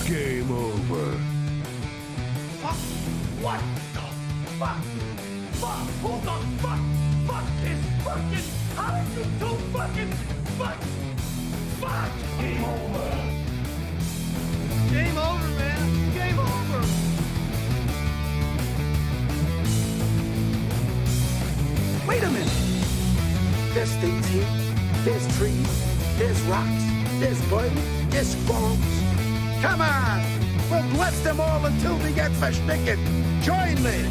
Game over. Fuck! What the fuck? Fuck! Who the fuck is fucking? How did you do fucking fuck? Fuck! Game over. Game over, man. Game over. Wait a minute. There's things here. There's trees. There's rocks. There's birds. There's frogs. Come on. We'll bless them all until we get verschnicken. Join me.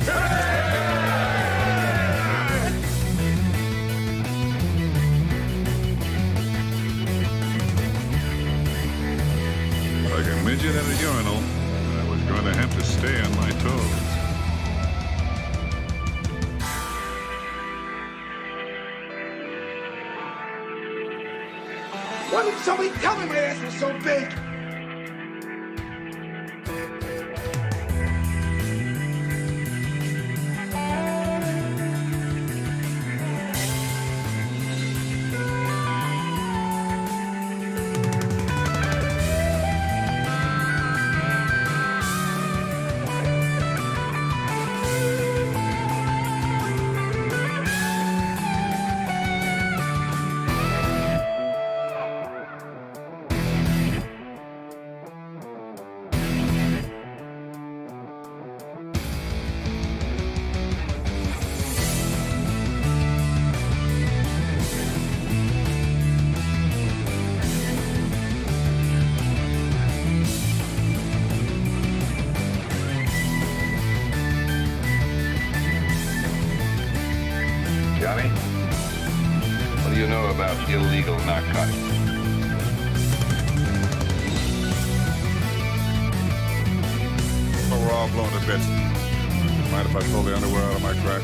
Like a midget at a urinal, I was going to have to stay on my toes. Why didn't somebody tell me my ass was so big? Johnny, what do you know about illegal narcotics? Oh, we're all blown to bits. Mind if I pull the underwear out of my crack?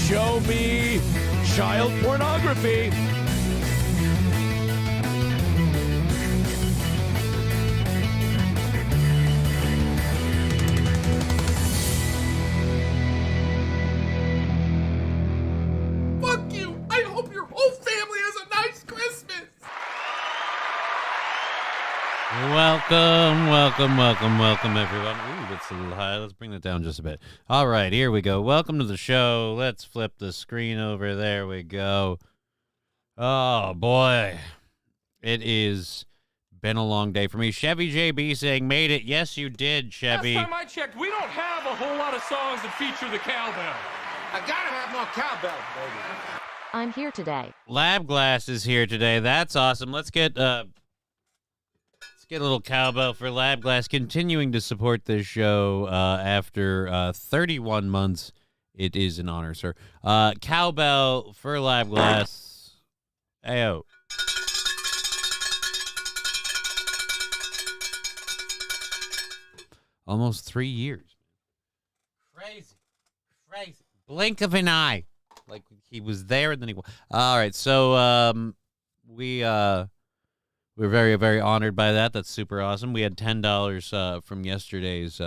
Show me child pornography. Fuck you! I hope your whole family has a nice Christmas! Welcome, everyone. Ooh, that's a little high. Let's bring that down just a bit. All right, here we go. Welcome to the show. Let's flip the screen over. There we go. Oh, boy. It is been a long day for me. Chevy JB saying, made it. Yes, you did, Chevy. Last time I checked, we don't have a whole lot of songs that feature the cowbell. I gotta have more cowbell, baby. I'm here today. Lab Glass is here today. That's awesome. Let's get a little cowbell for Lab Glass, continuing to support this show after 31 months. It is an honor, sir. Cowbell for Lab Glass. Ayo. Almost 3 years. Crazy. Blink of an eye. Like he was there and then he. All right, so we're very, very honored by that. That's super awesome. We had $10 from yesterday's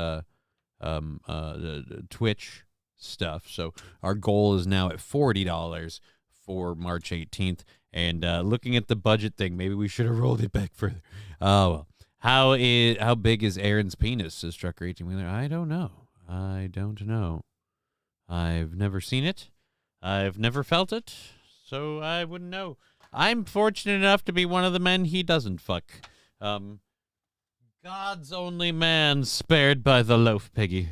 Twitch stuff, so our goal is now at $40 for March 18th. And looking at the budget thing, maybe we should have rolled it back further. Oh well. How big is Aaron's penis? Says Trucker 18-wheeler. I don't know. I've never seen it. I've never felt it, so I wouldn't know. I'm fortunate enough to be one of the men he doesn't fuck. God's only man spared by the loaf piggy.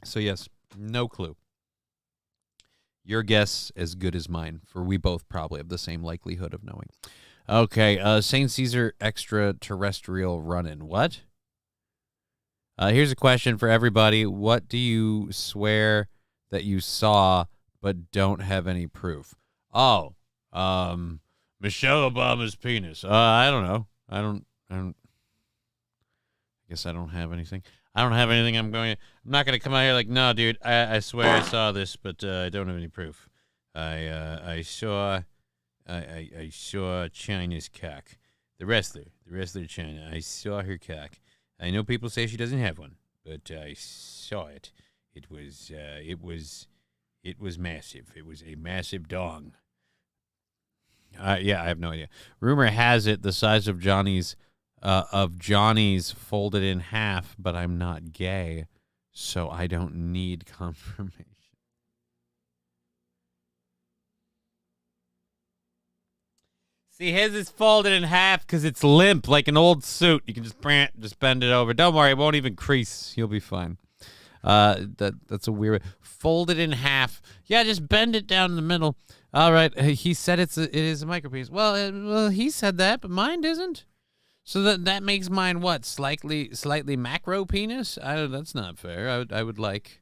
So yes, no clue. Your guess as good as mine, for we both probably have the same likelihood of knowing. Okay, St. Caesar extraterrestrial run-in. What? Here's a question for everybody. What do you swear that you saw but don't have any proof? Oh, Michelle Obama's penis. I don't know. I guess I don't have anything. I'm not going to come out here like, no, dude, I swear I saw this, but I don't have any proof. I saw China's cock. The wrestler China. I saw her cock. I know people say she doesn't have one, but I saw it. It was It was massive. It was a massive dong. Yeah, I have no idea. Rumor has it the size of Johnny's folded in half, but I'm not gay, so I don't need confirmation. See, his is folded in half because it's limp like an old suit. You can just bend it over. Don't worry, it won't even crease. You'll be fine. That's a weird folded in half. Yeah, just bend it down in the middle. All right. He said it is a micropenis. Well, he said that, but mine isn't. So that makes mine what? Slightly macro penis? That's not fair. I would like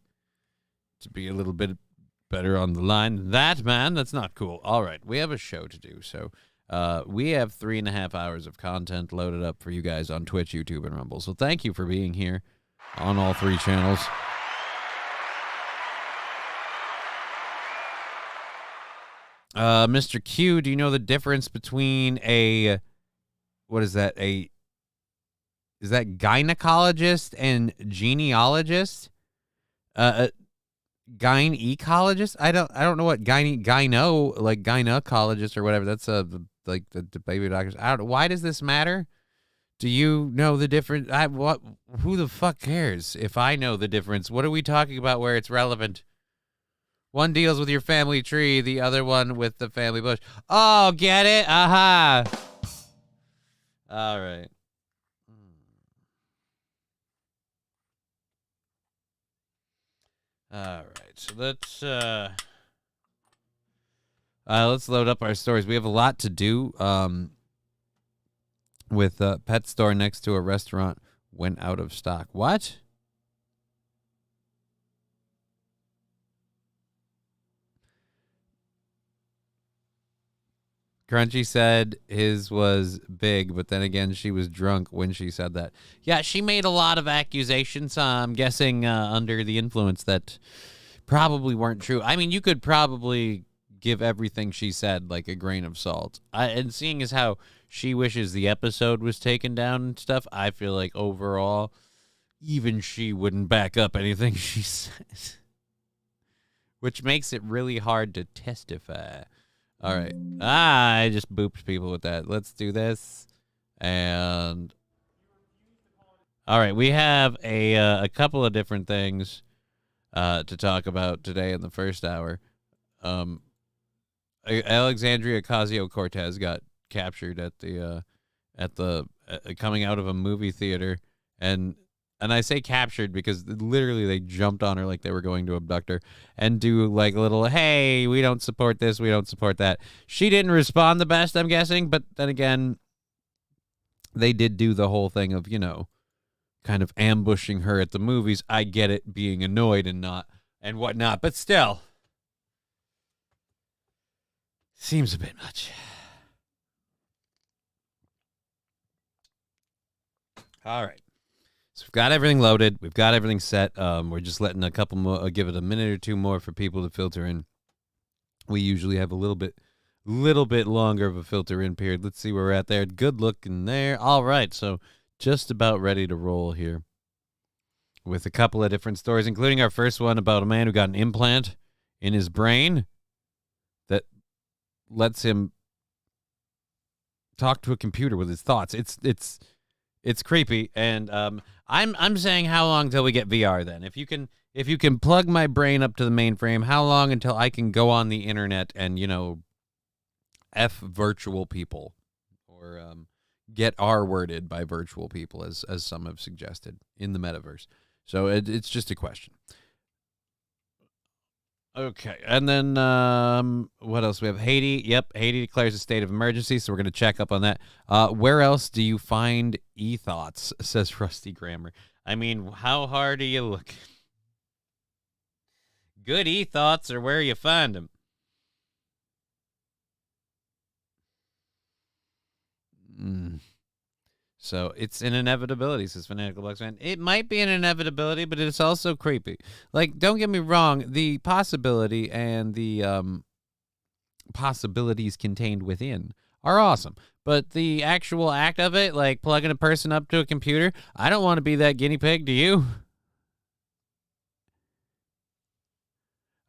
to be a little bit better on the line than that, man. That's not cool. All right, we have a show to do. So we have 3.5 hours of content loaded up for you guys on Twitch, YouTube, and Rumble. So thank you for being here on all 3 channels. Mr. Q, do you know the difference between is that gynecologist and genealogist? Gynecologist? I don't know what gynecologist or whatever. That's like the baby doctors. I don't know. Why does this matter? Do you know the difference? Who the fuck cares if I know the difference? What are we talking about where it's relevant? One deals with your family tree, the other one with the family bush. Oh, get it? Aha. All right. All right. So let's load up our stories. We have a lot to do. With a pet store next to a restaurant went out of stock. What? Crunchy said his was big, but then again, she was drunk when she said that. Yeah, she made a lot of accusations, I'm guessing under the influence that probably weren't true. I mean, you could probably give everything she said like a grain of salt. And seeing as how she wishes the episode was taken down and stuff, I feel like overall, even she wouldn't back up anything she says. Which makes it really hard to testify. All right. I just booped people with that. Let's do this. And all right, we have a couple of different things to talk about today in the first hour. Alexandria Ocasio-Cortez got captured at the coming out of a movie theater, and I say captured because literally they jumped on her like they were going to abduct her and do like a little, hey, we don't support this, we don't support that. She didn't respond the best, I'm guessing, but then again, they did do the whole thing of, kind of ambushing her at the movies. I get it, being annoyed and whatnot, but still, seems a bit much. All right. So we've got everything loaded. We've got everything set. We're just letting a couple more, give it a minute or two more for people to filter in. We usually have a little bit longer of a filter in period. Let's see where we're at there. Good looking there. All right. So just about ready to roll here with a couple of different stories, including our first one about a man who got an implant in his brain that lets him talk to a computer with his thoughts. It's creepy, and I'm saying how long till we get VR then? If you can plug my brain up to the mainframe, how long until I can go on the internet and F virtual people or get R-worded by virtual people as some have suggested in the metaverse. So it's just a question. Okay, and then what else? We have Haiti. Yep, Haiti declares a state of emergency, so we're going to check up on that. Where else do you find e-thoughts, says Rusty Grammar. I mean, how hard are you looking? Good e-thoughts are where you find them. So it's an inevitability, says Fanatical Bucks fan. It might be an inevitability, but it's also creepy. Like, don't get me wrong, the possibility and the possibilities contained within are awesome. But the actual act of it, like plugging a person up to a computer, I don't want to be that guinea pig, do you?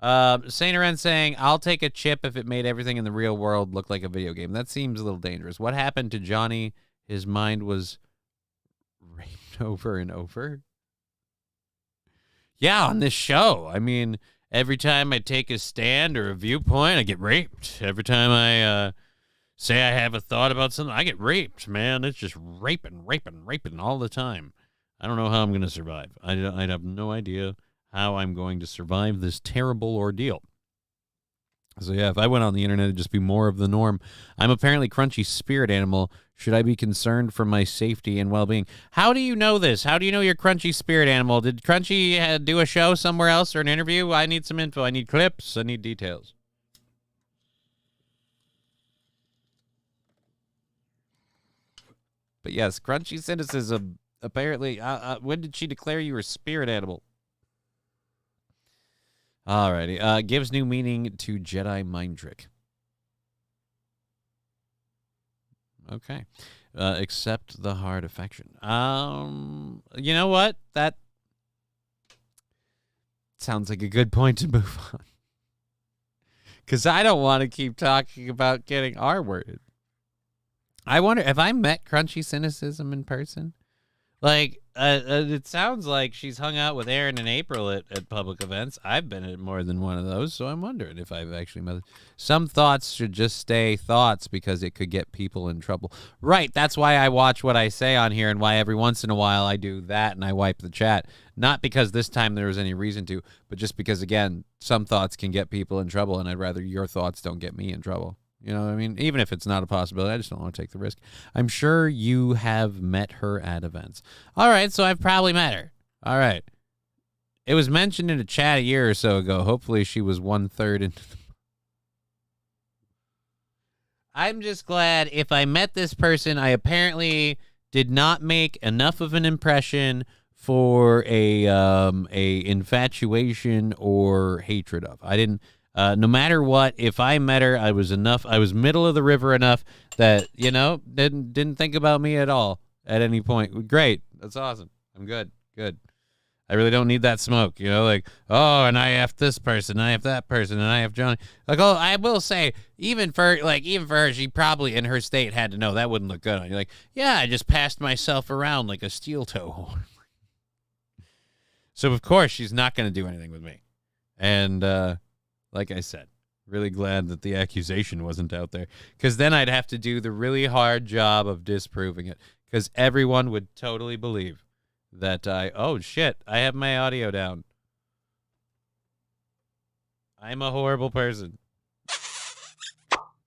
Saint Aren saying, I'll take a chip if it made everything in the real world look like a video game. That seems a little dangerous. What happened to Johnny? His mind was raped over and over. Yeah, on this show. I mean, every time I take a stand or a viewpoint, I get raped. Every time I say I have a thought about something, I get raped, man. It's just raping all the time. I don't know how I'm going to survive. I have no idea how I'm going to survive this terrible ordeal. So yeah, if I went on the internet, it'd just be more of the norm. I'm apparently Crunchy's spirit animal. Should I be concerned for my safety and well-being? How do you know this? How do you know you're Crunchy's spirit animal? Did Crunchy do a show somewhere else or an interview? I need some info. I need clips. I need details. But yes, Crunchy cynicism. Apparently, when did she declare you were spirit animal? Alrighty. Gives new meaning to Jedi mind trick. Okay. Accept the hard affection. You know what? That sounds like a good point to move on. Because I don't want to keep talking about getting R-worded. I wonder if I met Crunchy Cynicism in person. Like, it sounds like she's hung out with Aaron and April at public events. I've been at more than one of those, so I'm wondering if I've actually met. Some thoughts should just stay thoughts because it could get people in trouble. Right, that's why I watch what I say on here and why every once in a while I do that and I wipe the chat. Not because this time there was any reason to, but just because, again, some thoughts can get people in trouble, and I'd rather your thoughts don't get me in trouble. You know what I mean? Even if it's not a possibility, I just don't want to take the risk. I'm sure you have met her at events. All right, so I've probably met her. All right. It was mentioned in a chat a year or so ago. Hopefully she was 1/3 into the... I'm just glad if I met this person, I apparently did not make enough of an impression for a infatuation or hatred of. I didn't... no matter what, if I met her, I was middle of the river enough that, you know, didn't think about me at all at any point. Great. That's awesome. I'm good. Good. I really don't need that smoke, you know, like, oh, and I have this person, I have that person, and I have Johnny. Like, oh, I will say, even for her, she probably in her state had to know that wouldn't look good on you. Like, yeah, I just passed myself around like a steel toe horn. So, of course, she's not going to do anything with me. And, like I said, really glad that the accusation wasn't out there, because then I'd have to do the really hard job of disproving it, because everyone would totally believe that oh, shit, I have my audio down. I'm a horrible person.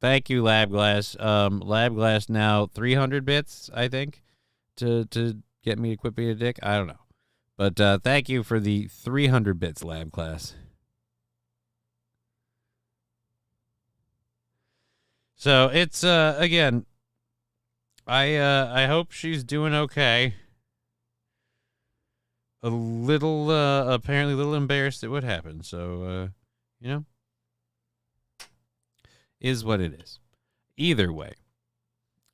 Thank you, LabGlass. LabGlass now 300 bits, I think, to get me to quit being a dick. I don't know. But thank you for the 300 bits, LabGlass. So it's again, I hope she's doing okay. Apparently a little embarrassed at what happened. So you know, is what it is. Either way,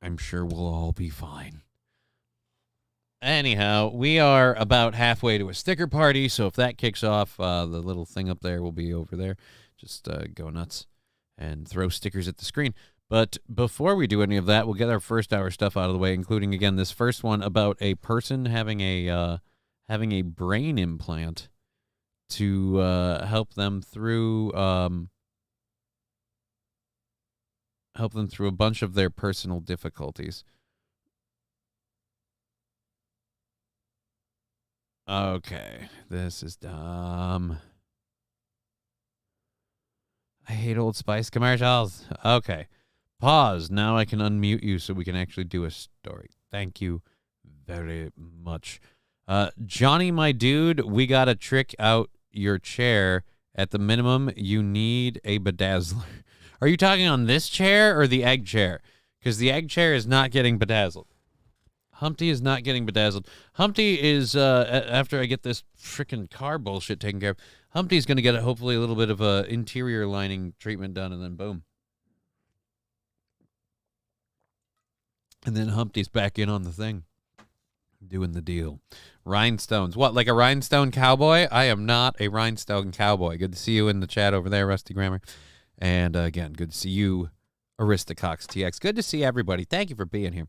I'm sure we'll all be fine. Anyhow, we are about halfway to a sticker party, so if that kicks off, the little thing up there will be over there. Just go nuts and throw stickers at the screen. But before we do any of that, we'll get our first hour stuff out of the way, including, again, this first one about a person having a brain implant to help them through a bunch of their personal difficulties. Okay, this is dumb. I hate Old Spice commercials. Okay. Pause. Now I can unmute you so we can actually do a story. Thank you very much. Johnny, my dude, we got to trick out your chair. At the minimum, you need a bedazzler. Are you talking on this chair or the egg chair? Because the egg chair is not getting bedazzled. Humpty is not getting bedazzled. Humpty is, after I get this freaking car bullshit taken care of, Humpty's going to get hopefully a little bit of a interior lining treatment done, and then boom. And then Humpty's back in on the thing. Doing the deal. Rhinestones. What, like a rhinestone cowboy? I am not a rhinestone cowboy. Good to see you in the chat over there, Rusty Grammar. And again, good to see you, Aristocox TX. Good to see everybody. Thank you for being here.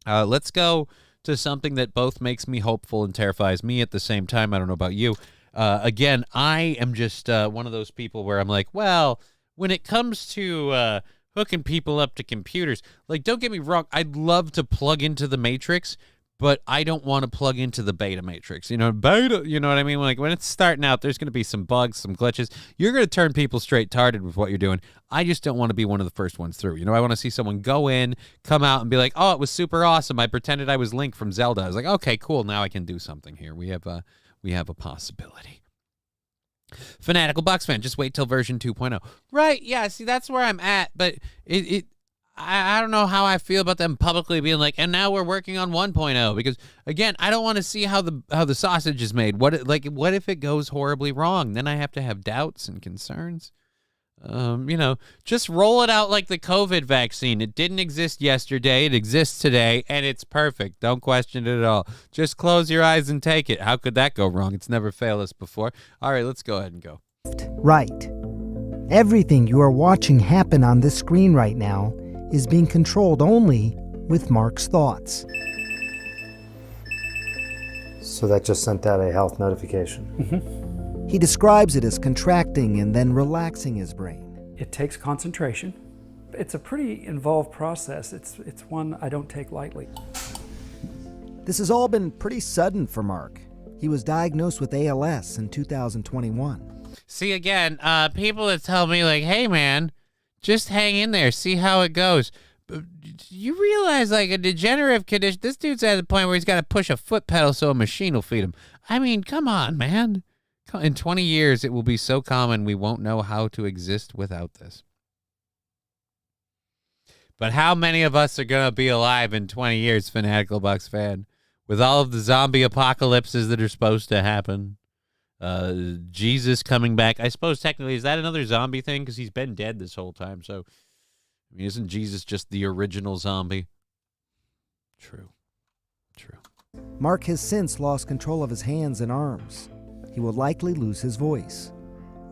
Let's go to something that both makes me hopeful and terrifies me at the same time. I don't know about you. Again, I am just one of those people where I'm like, well, when it comes to hooking people up to computers, like, don't get me wrong, I'd love to plug into the Matrix, but I don't want to plug into the beta matrix. You know, beta, you know what I mean? Like, when it's starting out, there's going to be some bugs, some glitches. You're going to turn people straight tarded with what you're doing. I just don't want to be one of the first ones through. You know, I want to see someone go in, come out, and be like, oh, it was super awesome. I pretended I was Link from Zelda. I was like, okay, cool. Now I can do something here. We have a possibility. Fanatical Bucks fan, just wait till version 2.0. Right, yeah, see, that's where I'm at, but I don't know how I feel about them publicly being like, and now we're working on 1.0, because again, I don't want to see how the sausage is made. What if it goes horribly wrong? Then I have to have doubts and concerns. You know, just roll it out like the COVID vaccine. It didn't exist yesterday. It exists today, and it's perfect. Don't question it at all. Just close your eyes and take it. How could that go wrong? It's never failed us before. All right, let's go ahead and go. Right. Everything you are watching happen on this screen right now is being controlled only with Mark's thoughts. So that just sent out a health notification. Mm-hmm. He describes it as contracting and then relaxing his brain. It takes concentration. It's a pretty involved process. It's one I don't take lightly. This has all been pretty sudden for Mark. He was diagnosed with ALS in 2021. See, again, people that tell me, like, hey, man, just hang in there, see how it goes. But you realize, like, a degenerative condition, this dude's at the point where he's got to push a foot pedal so a machine will feed him. I mean, come on, man. In 20 years, it will be so common we won't know how to exist without this. But how many of us are going to be alive in 20 years, Fanatical Bucks fan, with all of the zombie apocalypses that are supposed to happen? Jesus coming back. I suppose technically, is that another zombie thing? Because he's been dead this whole time. So, I mean, isn't Jesus just the original zombie? True. Mark has since lost control of his hands and arms. He will likely lose his voice.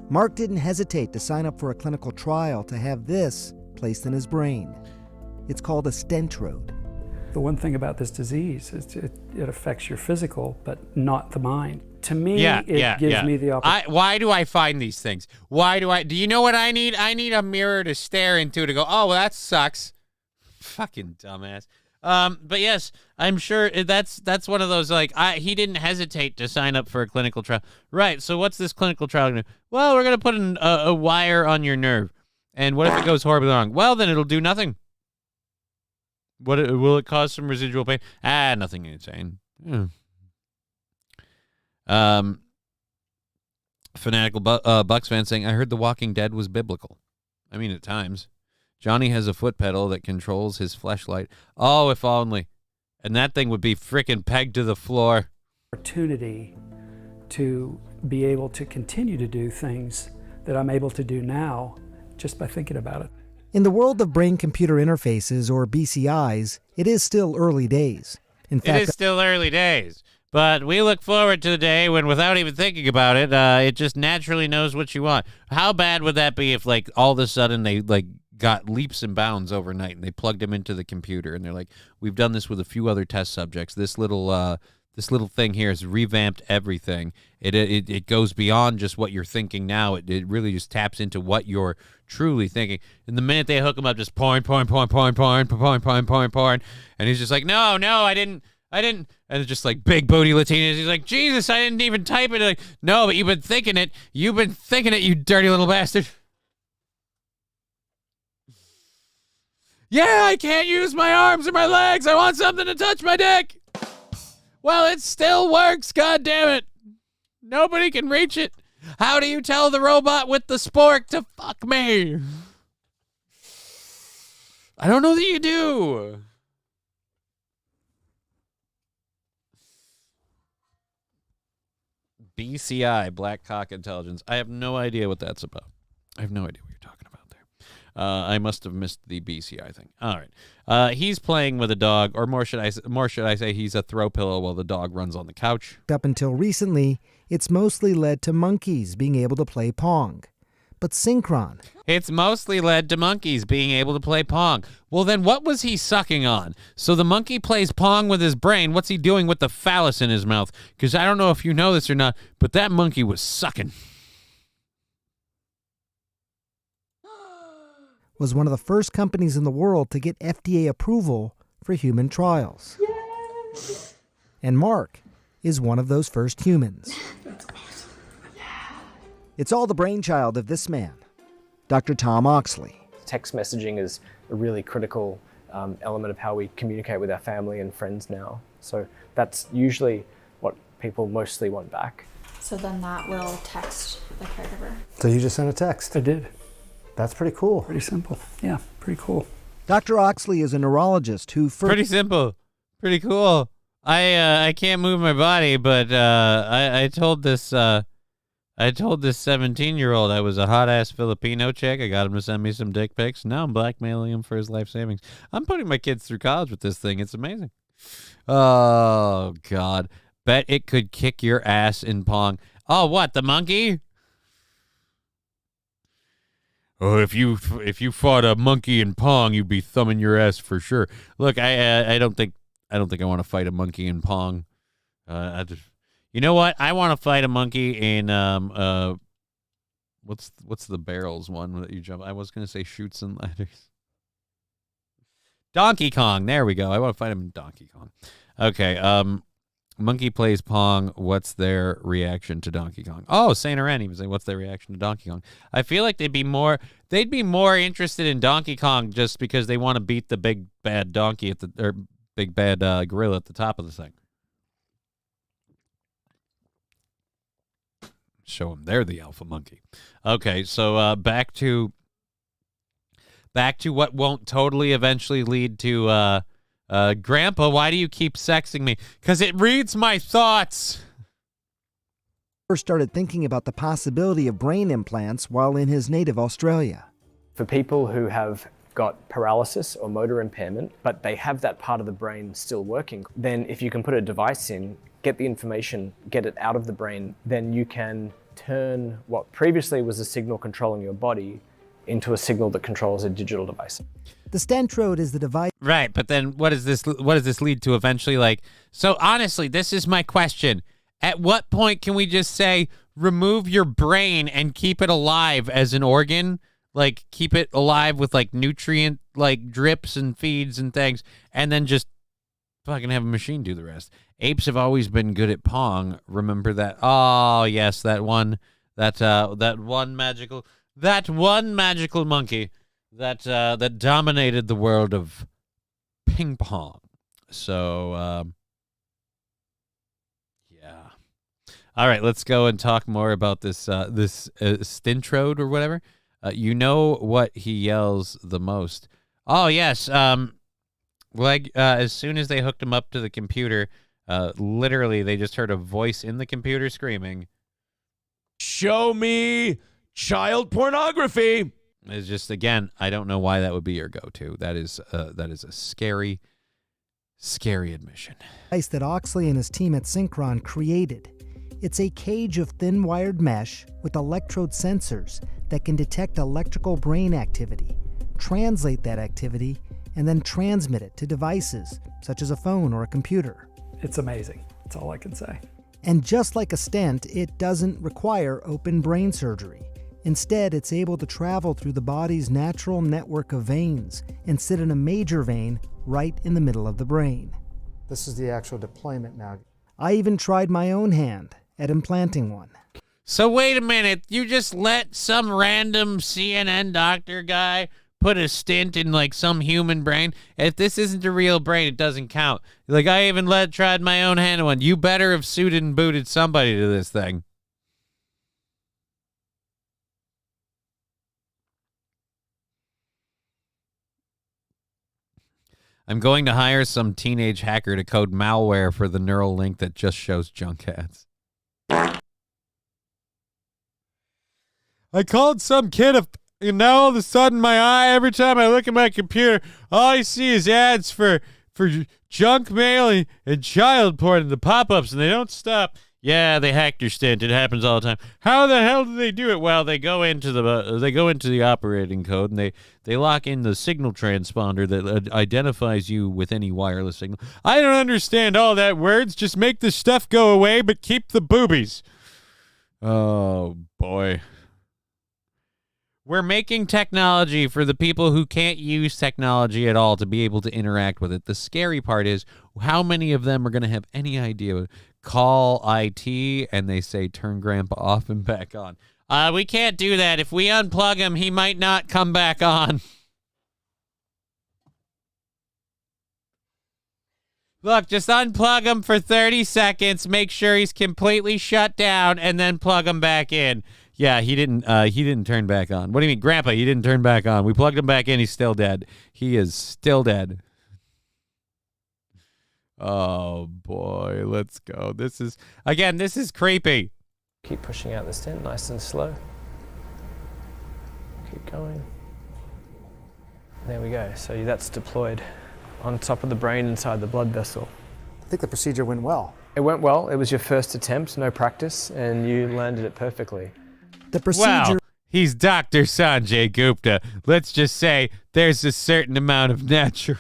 Mark didn't hesitate to sign up for a clinical trial to have this placed in his brain. It's called a stentrode. The one thing about this disease is it affects your physical, but not the mind. To me, it gives me the opportunity. Why do I find these things? Do you know what I need? I need a mirror to stare into to go, oh, well, that sucks. Fucking dumbass. But yes, I'm sure that's one of those, like, he didn't hesitate to sign up for a clinical trial. Right, so what's this clinical trial going to do? Well, we're going to put a wire on your nerve. And what if it goes horribly wrong? Well, then it'll do nothing. Will it cause some residual pain? Nothing insane. Fanatical Bucks fan saying, I heard The Walking Dead was biblical. I mean, at times. Johnny has a foot pedal that controls his fleshlight. Oh, if only. And that thing would be frickin' pegged to the floor. Opportunity to be able to continue to do things that I'm able to do now just by thinking about it. In the world of brain-computer interfaces, or BCIs, it is still early days. In fact, it is still early days. But we look forward to the day when, without even thinking about it, it just naturally knows what you want. How bad would that be if, like, all of a sudden they, like, got leaps and bounds overnight and they plugged him into the computer and they're like, we've done this with a few other test subjects. This little thing here has revamped everything. It goes beyond just what you're thinking now. It really just taps into what you're truly thinking. And the minute they hook him up, just porn, and he's just like, no, I didn't. And it's just like big booty Latinas. He's like, Jesus, I didn't even type it. Like, no, but you've been thinking it. You dirty little bastard. Yeah, I can't use my arms or my legs. I want something to touch my dick. Well, it still works, God damn it. Nobody can reach it. How do you tell the robot with the spork to fuck me? I don't know that you do. BCI, Black Cock Intelligence. I have no idea what that's about. I have no idea what you're talking about there. I must have missed the BCI thing. All right. He's playing with a dog, or more should I say he's a throw pillow while the dog runs on the couch. Up until recently, it's mostly led to monkeys being able to play Pong. But Synchron. It's mostly led to monkeys being able to play Pong. Well, then what was he sucking on? So the monkey plays Pong with his brain. What's he doing with the phallus in his mouth? Because I don't know if you know this or not, but that monkey was sucking. Was one of the first companies in the world to get FDA approval for human trials. Yay! And Mark is one of those first humans. That's awesome. Yeah. It's all the brainchild of this man, Dr. Tom Oxley. Text messaging is a really critical element of how we communicate with our family and friends now. So that's usually what people mostly want back. So then that will text the caregiver. So you just sent a text? I did. That's pretty cool. Pretty simple. Yeah, pretty cool. Dr. Oxley is a neurologist who first... Pretty simple. Pretty cool. I can't move my body, but I told this 17-year-old I was a hot-ass Filipino chick. I got him to send me some dick pics. Now I'm blackmailing him for his life savings. I'm putting my kids through college with this thing. It's amazing. Oh, God. Bet it could kick your ass in Pong. Oh, what, the monkey? Oh, if you fought a monkey in Pong, you'd be thumbing your ass for sure. Look, I don't think I want to fight a monkey in Pong. You know what? I want to fight a monkey in what's the barrels one that you jump? I was gonna say Chutes and Ladders. Donkey Kong. There we go. I want to fight him in Donkey Kong. Okay. Monkey plays Pong. What's their reaction to Donkey Kong? Oh, Saint Ren even saying, what's their reaction to Donkey Kong? I feel like they'd be more interested in Donkey Kong just because they want to beat the big bad donkey big bad gorilla at the top of the thing. Show them they're the alpha monkey. Okay, so back to what won't totally eventually lead to Grandpa, why do you keep sexing me? Because it reads my thoughts. First started thinking about the possibility of brain implants while in his native Australia. For people who have got paralysis or motor impairment, but they have that part of the brain still working, then if you can put a device in, get the information, get it out of the brain, then you can turn what previously was a signal controlling your body into a signal that controls a digital device. The Stentrode is the device. Right, but then what does this lead to eventually? Like, so honestly, this is my question. At what point can we just say, remove your brain and keep it alive as an organ? Like, keep it alive with, like, nutrient, like, drips and feeds and things, and then just fucking have a machine do the rest. Apes have always been good at Pong. Remember that? Oh, yes, that one magical monkey that dominated the world of ping pong. So, yeah. All right, let's go and talk more about this Stentrode or whatever. You know what he yells the most? Oh yes. As soon as they hooked him up to the computer, literally they just heard a voice in the computer screaming, "Show me child pornography." It's just, again, I don't know why that would be your go-to. That is a scary, scary admission. Device that Oxley and his team at Synchron created. It's a cage of thin wired mesh with electrode sensors that can detect electrical brain activity, translate that activity, and then transmit it to devices such as a phone or a computer. It's amazing. That's all I can say. And just like a stent, it doesn't require open brain surgery. Instead, it's able to travel through the body's natural network of veins and sit in a major vein right in the middle of the brain. This is the actual deployment now. I even tried my own hand at implanting one. So wait a minute, you just let some random CNN doctor guy put a stent in like some human brain? If this isn't a real brain, it doesn't count. Like, I even tried my own hand one. You better have suited and booted somebody to this thing. I'm going to hire some teenage hacker to code malware for the neural link that just shows junk ads. I called some kid And now all of a sudden my eye, every time I look at my computer, all I see is ads for junk mail and child porn and the pop-ups, and they don't stop. Yeah, they hacked your stint. It happens all the time. How the hell do they do it? Well, they go into the operating code, and they lock in the signal transponder that identifies you with any wireless signal. I don't understand all that words. Just make the stuff go away, but keep the boobies. Oh, boy. We're making technology for the people who can't use technology at all to be able to interact with it. The scary part is how many of them are going to have any idea. Call IT and they say turn grandpa off and back on. We can't do that. If we unplug him, he might not come back on. Look, just unplug him for 30 seconds, make sure he's completely shut down, and then plug him back in. Yeah, he didn't turn back on. What do you mean, Grandpa? He didn't turn back on. We plugged him back in. He's still dead. He is still dead. Oh, boy. Let's go. This is creepy. Keep pushing out the stent nice and slow. Keep going. There we go. So that's deployed on top of the brain inside the blood vessel. I think the procedure went well. It went well. It was your first attempt, no practice, and you landed it perfectly. The procedure... Wow, he's Dr. Sanjay Gupta. Let's just say there's a certain amount of natural...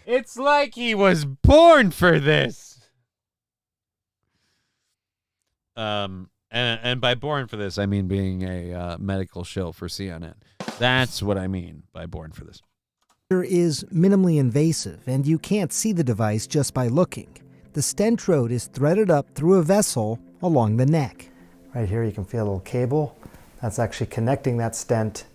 It's like he was born for this. And by born for this, I mean being a medical shill for CNN. That's what I mean by born for this. Is minimally invasive, and you can't see the device just by looking. The stentrode is threaded up through a vessel along the neck. Right here you can feel a little cable. That's actually connecting that stent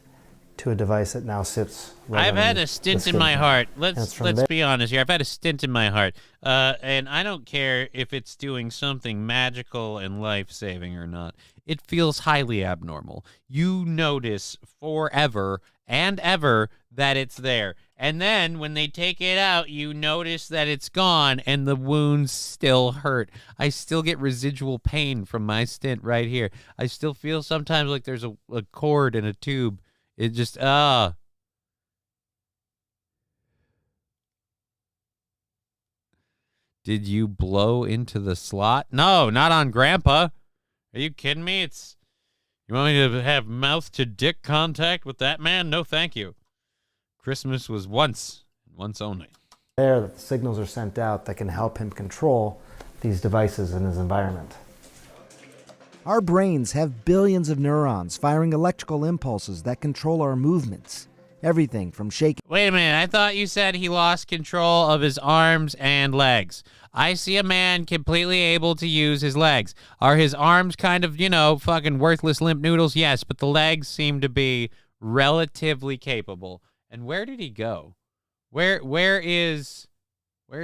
to a device that now sits right I've had a stint in my heart. Let's be honest here. I've had a stint in my heart. And I don't care if it's doing something magical and life-saving or not. It feels highly abnormal. You notice forever and ever that it's there. And then when they take it out, you notice that it's gone and the wounds still hurt. I still get residual pain from my stint right here. I still feel sometimes like there's a cord in a tube. It just, Did you blow into the slot? No, not on Grandpa. Are you kidding me? You want me to have mouth-to-dick contact with that man? No, thank you. Christmas was once only. There, that the signals are sent out that can help him control these devices in his environment. Our brains have billions of neurons firing electrical impulses that control our movements. Everything from shaking... Wait a minute, I thought you said he lost control of his arms and legs. I see a man completely able to use his legs. Are his arms kind of, fucking worthless limp noodles? Yes, but the legs seem to be relatively capable. And where did he go? Where is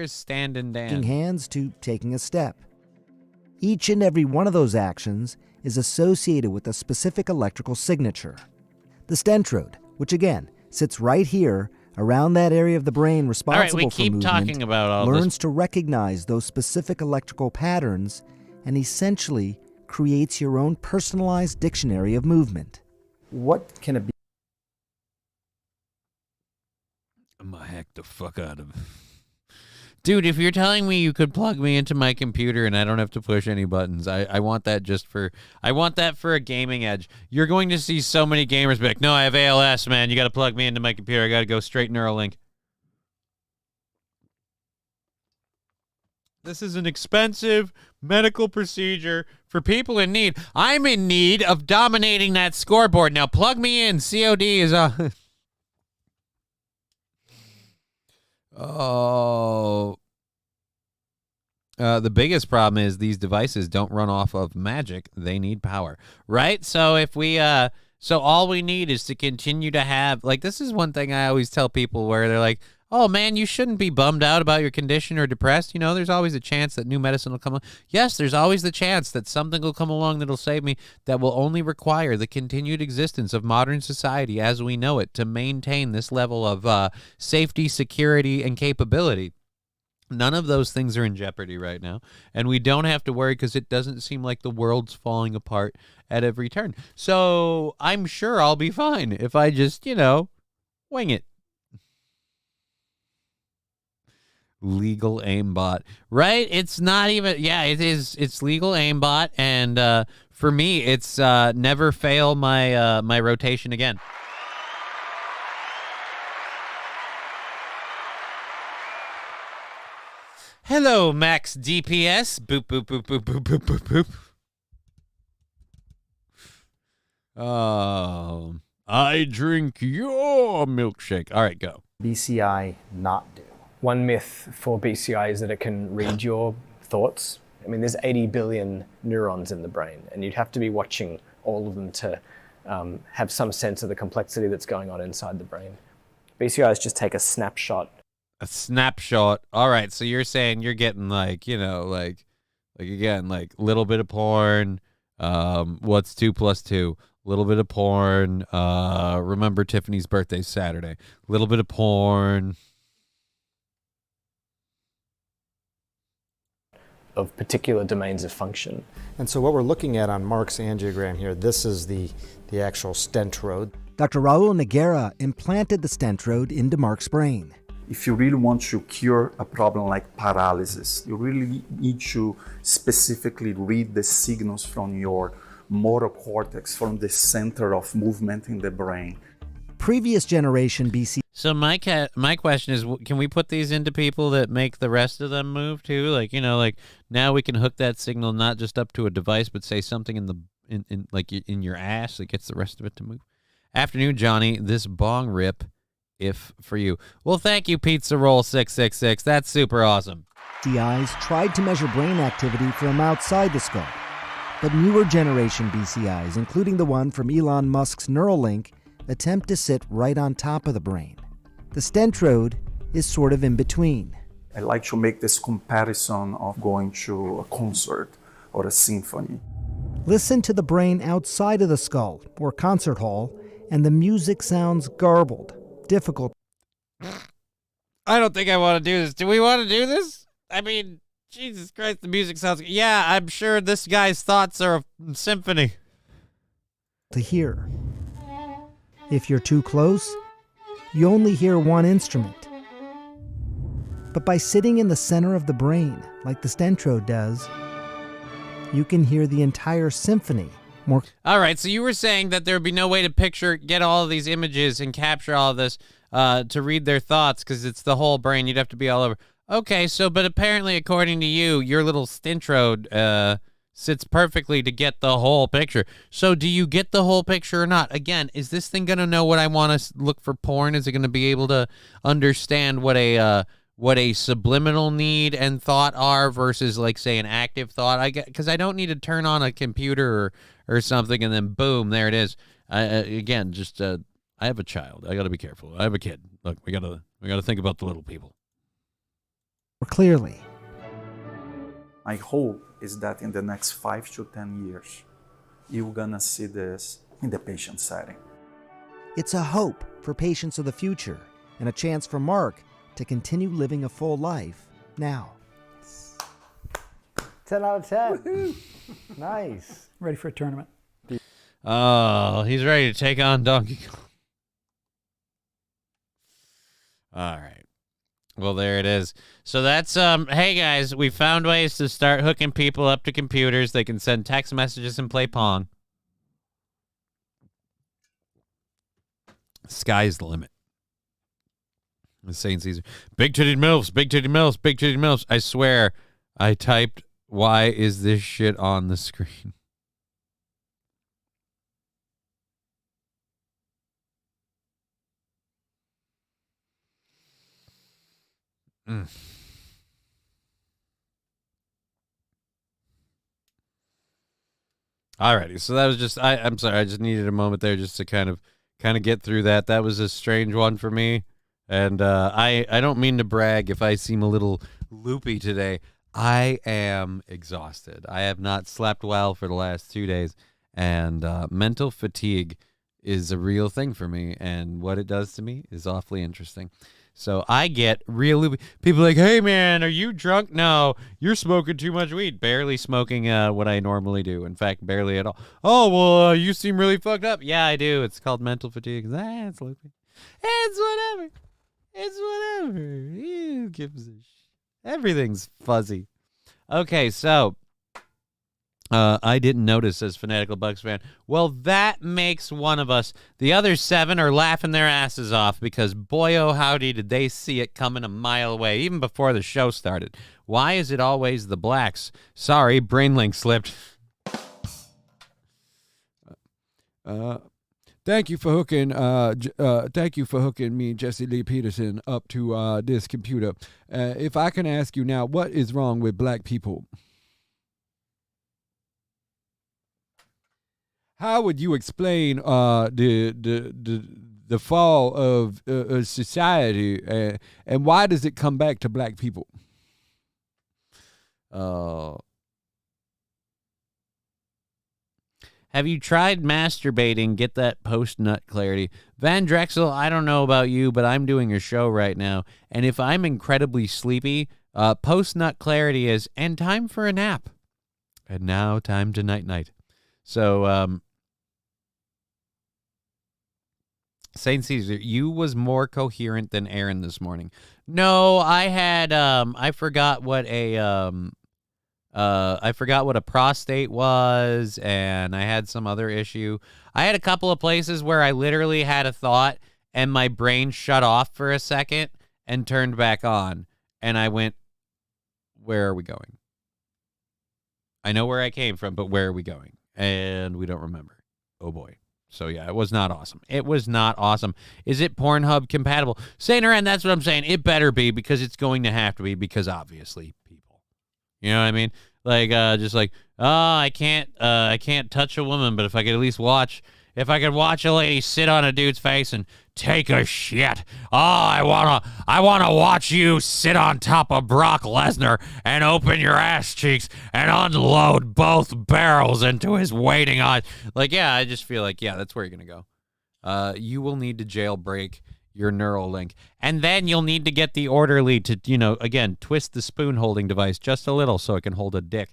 Standin' Dan? Hands to taking a step. Each and every one of those actions is associated with a specific electrical signature. The stentrode, which again sits right here around that area of the brain responsible for movement, talking about all learns to recognize those specific electrical patterns and essentially creates your own personalized dictionary of movement. What can it be? I'm gonna hack the fuck out of it. Dude, if you're telling me you could plug me into my computer and I don't have to push any buttons, I want that I want that for a gaming edge. You're going to see so many gamers be like, no, I have ALS, man. You got to plug me into my computer. I got to go straight Neuralink. This is an expensive medical procedure for people in need. I'm in need of dominating that scoreboard. Now plug me in. COD is on. Oh. The biggest problem is these devices don't run off of magic. They need power, right? So if we, so all we need is to continue to have, like, this is one thing I always tell people where they're like, oh man, you shouldn't be bummed out about your condition or depressed. There's always a chance that new medicine will come along. Yes, there's always the chance that something will come along that'll save me, that will only require the continued existence of modern society as we know it to maintain this level of safety, security, and capability. None of those things are in jeopardy right now, and we don't have to worry because it doesn't seem like the world's falling apart at every turn. So I'm sure I'll be fine if I just, wing it. Legal aimbot, right? It's not even, it is. It's legal aimbot, and for me, it's never fail my rotation again. Hello, Max DPS. Boop, boop, boop, boop, boop, boop, boop, boop. I drink your milkshake. All right, go. BCI not do. One myth for BCI is that it can read your thoughts. I mean, there's 80 billion neurons in the brain, and you'd have to be watching all of them to have some sense of the complexity that's going on inside the brain. BCIs just take a snapshot. A snapshot. All right, so you're saying you're getting like again, like little bit of porn. What's 2 + 2? Little bit of porn. Remember Tiffany's birthday's Saturday. Little bit of porn. Of particular domains of function. And so what we're looking at on Mark's angiogram here, this is the actual stentrode. Dr. Raul Noguera implanted the stentrode into Mark's brain. If you really want to cure a problem like paralysis, you really need to specifically read the signals from your motor cortex, from the center of movement in the brain. Previous generation BC. So my question is, can we put these into people that make the rest of them move too? Like, like now we can hook that signal not just up to a device, but say something in your ass that gets the rest of it to move. Afternoon, Johnny. This bong rip, if for you. Well, thank you, Pizza Roll 666. That's super awesome. BCIs tried to measure brain activity from outside the skull, but newer generation BCIs, including the one from Elon Musk's Neuralink, attempt to sit right on top of the brain. The stentrode is sort of in between. I like to make this comparison of going to a concert or a symphony. Listen to the brain outside of the skull or concert hall, and the music sounds garbled, difficult. I don't think I want to do this. Do we want to do this? I mean, Jesus Christ, the music sounds... Yeah, I'm sure this guy's thoughts are a symphony. To hear. If you're too close, you only hear one instrument. But by sitting in the center of the brain, like the stentrode does, you can hear the entire symphony. All right, so you were saying that there would be no way to get all of these images and capture all of this to read their thoughts because it's the whole brain. You'd have to be all over. Okay, but apparently, according to you, your little stentrode sits perfectly to get the whole picture. So do you get the whole picture or not? Again, is this thing going to know what I want to look for porn? Is it going to be able to understand what a subliminal need and thought are versus, like, say, an active thought? Because I don't need to turn on a computer or something and then boom, there it is. I have a child. I got to be careful. I have a kid. Look, we got to think about the little people. Clearly. My hope is that in the next 5 to 10 years, you're gonna see this in the patient setting. It's a hope for patients of the future and a chance for Mark to continue living a full life now. 10 out of 10. Woo-hoo. Nice. Ready for a tournament. Oh, he's ready to take on Donkey Kong. All right. Well, there it is. So that's, hey guys, we found ways to start hooking people up to computers. They can send text messages and play Pong. Sky's the limit. St. Caesar. Big titted MILFs, big titted MILFs, big titted MILFs. I swear, I typed, why is this shit on the screen? Alrighty, so that was just I'm sorry, I just needed a moment there just to kind of get through that. That was a strange one for me. And I don't mean to brag if I seem a little loopy today. I am exhausted. I have not slept well for the last 2 days, and mental fatigue is a real thing for me, and what it does to me is awfully interesting. So I get real loopy. People are like, hey, man, are you drunk? No, you're smoking too much weed. Barely smoking what I normally do. In fact, barely at all. Oh, well, you seem really fucked up. Yeah, I do. It's called mental fatigue. It's loopy. It's whatever. It's whatever. Who gives a Everything's fuzzy. Okay, so I didn't notice as Fanatical Bucks fan. Well, that makes one of us. The other 7 are laughing their asses off because boy, oh, howdy, did they see it coming a mile away, even before the show started. Why is it always the blacks? Sorry, BrainLink slipped. Thank you for hooking. Thank you for hooking me, Jesse Lee Peterson, up to this computer. If I can ask you now, what is wrong with black people? How would you explain the fall of society, and why does it come back to black people? Have you tried masturbating? Get that post-nut clarity. Van Drexel, I don't know about you, but I'm doing a show right now, and if I'm incredibly sleepy, post-nut clarity is, and time for a nap. And now time to night-night. So, St. Caesar, you was more coherent than Aaron this morning. No, I had, I forgot what a prostate was, and I had some other issue. I had a couple of places where I literally had a thought, and my brain shut off for a second and turned back on, and I went, where are we going? I know where I came from, but where are we going? And we don't remember. Oh, boy. So, yeah, it was not awesome. It was not awesome. Is it Pornhub compatible? St. Aaron, that's what I'm saying. It better be, because it's going to have to be, because obviously people. You know what I mean? Like, just like, oh, I can't touch a woman, but if I could at least watch a lady sit on a dude's face and take a shit. Oh, I wanna watch you sit on top of Brock Lesnar and open your ass cheeks and unload both barrels into his waiting eyes. Like, yeah, I just feel like, yeah, that's where you're gonna go. You will need to jailbreak your neural link, and then you'll need to get the orderly to, again, twist the spoon holding device just a little so it can hold a dick.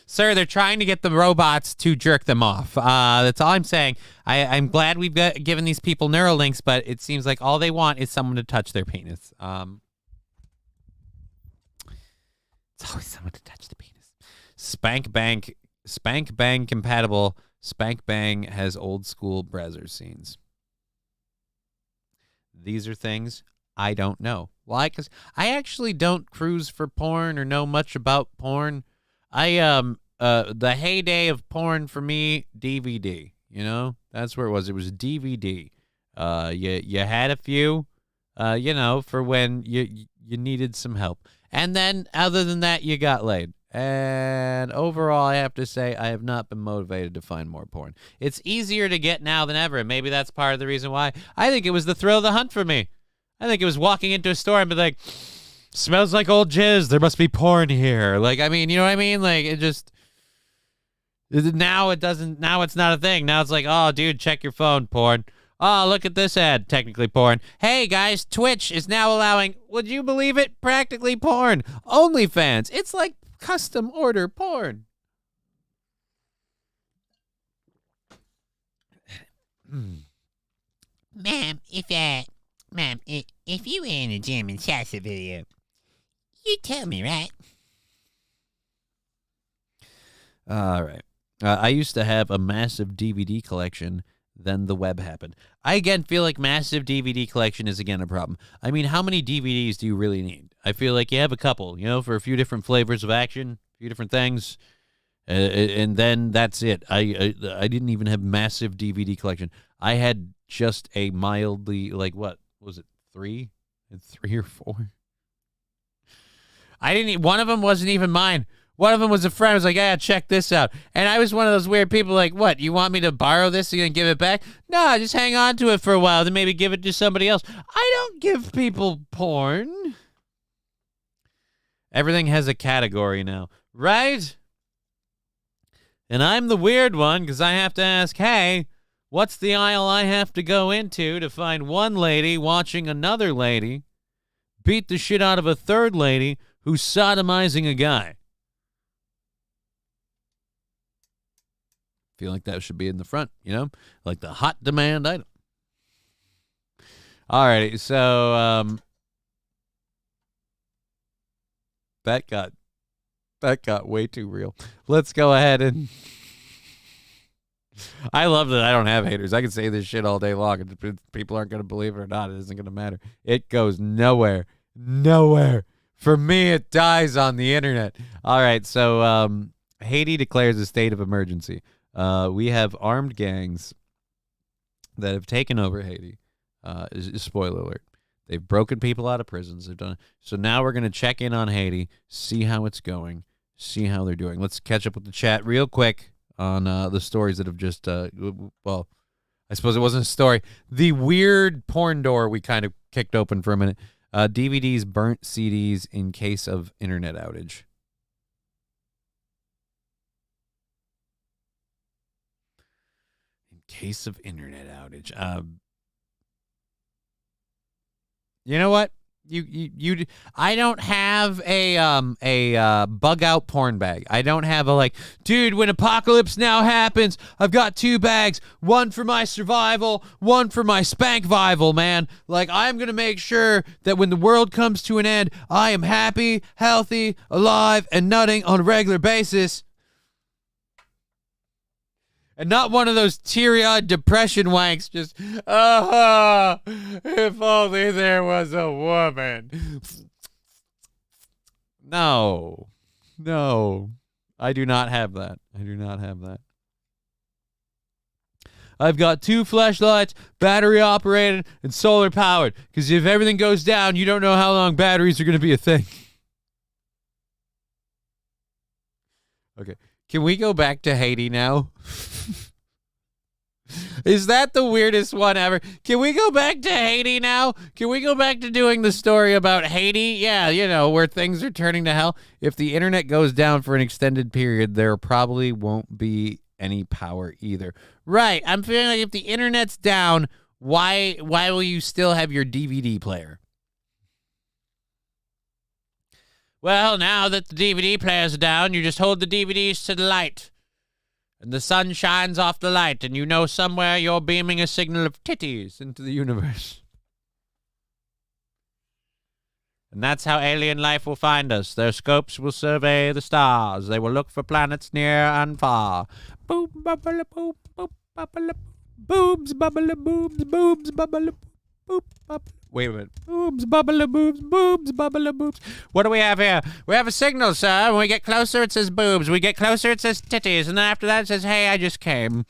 Sir, they're trying to get the robots to jerk them off. That's all I'm saying. I'm glad we've given these people neural links, but it seems like all they want is someone to touch their penis. It's always someone to touch the penis. Spank Bang compatible. Spank Bang has old school browser scenes. These are things I don't know. Why? Because I actually don't cruise for porn or know much about porn. The heyday of porn for me, DVD. That's where it was. It was DVD. You had a few, for when you needed some help, and then other than that, you got laid. And overall, I have to say, I have not been motivated to find more porn. It's easier to get now than ever, and maybe that's part of the reason why. I think it was the thrill of the hunt for me. I think it was walking into a store and be like, smells like old jizz. There must be porn here. Like, I mean, you know what I mean? Like, it just... Now it doesn't... Now it's not a thing. Now it's like, oh, dude, check your phone, porn. Oh, look at this ad, technically porn. Hey, guys, Twitch is now allowing, would you believe it, practically porn. OnlyFans. It's like custom order porn. Ma'am, if you were in a German salsa video, you'd tell me, right? All right. I used to have a massive DVD collection. Then the web happened. I, again, feel like massive DVD collection is, again, a problem. I mean, how many DVDs do you really need? I feel like you have a couple, for a few different flavors of action, a few different things, and then that's it. I didn't even have massive DVD collection. I had just a mildly, like, what was it, 3? 3 or 4? One of them wasn't even mine. One of them was a friend. I was like, yeah, check this out. And I was one of those weird people like, what, you want me to borrow this and give it back? No, just hang on to it for a while, then maybe give it to somebody else. I don't give people porn. Everything has a category now, right? And I'm the weird one because I have to ask, hey, What's the aisle I have to go into to find one lady watching another lady beat the shit out of a third lady who's sodomizing a guy? Feel like that should be in the front, like the hot demand item. All righty, so that got way too real. Let's go ahead and I love that I don't have haters. I can say this shit all day long, and people aren't going to believe it or not. It isn't going to matter. It goes nowhere. Nowhere. For me, it dies on the internet. All right, so Haiti declares a state of emergency. We have armed gangs that have taken over Haiti. Spoiler alert. They've broken people out of prisons. They've done. So now we're going to check in on Haiti, see how it's going, see how they're doing. Let's catch up with the chat real quick on the stories that have just, well, I suppose it wasn't a story. The weird porn door we kind of kicked open for a minute. DVDs, burnt CDs in case of internet outage. In case of internet outage. You know what? I don't have a bug out porn bag. I don't have a dude, when apocalypse now happens, I've got 2 bags, one for my survival, one for my spankvival, man. I'm going to make sure that when the world comes to an end, I am happy, healthy, alive, and nutting on a regular basis. And not one of those teary-eyed depression wanks just, if only there was a woman. No. I do not have that. I've got 2 flashlights, battery operated, and solar powered. Because if everything goes down, you don't know how long batteries are going to be a thing. Okay. Can we go back to Haiti now? Is that the weirdest one ever? Can we go back to Haiti now? Can we go back to doing the story about Haiti? Yeah, where things are turning to hell. If the internet goes down for an extended period, there probably won't be any power either. Right. I'm feeling like if the internet's down, why will you still have your DVD player? Well, now that the DVD players are down, you just hold the DVDs to the light. And the sun shines off the light, and you know somewhere you're beaming a signal of titties into the universe. And that's how alien life will find us. Their scopes will survey the stars. They will look for planets near and far. Boom, bubble, boop, boop, bubble, boobs, bubble, boobs, boobs, bubble, boop, bubble. Wait a minute. Boobs, bubble, boobs, boobs, bubble, boobs. What do we have here? We have a signal, sir. When we get closer, it says boobs. We get closer, it says titties. And then after that, it says, hey, I just came.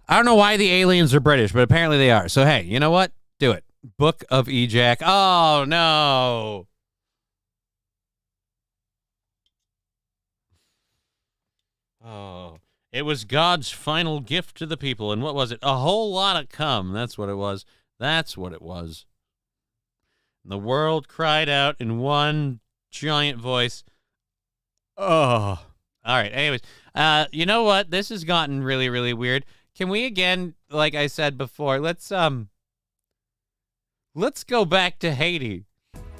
I don't know why the aliens are British, but apparently they are. So, hey, you know what? Do it. Book of Ejac. Oh, no. Oh. It was God's final gift to the people. And what was it? A whole lot of cum. That's what it was. That's what it was. And the world cried out in one giant voice. Oh. All right. Anyways, you know what? This has gotten really, really weird. Can we again, like I said before, let's go back to Haiti.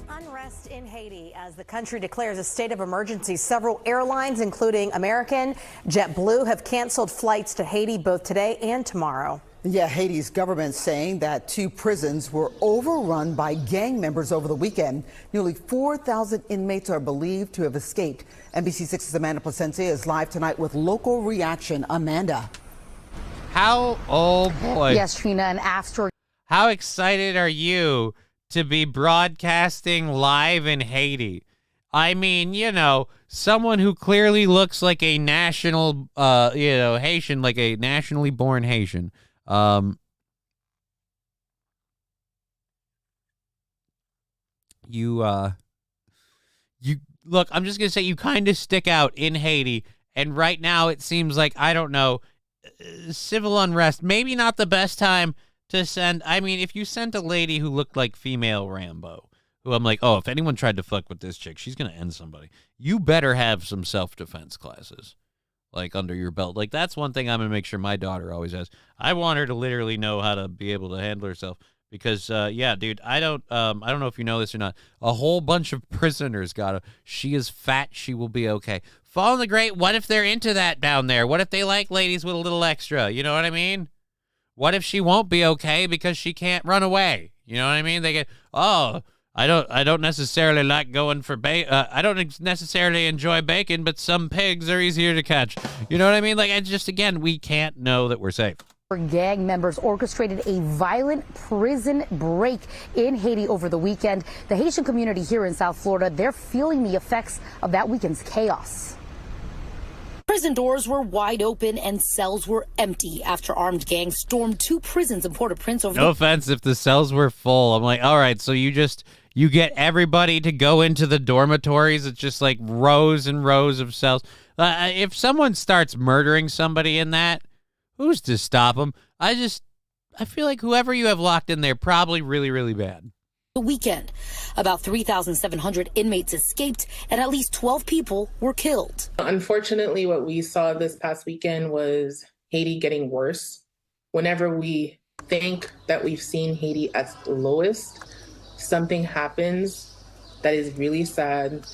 Unrest in Haiti as the country declares a state of emergency. Several airlines, including American, JetBlue, have canceled flights to Haiti both today and tomorrow. Yeah, Haiti's government saying that 2 prisons were overrun by gang members over the weekend. Nearly 4,000 inmates are believed to have escaped. NBC6's Amanda Placencia is live tonight with local reaction. Amanda. Oh boy. Yes, Trina, and after. How excited are you to be broadcasting live in Haiti? I mean, someone who clearly looks like a national, Haitian, like a nationally born Haitian. You look, I'm just going to say you kind of stick out in Haiti. And right now it seems like, I don't know, civil unrest, maybe not the best time to send. I mean, if you sent a lady who looked like female Rambo, who I'm like, oh, if anyone tried to fuck with this chick, she's going to end somebody. You better have some self-defense classes. like under your belt. Like that's one thing I'm gonna make sure my daughter always has. I want her to literally know how to be able to handle herself because yeah, dude, I don't know if you know this or not. A whole bunch of prisoners got her. She is fat, she will be okay. Fall in the Great, what if they're into that down there? What if they like ladies with a little extra? You know what I mean? What if she won't be okay because she can't run away? You know what I mean? They get, oh, I don't necessarily like going for I don't necessarily enjoy bacon, but some pigs are easier to catch. You know what I mean? Like, I just, again, we can't know that we're safe. Gang members orchestrated a violent prison break in Haiti over the weekend. The Haitian community here in South Florida, they're feeling the effects of that weekend's chaos. Prison doors were wide open and cells were empty after armed gangs stormed 2 prisons in Port-au-Prince over No offense if the cells were full. I'm like, all right, so you get everybody to go into the dormitories. It's just like rows and rows of cells. If someone starts murdering somebody in that, who's to stop them? I feel like whoever you have locked in there probably really, really bad. The weekend, about 3,700 inmates escaped and at least 12 people were killed. Unfortunately, what we saw this past weekend was Haiti getting worse. Whenever we think that we've seen Haiti at the lowest, something happens that is really sad.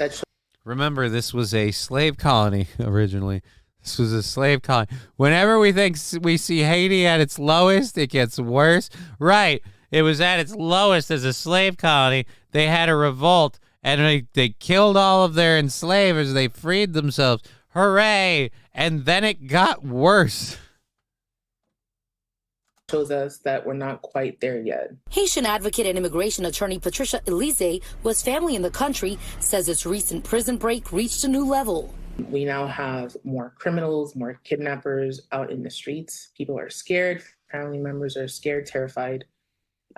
Remember, this was a slave colony originally. This was a slave colony. Whenever we think we see Haiti at its lowest, it gets worse. Right. It was at its lowest as a slave colony. They had a revolt, and they killed all of their enslavers. They freed themselves. Hooray! And then it got worse. Shows us that we're not quite there yet. Haitian advocate and immigration attorney Patricia Elise, who has family in the country, says its recent prison break reached a new level. We now have more criminals, more kidnappers out in the streets. People are scared. Family members are scared, terrified.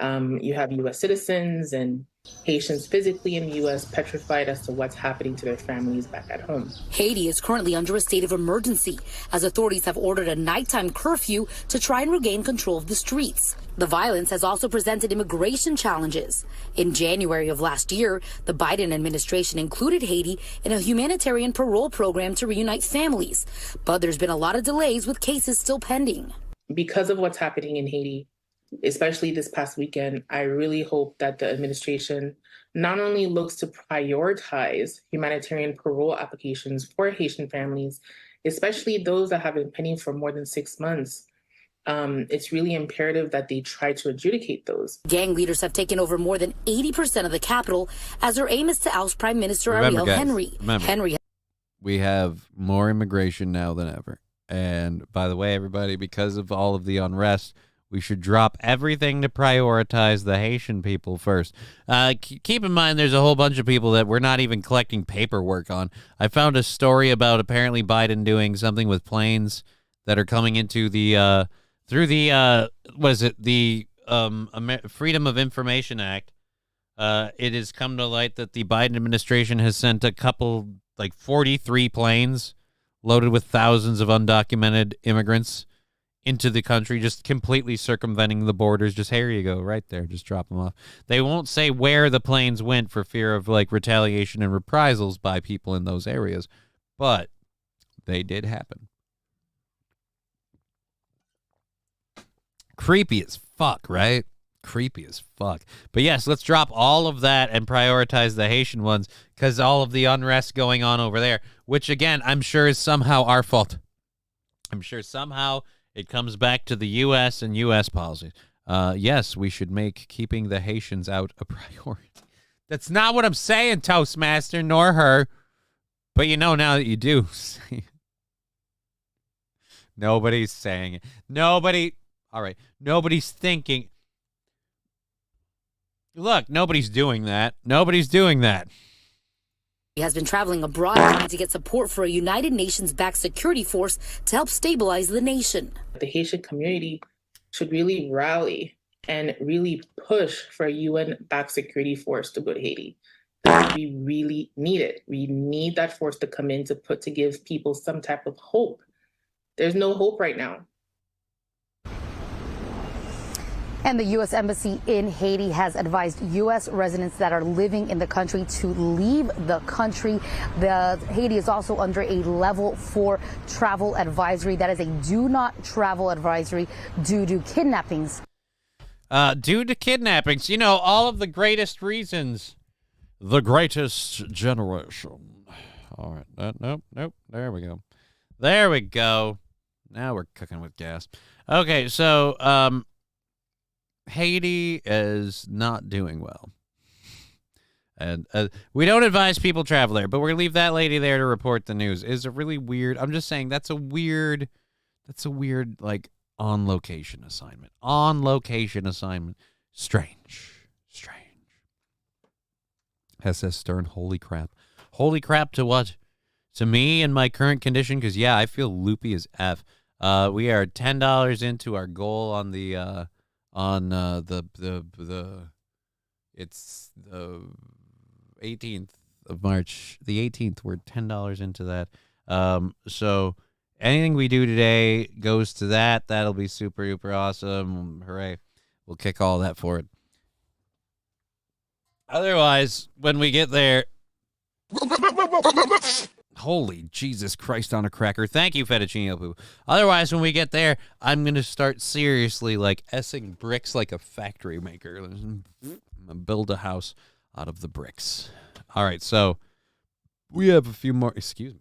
You have U.S. citizens and Haitians physically in the U.S. petrified as to what's happening to their families back at home. Haiti is currently under a state of emergency as authorities have ordered a nighttime curfew to try and regain control of the streets. The violence has also presented immigration challenges. In January of last year, the Biden administration included Haiti in a humanitarian parole program to reunite families. But there's been a lot of delays with cases still pending. Because of what's happening in Haiti, especially this past weekend, I really hope that the administration not only looks to prioritize humanitarian parole applications for Haitian families, especially those that have been pending for more than 6 months. It's really imperative that they try to adjudicate those. Gang leaders have taken over more than 80% of the capital as their aim is to oust Prime Minister Ariel Henry. We have more immigration now than ever. And by the way, everybody, because of all of the unrest, we should drop everything to prioritize the Haitian people first. Keep in mind, there's a whole bunch of people that we're not even collecting paperwork on. I found a story about apparently Biden doing something with planes that are coming into the through the Freedom of Information Act. It has come to light that the Biden administration has sent a couple, like 43 planes loaded with thousands of undocumented immigrants into the country, just completely circumventing the borders. Just, here you go, right there. Just drop them off. They won't say where the planes went for fear of like retaliation and reprisals by people in those areas, but they did happen. Creepy as fuck, right? Creepy as fuck. But yes, let's drop all of that and prioritize the Haitian ones because all of the unrest going on over there, which again, I'm sure is somehow our fault. I'm sure somehow it comes back to the U.S. and U.S. policies. Yes, we should make keeping the Haitians out a priority. That's not what I'm saying, Toastmaster, nor her. But you know now that you do say it. Nobody's saying it. All right. Nobody's thinking. Look, nobody's doing that. Nobody's doing that. He has been traveling abroad trying to get support for a United Nations-backed security force to help stabilize the nation. The Haitian community should really rally and really push for a UN-backed security force to go to Haiti. We really need it. We need that force to come in to give people some type of hope. There's no hope right now. And the U.S. Embassy in Haiti has advised U.S. residents that are living in the country to leave the country. Haiti is also under a level 4 travel advisory. That is a do not travel advisory due to kidnappings. Due to kidnappings, you know, all of the greatest reasons. The greatest generation. All right. Nope. There we go. There we go. Now we're cooking with gas. Okay, so Haiti is not doing well. And we don't advise people travel there, but we're going to leave that lady there to report the news. Is a really weird, I'm just saying that's a weird, like, on-location assignment. On-location assignment. Strange. SS Stern, holy crap. Holy crap to what? To me in my current condition, because, yeah, I feel loopy as F. We are $10 into our goal on the it's the 18th of March. The 18th, we're $10 into that. So anything we do today goes to that. That'll be super duper awesome. Hooray. We'll kick all that forward. Otherwise, when we get there, holy Jesus Christ on a cracker. Thank you, Fettuccine Alfredo. Otherwise, when we get there, I'm going to start seriously, like, essing bricks like a factory maker. I'm going to build a house out of the bricks. All right, so we have a few more. Excuse me.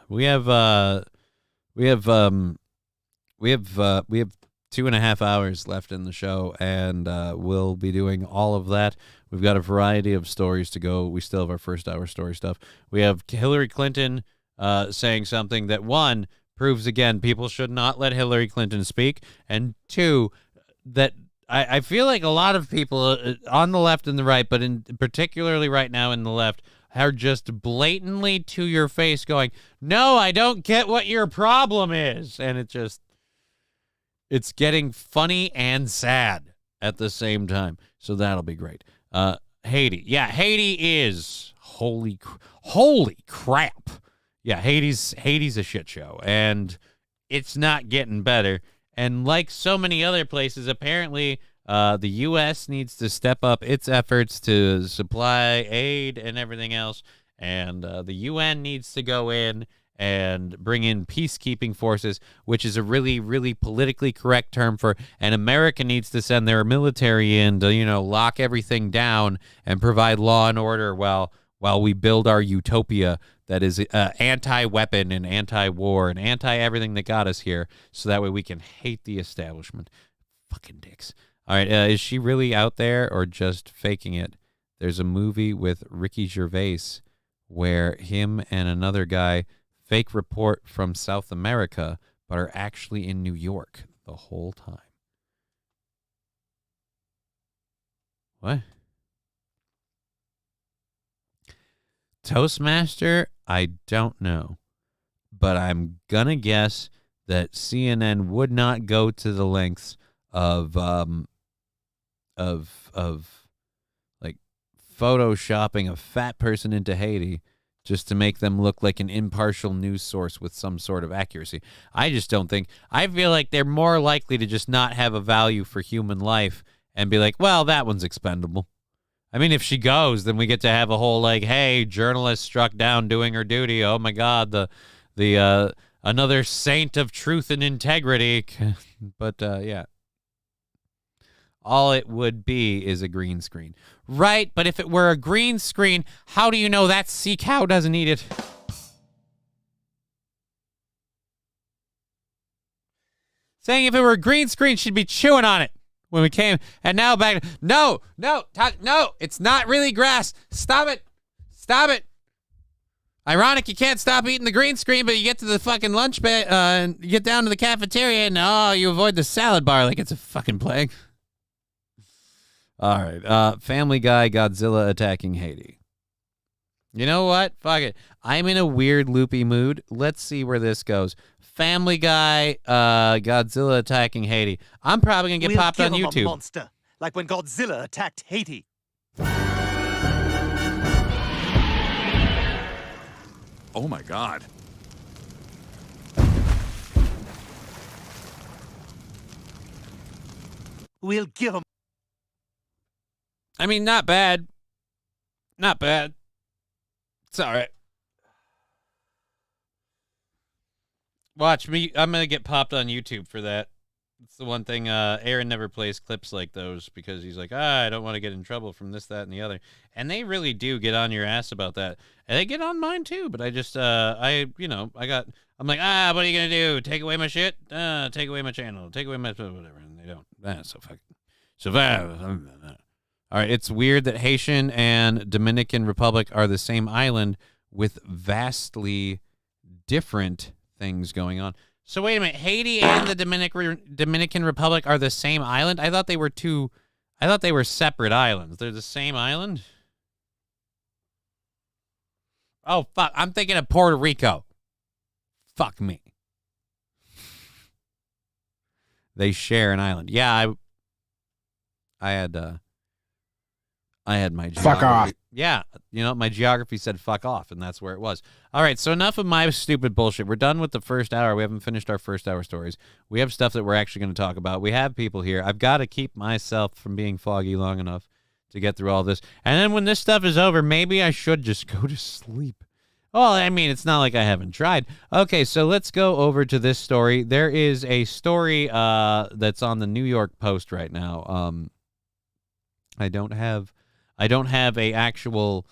We have 2.5 hours left in the show, and we'll be doing all of that. We've got a variety of stories to go. We still have our first hour story stuff. We have Hillary Clinton saying something that, one, proves again people should not let Hillary Clinton speak, and two, that I feel like a lot of people on the left and the right, but particularly right now in the left, are just blatantly to your face going, no, I don't get what your problem is. And it's getting funny and sad at the same time. So that'll be great. Haiti. Yeah, Haiti is holy crap. Yeah, Haiti's a shit show, and it's not getting better. And like so many other places, apparently the U.S. needs to step up its efforts to supply aid and everything else, and the UN needs to go in and bring in peacekeeping forces, which is a really, really politically correct term for, and America needs to send their military in to, lock everything down and provide law and order while we build our utopia that is anti-weapon and anti-war and anti-everything that got us here, so that way we can hate the establishment. Fucking dicks. All right, is she really out there or just faking it? There's a movie with Ricky Gervais where him and another guy fake report from South America, but are actually in New York the whole time. What? Toastmaster? I don't know. But I'm gonna guess that CNN would not go to the lengths of like photoshopping a fat person into Haiti just to make them look like an impartial news source with some sort of accuracy. I just don't think. I feel like they're more likely to just not have a value for human life and be like, well, that one's expendable. I mean, if she goes, then we get to have a whole, like, hey, journalist struck down doing her duty. Oh, my God, the another saint of truth and integrity. But, yeah. All it would be is a green screen. Right, but if it were a green screen, how do you know that sea cow doesn't eat it? Saying if it were a green screen, she'd be chewing on it when we came. And now back, no, it's not really grass. Stop it. Ironic, you can't stop eating the green screen, but you get to the fucking lunch bed, and you get down to the cafeteria, and you avoid the salad bar like it's a fucking plague. All right. Family Guy, Godzilla attacking Haiti. You know what? Fuck it. I'm in a weird loopy mood. Let's see where this goes. Family Guy, Godzilla attacking Haiti. I'm probably going to get popped on YouTube. A monster, like when Godzilla attacked Haiti. Oh, my God. We'll give them. I mean, not bad. Not bad. It's all right. Watch me. I'm going to get popped on YouTube for that. It's the one thing. Aaron never plays clips like those because he's like, I don't want to get in trouble from this, that, and the other. And they really do get on your ass about that. And they get on mine too. But I just, I'm like, what are you going to do? Take away my shit? Take away my channel. Take away my whatever. And they don't. All right. It's weird that Haitian and Dominican Republic are the same island with vastly different things going on. So wait a minute, Haiti and the Dominican Republic are the same island? I thought they were separate islands. They're the same island? Oh, fuck. I'm thinking of Puerto Rico. Fuck me. They share an island. Yeah, I had my geography. Fuck off. Yeah, my geography said fuck off, and that's where it was. All right, so enough of my stupid bullshit. We're done with the first hour. We haven't finished our first hour stories. We have stuff that we're actually going to talk about. We have people here. I've got to keep myself from being foggy long enough to get through all this. And then when this stuff is over, maybe I should just go to sleep. Well, I mean, it's not like I haven't tried. Okay, so let's go over to this story. There is a story that's on the New York Post right now. I don't have a actual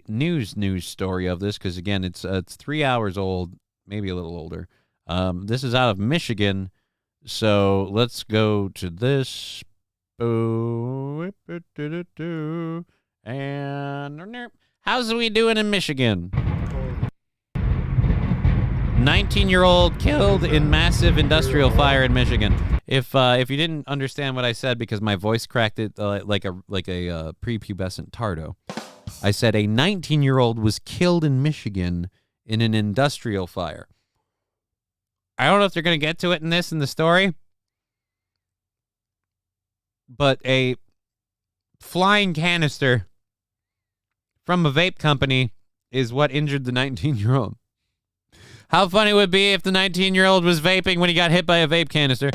news story of this because again it's 3 hours old, maybe a little older. This is out of Michigan, so let's go to this. And how's we doing in Michigan? 19-year-old killed in massive industrial fire in Michigan. If you didn't understand what I said because my voice cracked it like a prepubescent tardo, I said a 19-year-old was killed in Michigan in an industrial fire. I don't know if they're going to get to it in the story, but a flying canister from a vape company is what injured the 19-year-old. How funny would it be if the 19-year-old was vaping when he got hit by a vape canister?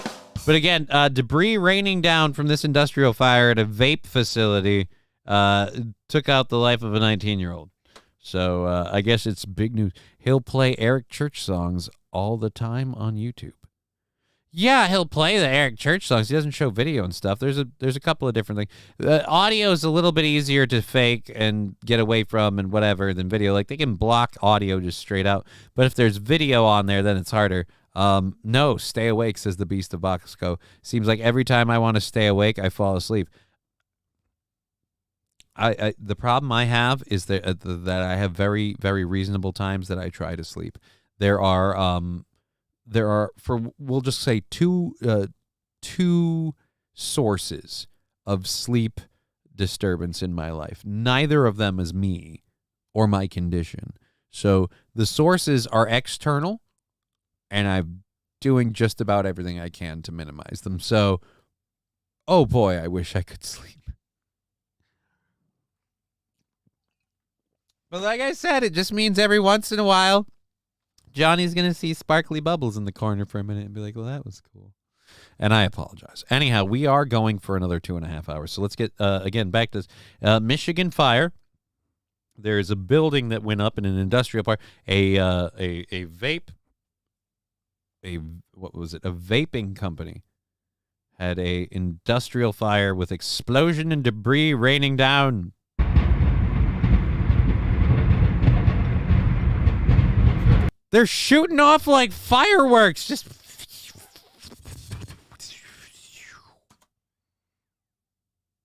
But again, debris raining down from this industrial fire at a vape facility took out the life of a 19-year-old. So I guess it's big news. He'll play Eric Church songs all the time on YouTube. Yeah, he'll play the Eric Church songs. He doesn't show video and stuff. There's a couple of different things. The audio is a little bit easier to fake and get away from and whatever than video. Like they can block audio just straight out. But if there's video on there, then it's harder. No, stay awake, says the Beast of Boxco. Seems like every time I want to stay awake, I fall asleep. The problem I have is that I have very, very reasonable times that I try to sleep. There are we'll just say two sources of sleep disturbance in my life. Neither of them is me or my condition. So the sources are external, and I'm doing just about everything I can to minimize them. So, oh boy, I wish I could sleep. But like I said, it just means every once in a while, Johnny's going to see sparkly bubbles in the corner for a minute and be like, well, that was cool. And I apologize. Anyhow, we are going for another 2.5 hours. So let's get, again, back to this. Michigan fire. There's a building that went up in an industrial park. A vaping company had a industrial fire with explosion and debris raining down. They're shooting off like fireworks. Just.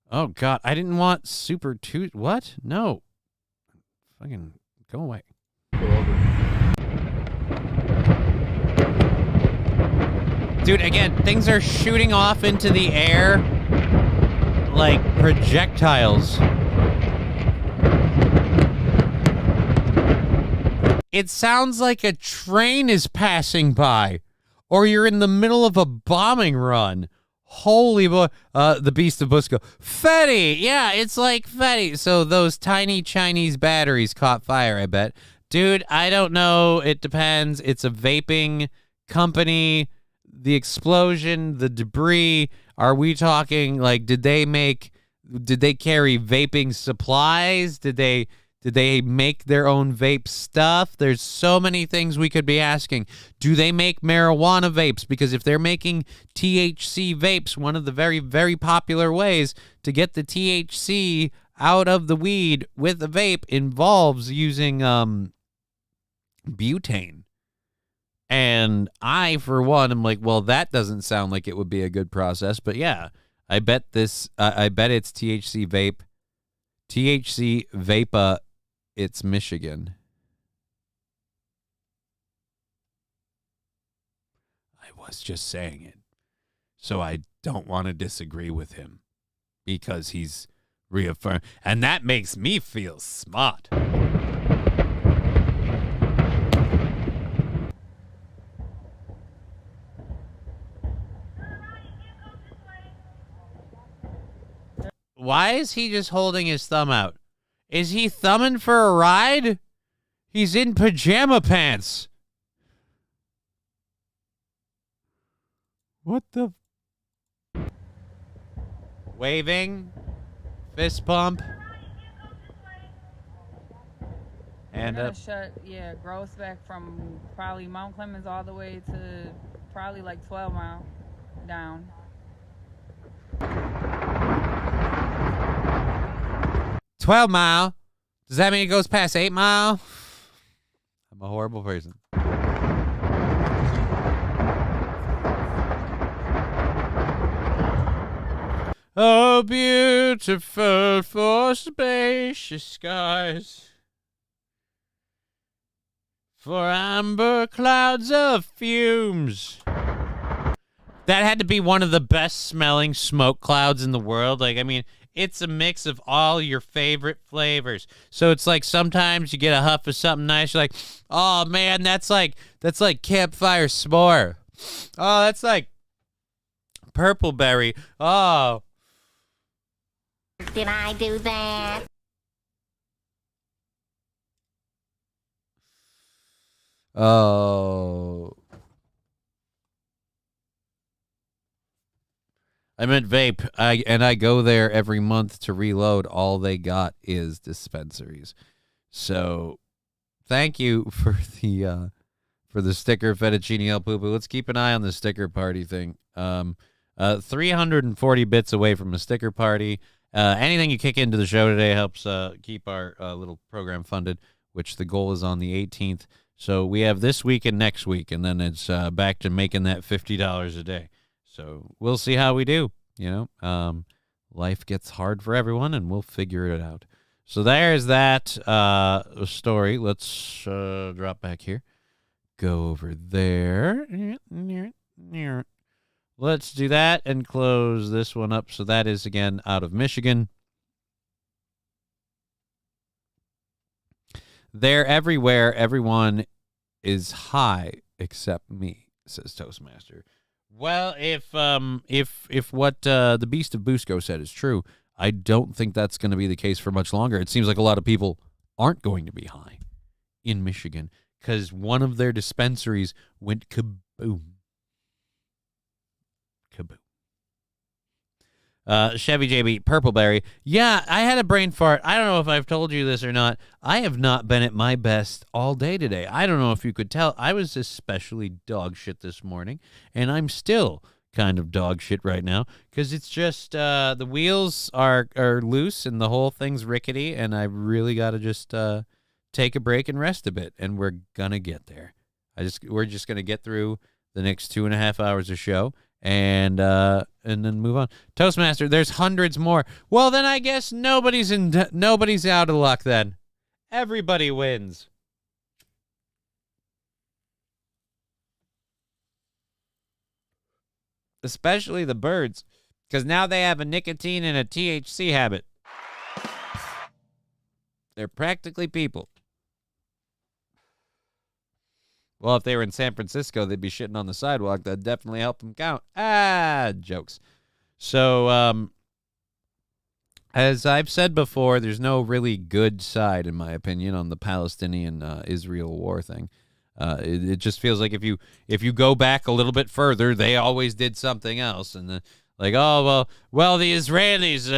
Oh, God. I didn't want Super Tuesday. What? No. Fucking go away. Dude, again, things are shooting off into the air like projectiles. It sounds like a train is passing by, or you're in the middle of a bombing run. Holy boy. The Beast of Busco. Fetty! Yeah, it's like Fetty. So those tiny Chinese batteries caught fire, I bet. Dude, I don't know. It depends. It's a vaping company. the explosion, the debris? Are we talking like did they carry vaping supplies? Did they make their own vape stuff? There's so many things we could be asking. Do they make marijuana vapes? Because if they're making THC vapes, one of the very, very popular ways to get the THC out of the weed with a vape involves using butane. And I, for one, am like, well, that doesn't sound like it would be a good process. But yeah, I bet it's THC vape. THC Vapa, it's Michigan. I was just saying it. So I don't want to disagree with him because he's reaffirmed. And that makes me feel smart. Why is he just holding his thumb out? Is he thumbing for a ride? He's in pajama pants. What the? Waving. Fist pump. Hand They're up. gonna shut, growth back from probably Mount Clemens all the way to probably like 12 Mile down. 12 Mile. Does that mean it goes past 8 Mile? I'm a horrible person. Oh, beautiful for spacious skies, for amber clouds of fumes. That had to be one of the best smelling smoke clouds in the world. Like, I mean, it's a mix of all your favorite flavors. So it's like sometimes you get a huff of something nice. You're like, oh man, that's like campfire s'more. Oh, that's like purple berry. Oh. Did I do that? Oh. I meant vape. I go there every month to reload. All they got is dispensaries. So thank you for the sticker fettuccine el poo poo. Let's keep an eye on the sticker party thing. 340 bits away from a sticker party. Anything you kick into the show today helps keep our little program funded, which the goal is on the 18th. So we have this week and next week, and then it's back to making that $50 a day. So we'll see how we do. You know, life gets hard for everyone, and we'll figure it out. So there's that story. Let's drop back here. Go over there. Let's do that and close this one up. So that is, again, out of Michigan. They're everywhere. Everyone is high except me, says Toastmaster. Well, if what the Beast of Busco said is true, I don't think that's going to be the case for much longer. It seems like a lot of people aren't going to be high in Michigan because one of their dispensaries went kaboom. Kaboom. Chevy JB, Purpleberry. Yeah, I had a brain fart. I don't know if I've told you this or not. I have not been at my best all day today. I don't know if you could tell. I was especially dog shit this morning, and I'm still kind of dog shit right now because it's just the wheels are loose and the whole thing's rickety, and I really got to just take a break and rest a bit, and we're gonna get there. We're just gonna get through the next 2.5 hours of show. And then move on. Toastmaster, there's hundreds more. Well, then I guess nobody's out of luck then. Everybody wins. Especially the birds, because now they have a nicotine and a THC habit. They're practically people. Well, if they were in San Francisco, they'd be shitting on the sidewalk. That'd definitely help them count. Jokes. So, as I've said before, there's no really good side, in my opinion, on the Palestinian-Israel war thing. It just feels like if you go back a little bit further, they always did something else, and like, oh well, the Israelis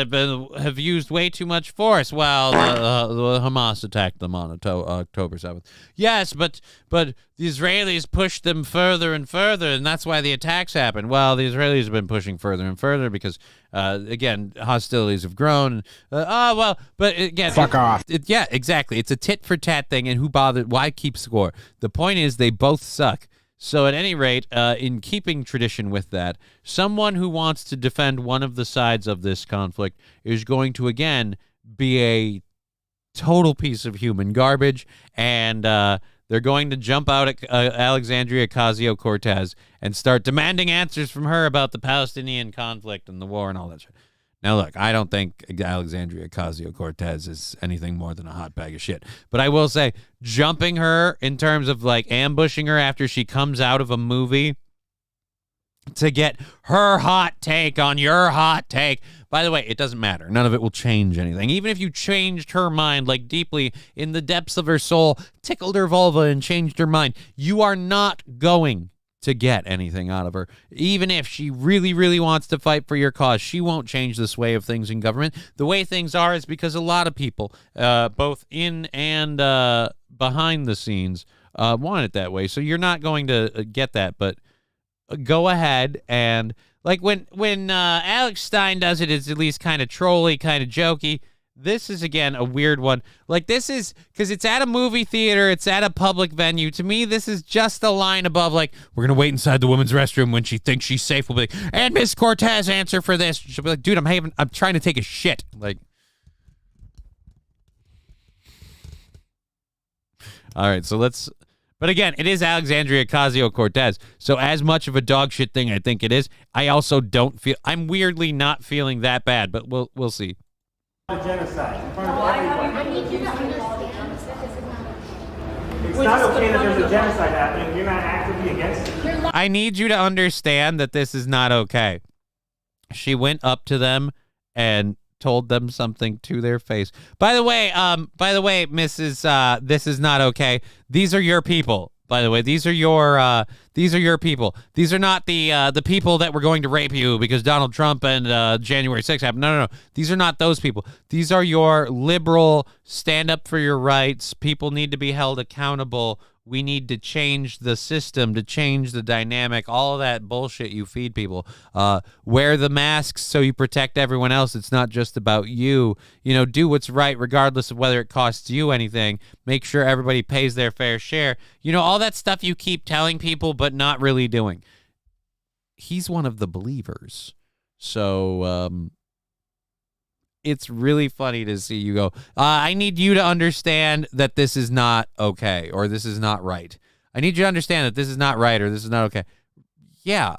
have used way too much force. Well, the Hamas attacked them on October 7th. Yes, but the Israelis pushed them further and further, and that's why the attacks happened. Well, the Israelis have been pushing further and further because, again, hostilities have grown. But again, Fuck off. Yeah, exactly. It's a tit for tat thing, and who bothered? Why keep score? The point is, they both suck. So at any rate, in keeping tradition with that, someone who wants to defend one of the sides of this conflict is going to, again, be a total piece of human garbage, and they're going to jump out at Alexandria Ocasio-Cortez and start demanding answers from her about the Palestinian conflict and the war and all that shit. Now, look, I don't think Alexandria Ocasio-Cortez is anything more than a hot bag of shit. But I will say, jumping her in terms of, like, ambushing her after she comes out of a movie to get her hot take on your hot take. By the way, it doesn't matter. None of it will change anything. Even if you changed her mind, like, deeply in the depths of her soul, tickled her vulva and changed her mind, you are not going to get anything out of her. Even if she really, really wants to fight for your cause, she won't change the sway of things in government. The way things are is because a lot of people, both in and behind the scenes, want it that way. So you're not going to get that, but go ahead and, like, when Alex Stein does it, it's at least kind of trolly, kind of jokey. This is, again, a weird one. Like, this is, because it's at a movie theater, it's at a public venue. To me, this is just a line above, like, we're going to wait inside the women's restroom when she thinks she's safe. We'll be like, and Miss Cortez, answer for this. She'll be like, dude, I'm trying to take a shit. Like, all right, so let's, but again, it is Alexandria Ocasio-Cortez. So as much of a dog shit thing I think it is, I also don't feel, I'm weirdly not feeling that bad, but we'll see. Genocide in front of everybody. It's not okay that there's a genocide happening. You're not actively against it. I need you to understand that this is not okay. She went up to them and told them something to their face. By the way, Mrs. This is not okay. These are your people. By the way, these are your people. These are not the people that were going to rape you because Donald Trump and January 6th happened. No. These are not those people. These are your liberal, stand up for your rights. People need to be held accountable. We need to change the system, to change the dynamic, all of that bullshit you feed people. Wear the masks so you protect everyone else. It's not just about you. You know, do what's right regardless of whether it costs you anything. Make sure everybody pays their fair share. You know, all that stuff you keep telling people but not really doing. He's one of the believers. So, it's really funny to see you go, I need you to understand that this is not okay, or this is not right. I need you to understand that this is not right, or this is not okay. Yeah,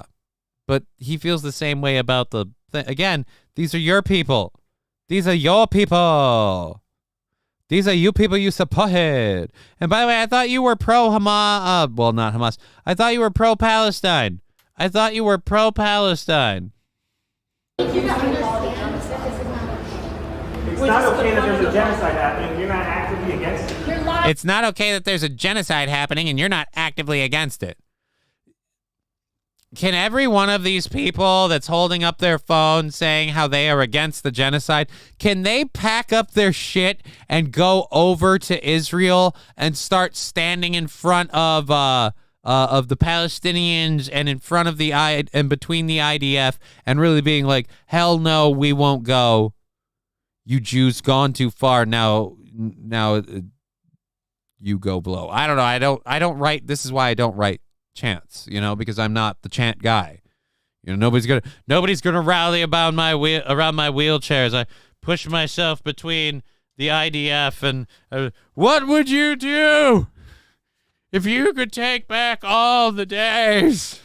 but he feels the same way about the thing. Again, these are your people. These are your people. These are you people you supported. And by the way, I thought you were pro-Hamas. Well, not Hamas. I thought you were pro-Palestine. It's not okay that there's a genocide happening. You're not actively against it. It's not okay that there's a genocide happening and you're not actively against it. Can every one of these people that's holding up their phone saying how they are against the genocide, can they pack up their shit and go over to Israel and start standing in front of the Palestinians and in front of and between the IDF and really being like, hell no, we won't go. You Jews gone too far. Now you go below. I don't know. I don't write. This is why I don't write chants, because I'm not the chant guy. Nobody's gonna rally around my wheelchairs. I push myself between the IDF and what would you do if you could take back all the days?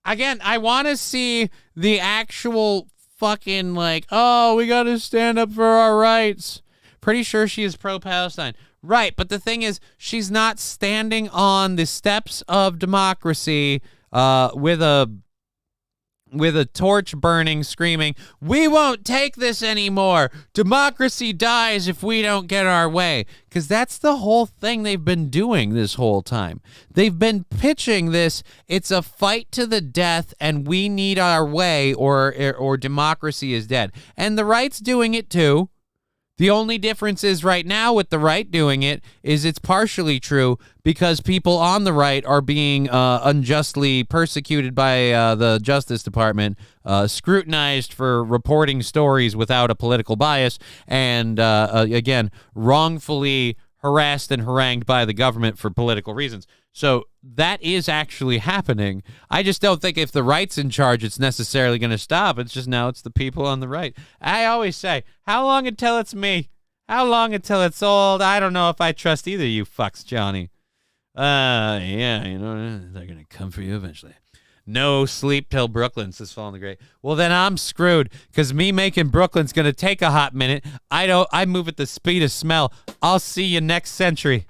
Again, I want to see the actual fucking we got to stand up for our rights. Pretty sure she is pro-Palestine. Right, but the thing is, she's not standing on the steps of democracy with a with a torch burning, screaming, "We won't take this anymore. Democracy dies if we don't get our way." Because that's the whole thing they've been doing this whole time. They've been pitching this, it's a fight to the death and we need our way or democracy is dead. And the right's doing it too. The only difference is right now with the right doing it is it's partially true because people on the right are being unjustly persecuted by the Justice Department, scrutinized for reporting stories without a political bias, and again, wrongfully harassed and harangued by the government for political reasons. So that is actually happening. I just don't think if the right's in charge, it's necessarily going to stop. It's just now it's the people on the right. I always say, how long until it's me? How long until it's old? I don't know if I trust either of you fucks, Johnny. Yeah, you know, they're going to come for you eventually. No sleep till Brooklyn, says Fallen the Great. Well, then I'm screwed, because me making Brooklyn's going to take a hot minute. I move at the speed of smell. I'll see you next century.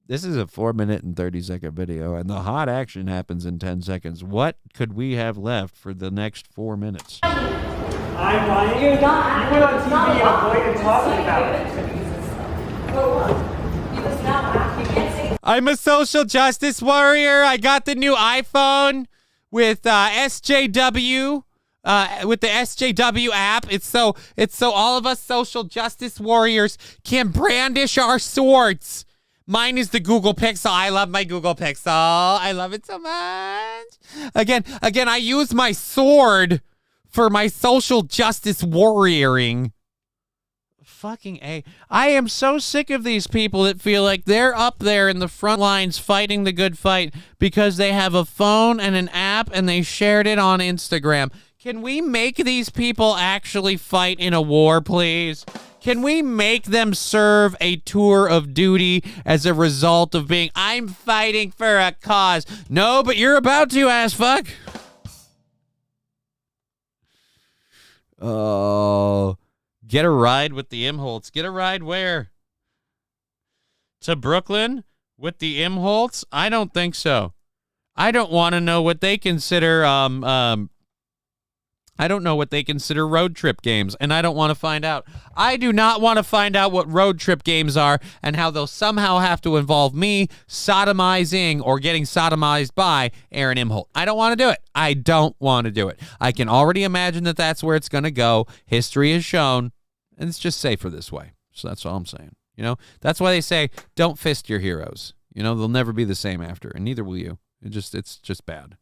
This is a 4-minute and 30-second video, and the hot action happens in 10 seconds. What could we have left for the next 4 minutes? I'm lying. You're not. You went on TV and avoided talking about it. I'm a social justice warrior. I got the new iPhone with SJW. With the SJW app, it's so all of us social justice warriors can brandish our swords. Mine is the Google Pixel. I love my Google Pixel. I love it so much. Again, I use my sword for my social justice warrioring. Fucking A. I am so sick of these people that feel like they're up there in the front lines fighting the good fight because they have a phone and an app and they shared it on Instagram. Can we make these people actually fight in a war, please? Can we make them serve a tour of duty as a result of being, I'm fighting for a cause? No, but you're about to, ass fuck. Oh, get a ride with the Imholtz. Get a ride where? To Brooklyn with the Imholtz? I don't think so. I don't want to know what they consider I don't know what they consider road trip games, and I don't want to find out. I do not want to find out what road trip games are and how they'll somehow have to involve me sodomizing or getting sodomized by Aaron Imholt. I don't want to do it. I don't want to do it. I can already imagine that that's where it's going to go. History has shown, and it's just safer this way. So that's all I'm saying. You know, that's why they say don't fist your heroes. You know, they'll never be the same after, and neither will you. It's just bad.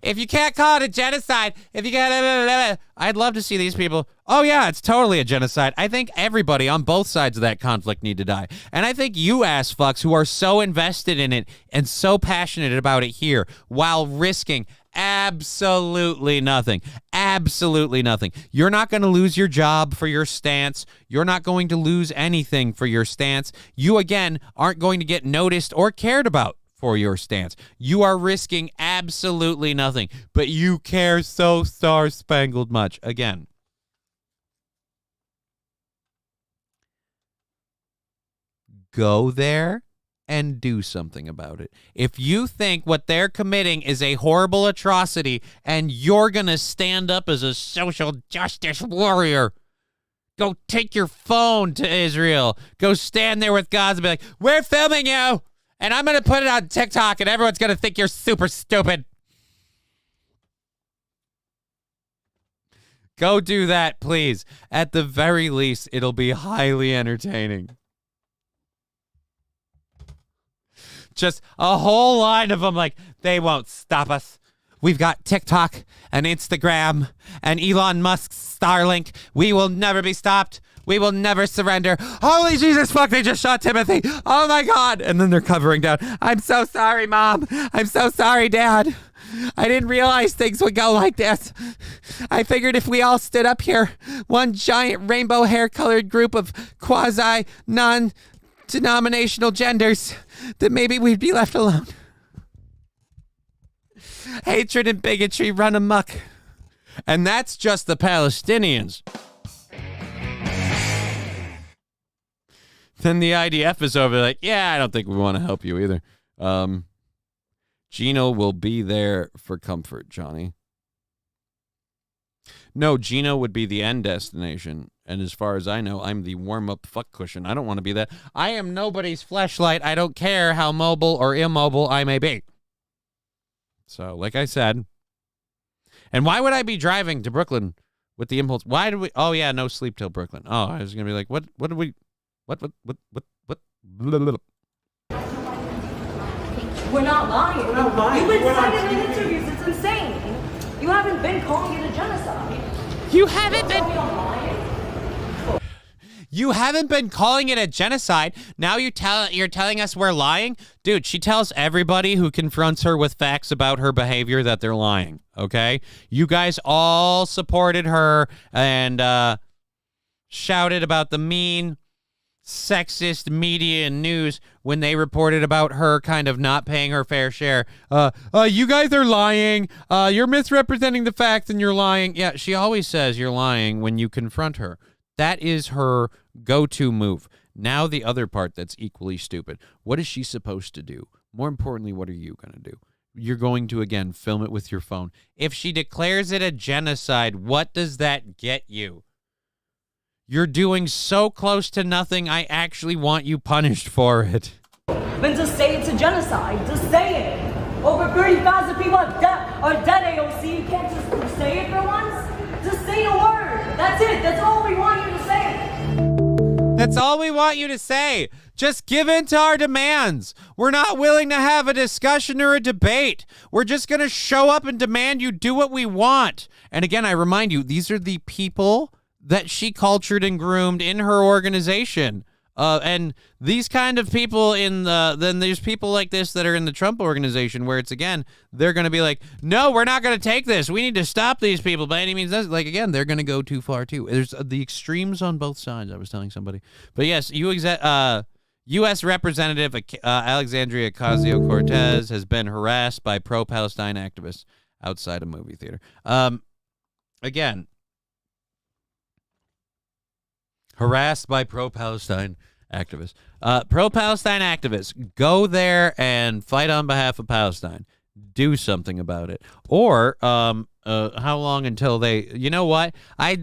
If you can't call it a genocide, I'd love to see these people. Oh, yeah, it's totally a genocide. I think everybody on both sides of that conflict need to die. And I think you ass fucks who are so invested in it and so passionate about it here while risking absolutely nothing. Absolutely nothing. You're not going to lose your job for your stance. You're not going to lose anything for your stance. You, again, aren't going to get noticed or cared about for your stance. You are risking absolutely nothing, but you care so star-spangled much. Again, go there and do something about it. If you think what they're committing is a horrible atrocity and you're going to stand up as a social justice warrior, go take your phone to Israel. Go stand there with Gaza and be like, we're filming you, and I'm going to put it on TikTok, and everyone's going to think you're super stupid. Go do that, please. At the very least, it'll be highly entertaining. Just a whole line of them like, they won't stop us. We've got TikTok and Instagram and Elon Musk's Starlink. We will never be stopped. We will never surrender. Holy Jesus, fuck, they just shot Timothy. Oh, my God. And then they're covering down. I'm so sorry, Mom. I'm so sorry, Dad. I didn't realize things would go like this. I figured if we all stood up here, one giant rainbow hair-colored group of quasi-non denominational genders, then maybe we'd be left alone. Hatred and bigotry run amok. And that's just the Palestinians. Then the IDF is over like, yeah, I don't think we want to help you either. Gino will be there for comfort, Johnny. No, Gino would be the end destination. And as far as I know, I'm the warm-up fuck cushion. I don't want to be that. I am nobody's fleshlight. I don't care how mobile or immobile I may be. So, like I said. And why would I be driving to Brooklyn with the impulse? Why do we? Oh, yeah, no sleep till Brooklyn. Oh, I was going to be like, what did we? What? Blah, blah, blah. We're not lying. We're not lying. You've been We're not saying it in lying. interviews. It's insane. You haven't been calling it a genocide. You haven't been calling it a genocide. Now you're telling us we're lying? Dude, she tells everybody who confronts her with facts about her behavior that they're lying, okay? You guys all supported her and shouted about the mean, sexist media and news when they reported about her kind of not paying her fair share. You guys are lying. You're misrepresenting the facts and you're lying. Yeah, she always says you're lying when you confront her. That is her go-to move. Now the other part that's equally stupid. What is she supposed to do? More importantly, what are you going to do? You're going to, again, film it with your phone. If she declares it a genocide, what does that get you? You're doing so close to nothing, I actually want you punished for it. Then just say it's a genocide. Just say it. Over 30,000 people are dead, AOC. You can't just say it for once. Just say a word. That's it. That's all we want you to say. That's all we want you to say. Just give in to our demands. We're not willing to have a discussion or a debate. We're just going to show up and demand you do what we want. And again, I remind you, these are the people that she cultured and groomed in her organization. And these kind of people then there's people like this that are in the Trump organization where it's, again, they're going to be like, no, we're not going to take this. We need to stop these people by any means. Like, again, they're going to go too far too. There's the extremes on both sides, I was telling somebody. But yes, U.S. Representative Alexandria Ocasio-Cortez has been harassed by pro-Palestine activists outside a movie theater. Again, harassed by pro-Palestine activists. Pro-Palestine activists, go there and fight on behalf of Palestine. Do something about it. Or how long until they? You know what? I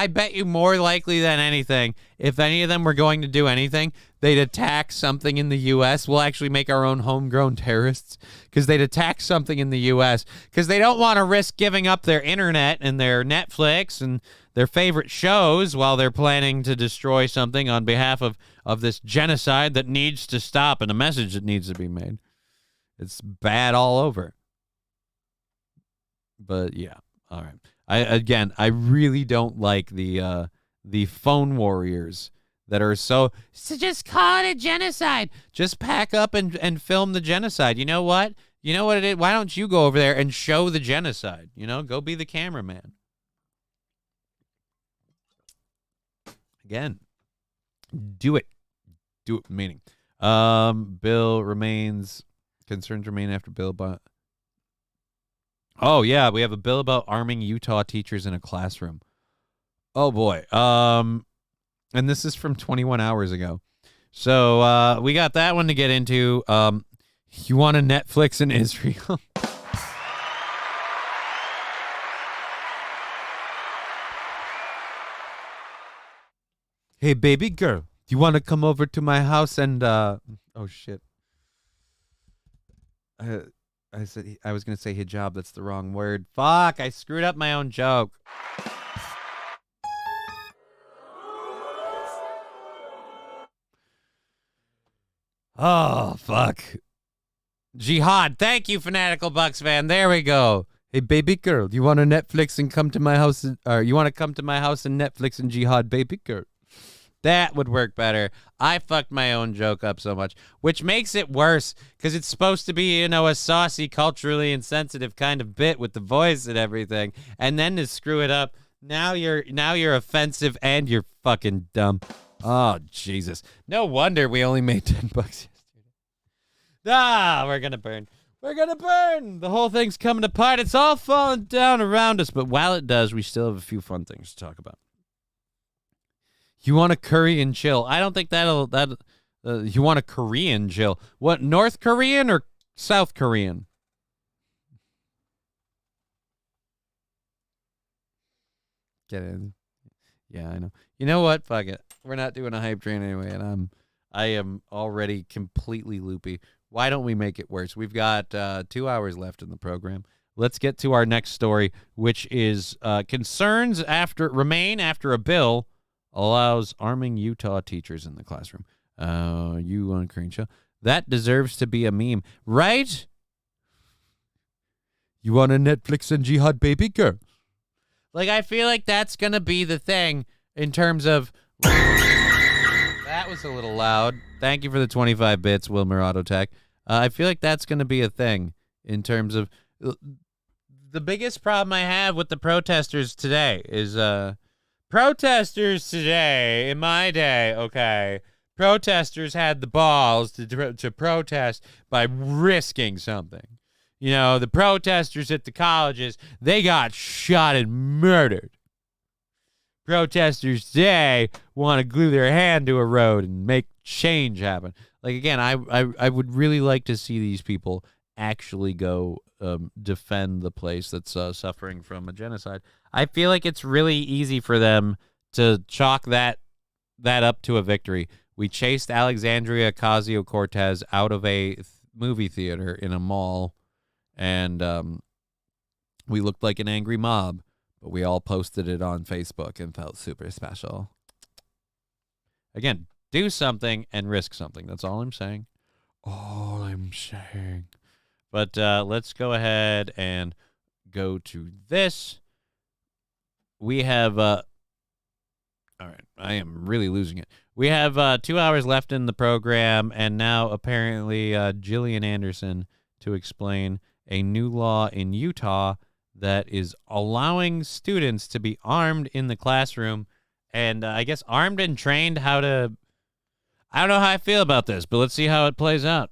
bet you more likely than anything, if any of them were going to do anything, they'd attack something in the U.S. We'll actually make our own homegrown terrorists because they'd attack something in the U.S. because they don't want to risk giving up their internet and their Netflix and their favorite shows while they're planning to destroy something on behalf of this genocide that needs to stop and a message that needs to be made. It's bad all over. But yeah, all right. I really don't like the phone warriors that are so just call it a genocide. Just pack up and film the genocide. You know what? You know what it is? Why don't you go over there and show the genocide? You know, go be the cameraman. Again, do it. Do it, meaning. Concerns remain after bill about. Oh, yeah, we have a bill about arming Utah teachers in a classroom. Oh, boy. And this is from 21 hours ago. So we got that one to get into. You want a Netflix in Israel? Hey, baby girl, do you want to come over to my house and, oh, shit. I said I was going to say hijab. That's the wrong word. Fuck, I screwed up my own joke. Oh, fuck. Jihad. Thank you, Fanatical Bucks fan. There we go. Hey, baby girl, do you want to Netflix and come to my house? Or you want to come to my house and Netflix and jihad, baby girl? That would work better. I fucked my own joke up so much, which makes it worse because it's supposed to be, a saucy, culturally insensitive kind of bit with the voice and everything, and then to screw it up, now you're offensive and you're fucking dumb. Oh, Jesus. No wonder we only made $10 yesterday. We're going to burn. We're going to burn. The whole thing's coming apart. It's all falling down around us. But while it does, we still have a few fun things to talk about. You want a Korean chill? I don't think you want a Korean chill. What, North Korean or South Korean? Get in. Yeah, I know. You know what? Fuck it. We're not doing a hype train anyway, and I am already completely loopy. Why don't we make it worse? We've got 2 hours left in the program. Let's get to our next story, which is concerns remain after a bill allows arming Utah teachers in the classroom. You want a Korean show? That deserves to be a meme, right? You want a Netflix and jihad baby girl? Like, I feel like that's going to be the thing in terms of... That was a little loud. Thank you for the 25 bits, Wilmer Autotech. I feel like that's going to be a thing in terms of... The biggest problem I have with the protesters today is... Protesters today, in my day, okay, protesters had the balls to protest by risking something. You know, the protesters at the colleges, they got shot and murdered. Protesters today want to glue their hand to a road and make change happen. Like, again, I would really like to see these people actually go defend the place that's suffering from a genocide. I feel like it's really easy for them to chalk that up to a victory. We chased Alexandria Ocasio-Cortez out of a movie theater in a mall, and we looked like an angry mob, but we all posted it on Facebook and felt super special. Again, do something and risk something. That's all I'm saying. All I'm saying. But let's go ahead and go to this. We have... all right, I am really losing it. We have 2 hours left in the program, and now apparently Gillian Anderson to explain a new law in Utah that is allowing students to be armed in the classroom, and I guess armed and trained how to... I don't know how I feel about this, but let's see how it plays out.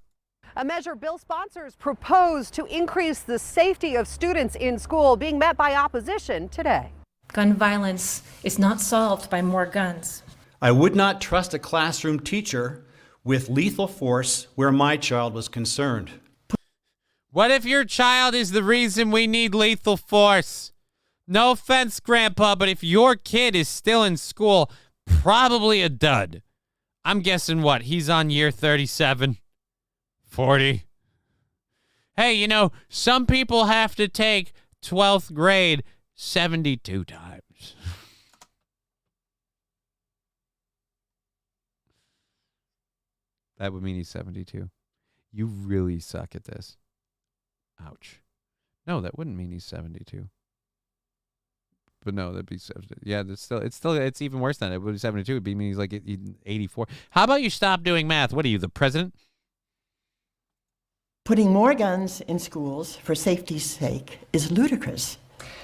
A measure bill sponsors propose to increase the safety of students in school, being met by opposition today. Gun violence is not solved by more guns. I would not trust a classroom teacher with lethal force where my child was concerned. What if your child is the reason we need lethal force? No offense, Grandpa, but if your kid is still in school, probably a dud. I'm guessing what? He's on year 37, 40. Hey, you know, some people have to take 12th grade 72 times. That would mean he's 72. You really suck at this. Ouch. No, that wouldn't mean he's 72. But no, that'd be 70. Yeah, it's even worse than that. It would be 72. It'd be mean he's like 84. How about you stop doing math? What are you, the president? Putting more guns in schools for safety's sake is ludicrous.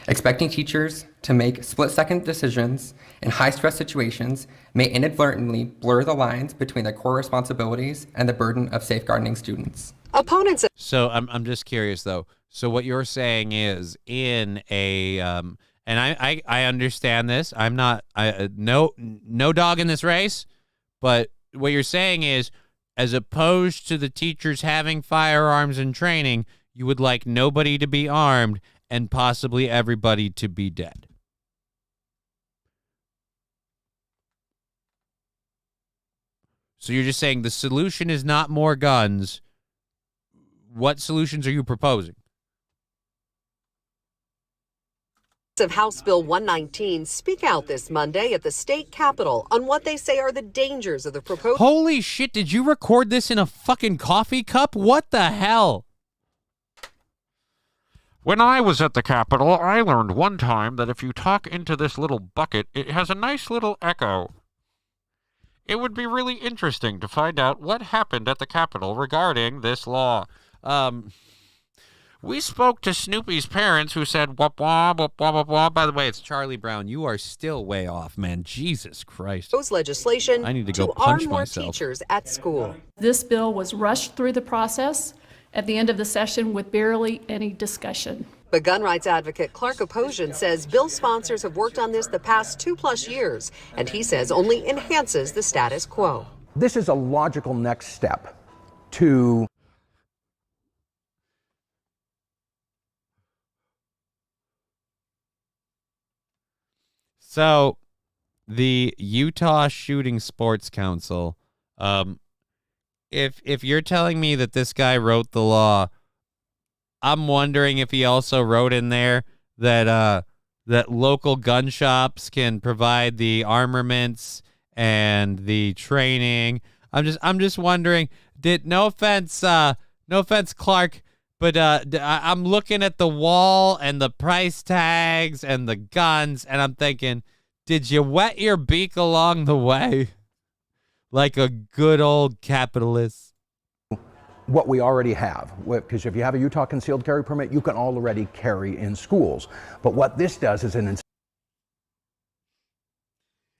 Expecting teachers to make split-second decisions in high-stress situations may inadvertently blur the lines between their core responsibilities and the burden of safeguarding students. Opponents. So I'm just curious though. So what you're saying is in a and I understand this. I'm not no dog in this race, but what you're saying is, as opposed to the teachers having firearms and training, you would like nobody to be armed and possibly everybody to be dead. So you're just saying the solution is not more guns. What solutions are you proposing? Of House Bill 119 speak out this Monday at the state capitol on what they say are the dangers of the proposed. Holy shit, did you record this in a fucking coffee cup? What the hell? When I was at the Capitol, I learned one time that if you talk into this little bucket, it has a nice little echo. It would be really interesting to find out what happened at the Capitol regarding this law. We spoke to Snoopy's parents who said, blah, blah, blah, blah, blah, blah. By the way, it's Charlie Brown. You are still way off, man. Jesus Christ. Proposed legislation I need to go arm punch more myself. teachers at school. This bill was rushed through the process at the end of the session with barely any discussion. But gun rights advocate Clark Oposian says bill sponsors have worked on this the past 2+ years, and he says only enhances the status quo. This is a logical next step to So, the Utah Shooting Sports Council, if you're telling me that this guy wrote the law, I'm wondering if he also wrote in there that that local gun shops can provide the armaments and the training. I'm just wondering. No offense, Clark, but I'm looking at the wall and the price tags and the guns, and I'm thinking, did you wet your beak along the way? Like a good old capitalist. what we already have. Because if you have a Utah concealed carry permit, you can already carry in schools. But what this does is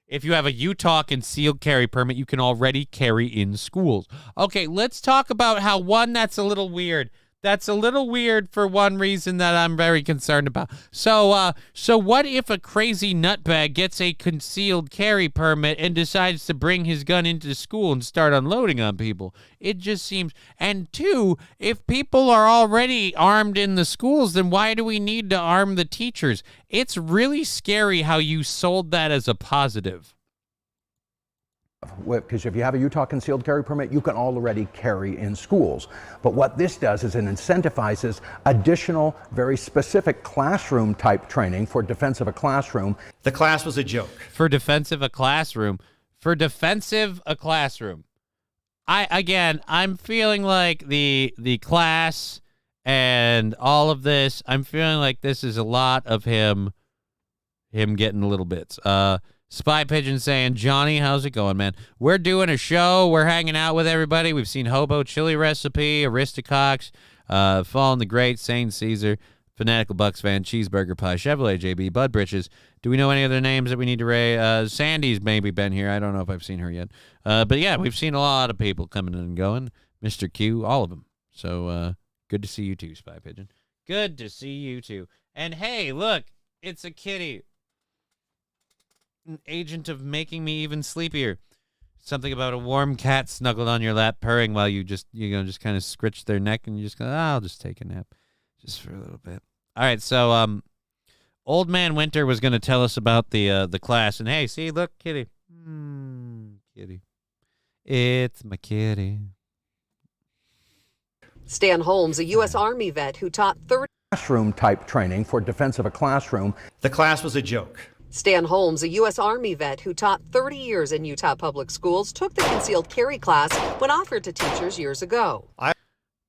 if you have a Utah concealed carry permit, you can already carry in schools. Okay, let's talk about how, one, that's a little weird. That's a little weird for one reason that I'm very concerned about. So what if a crazy nutbag gets a concealed carry permit and decides to bring his gun into school and start unloading on people? It just seems... And two, if people are already armed in the schools, then why do we need to arm the teachers? It's really scary how you sold that as a positive. Because if you have a Utah concealed carry permit, you can already carry in schools. But what this does is it incentivizes additional, very specific classroom type training for defense of a classroom. The class was a joke. For defense of a classroom. I'm feeling like the class and all of this, I'm feeling like this is a lot of him getting little bits. Spy Pigeon saying, Johnny, how's it going, man? We're doing a show. We're hanging out with everybody. We've seen Hobo Chili Recipe, Aristocox, Fallen the Great, Saint Caesar, Fanatical Bucks fan, Cheeseburger Pie, Chevrolet JB, Bud Britches. Do we know any other names that we need to raise? Sandy's maybe been here. I don't know if I've seen her yet. But yeah, we've seen a lot of people coming and going. Mr. Q, all of them. So good to see you too, Spy Pigeon. Good to see you too. And hey, look, it's a kitty. An agent of making me even sleepier. Something about a warm cat snuggled on your lap purring while you just kind of scritch their neck and you just go, I'll just take a nap just for a little bit. All right, so Old Man Winter was going to tell us about the class, and hey, see, look, kitty. Kitty. It's my kitty. Stan Holmes, a U.S. Army vet who taught classroom type training for defense of a classroom. The class was a joke. Stan Holmes, a U.S. Army vet who taught 30 years in Utah public schools, took the concealed carry class when offered to teachers years ago.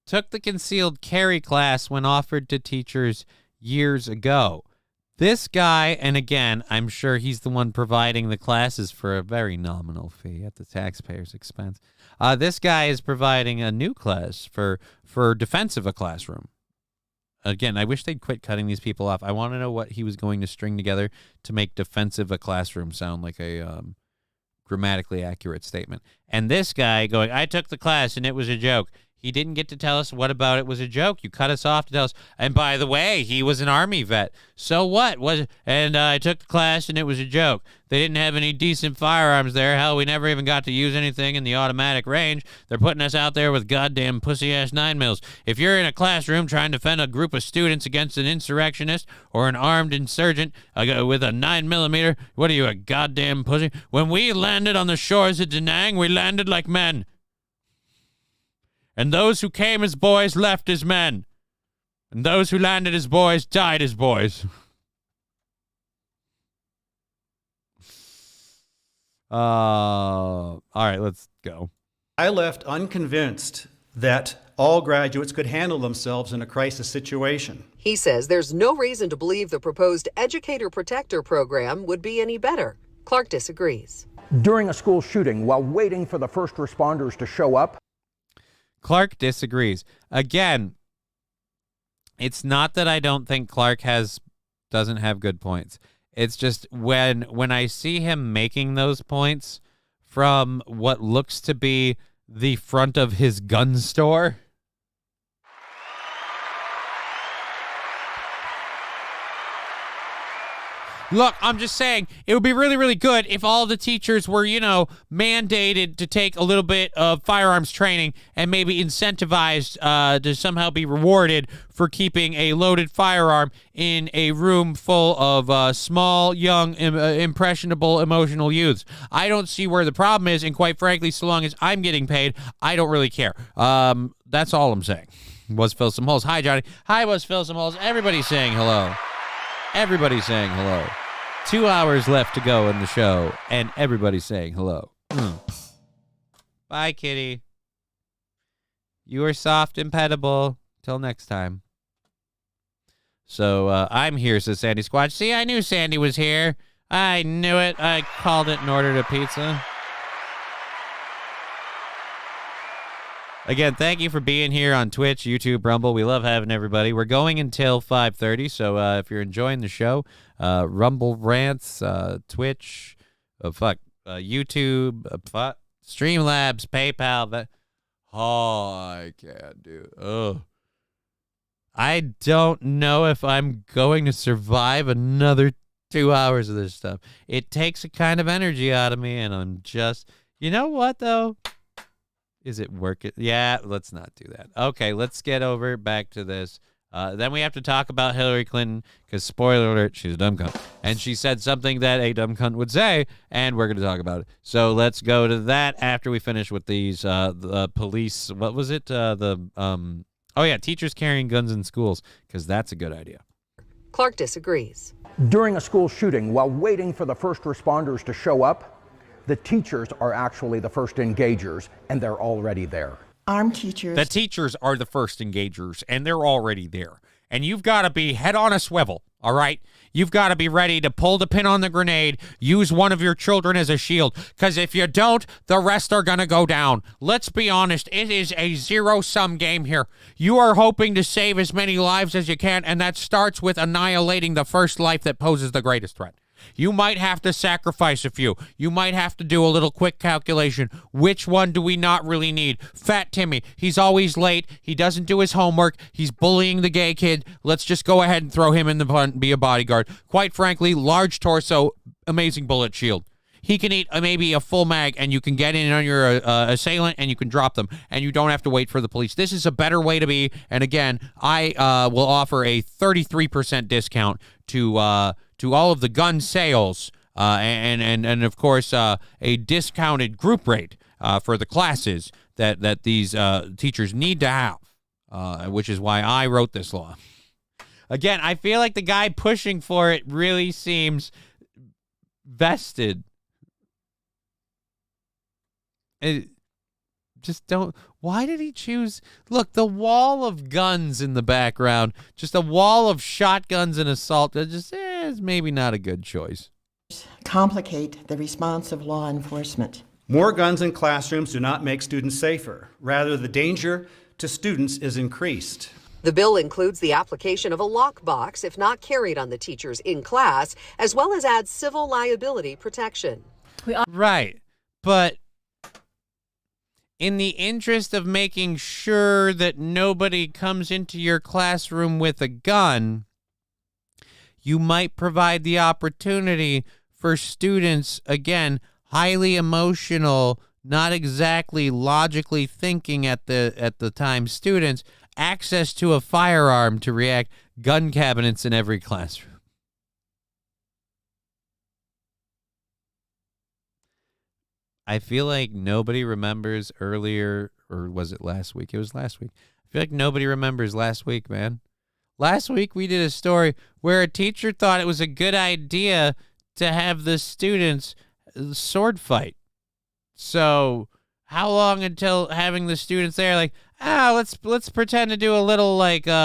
Took the concealed carry class when offered to teachers years ago. This guy, and again, I'm sure he's the one providing the classes for a very nominal fee at the taxpayer's expense. This guy is providing a new class for defense of a classroom. Again, I wish they'd quit cutting these people off. I want to know what he was going to string together to make defensive a classroom sound like a grammatically accurate statement. And this guy going, I took the class and it was a joke. He didn't get to tell us what about it was a joke. You cut us off to tell us. And by the way, he was an Army vet. So what? I took the class and it was a joke. They didn't have any decent firearms there. Hell, we never even got to use anything in the automatic range. They're putting us out there with goddamn pussy-ass 9mm. If you're in a classroom trying to defend a group of students against an insurrectionist or an armed insurgent with a 9mm, what are you, a goddamn pussy? When we landed on the shores of Da Nang, we landed like men. And those who came as boys left as men. And those who landed as boys died as boys. All right, let's go. I left unconvinced that all graduates could handle themselves in a crisis situation. He says there's no reason to believe the proposed Educator Protector program would be any better. Clark disagrees. During a school shooting, while waiting for the first responders to show up, Clark disagrees. Again, It's not that I don't think Clark doesn't have good points. It's just when I see him making those points from what looks to be the front of his gun store. Look, I'm just saying, it would be really, really good if all the teachers were, mandated to take a little bit of firearms training and maybe incentivized to somehow be rewarded for keeping a loaded firearm in a room full of small, young, impressionable, emotional youths. I don't see where the problem is, and quite frankly, so long as I'm getting paid, I don't really care. That's all I'm saying. Was Fill Some Holes. Hi, Johnny. Hi, Was Fill Some Holes. Everybody's saying hello. Everybody's saying hello. 2 hours left to go in the show, and everybody's saying hello. Bye, kitty. You are soft and pettable. Till next time. So, I'm here, says Sandy Squatch. See, I knew Sandy was here. I knew it. I called it and ordered a pizza. Again, thank you for being here on Twitch, YouTube, Rumble. We love having everybody. We're going until 5:30, so if you're enjoying the show, Rumble rants, Twitch, YouTube, Streamlabs, PayPal. I can't do it. Ugh. I don't know if I'm going to survive another 2 hours of this stuff. It takes a kind of energy out of me, and I'm just... You know what, though? Is it working? Yeah, let's not do that. Okay, let's get back to this. Then we have to talk about Hillary Clinton, because spoiler alert, she's a dumb cunt. And she said something that a dumb cunt would say, and we're going to talk about it. So let's go to that after we finish with these the police. What was it? Teachers carrying guns in schools, because that's a good idea. Clark disagrees. During a school shooting, while waiting for the first responders to show up, the teachers are actually the first engagers, and they're already there. Armed teachers. The teachers are the first engagers, and they're already there. And you've got to be head on a swivel, all right? You've got to be ready to pull the pin on the grenade, use one of your children as a shield, because if you don't, the rest are going to go down. Let's be honest, it is a zero-sum game here. You are hoping to save as many lives as you can, and that starts with annihilating the first life that poses the greatest threat. You might have to sacrifice a few. You might have to do a little quick calculation. Which one do we not really need? Fat Timmy. He's always late. He doesn't do his homework. He's bullying the gay kid. Let's just go ahead and throw him in the front and be a bodyguard. Quite frankly, large torso, amazing bullet shield. He can eat maybe a full mag, and you can get in on your assailant, and you can drop them, and you don't have to wait for the police. This is a better way to be, and again, I will offer a 33% discount to all of the gun sales, and of course, a discounted group rate for the classes that these teachers need to have, which is why I wrote this law. Again, I feel like the guy pushing for it really seems vested. Why did he choose? Look, the wall of guns in the background, just a wall of shotguns and assault, that just is maybe not a good choice. Complicate the response of law enforcement. More guns in classrooms do not make students safer. Rather, the danger to students is increased. The bill includes the application of a lockbox if not carried on the teachers in class, as well as adds civil liability protection. Right, but in the interest of making sure that nobody comes into your classroom with a gun, you might provide the opportunity for students, again, highly emotional, not exactly logically thinking at the time students, access to a firearm to react, gun cabinets in every classroom. I feel like nobody remembers earlier, or was it last week? It was last week. I feel like nobody remembers last week, man. Last week we did a story where a teacher thought it was a good idea to have the students sword fight. So how long until having the students there like, let's pretend to do a little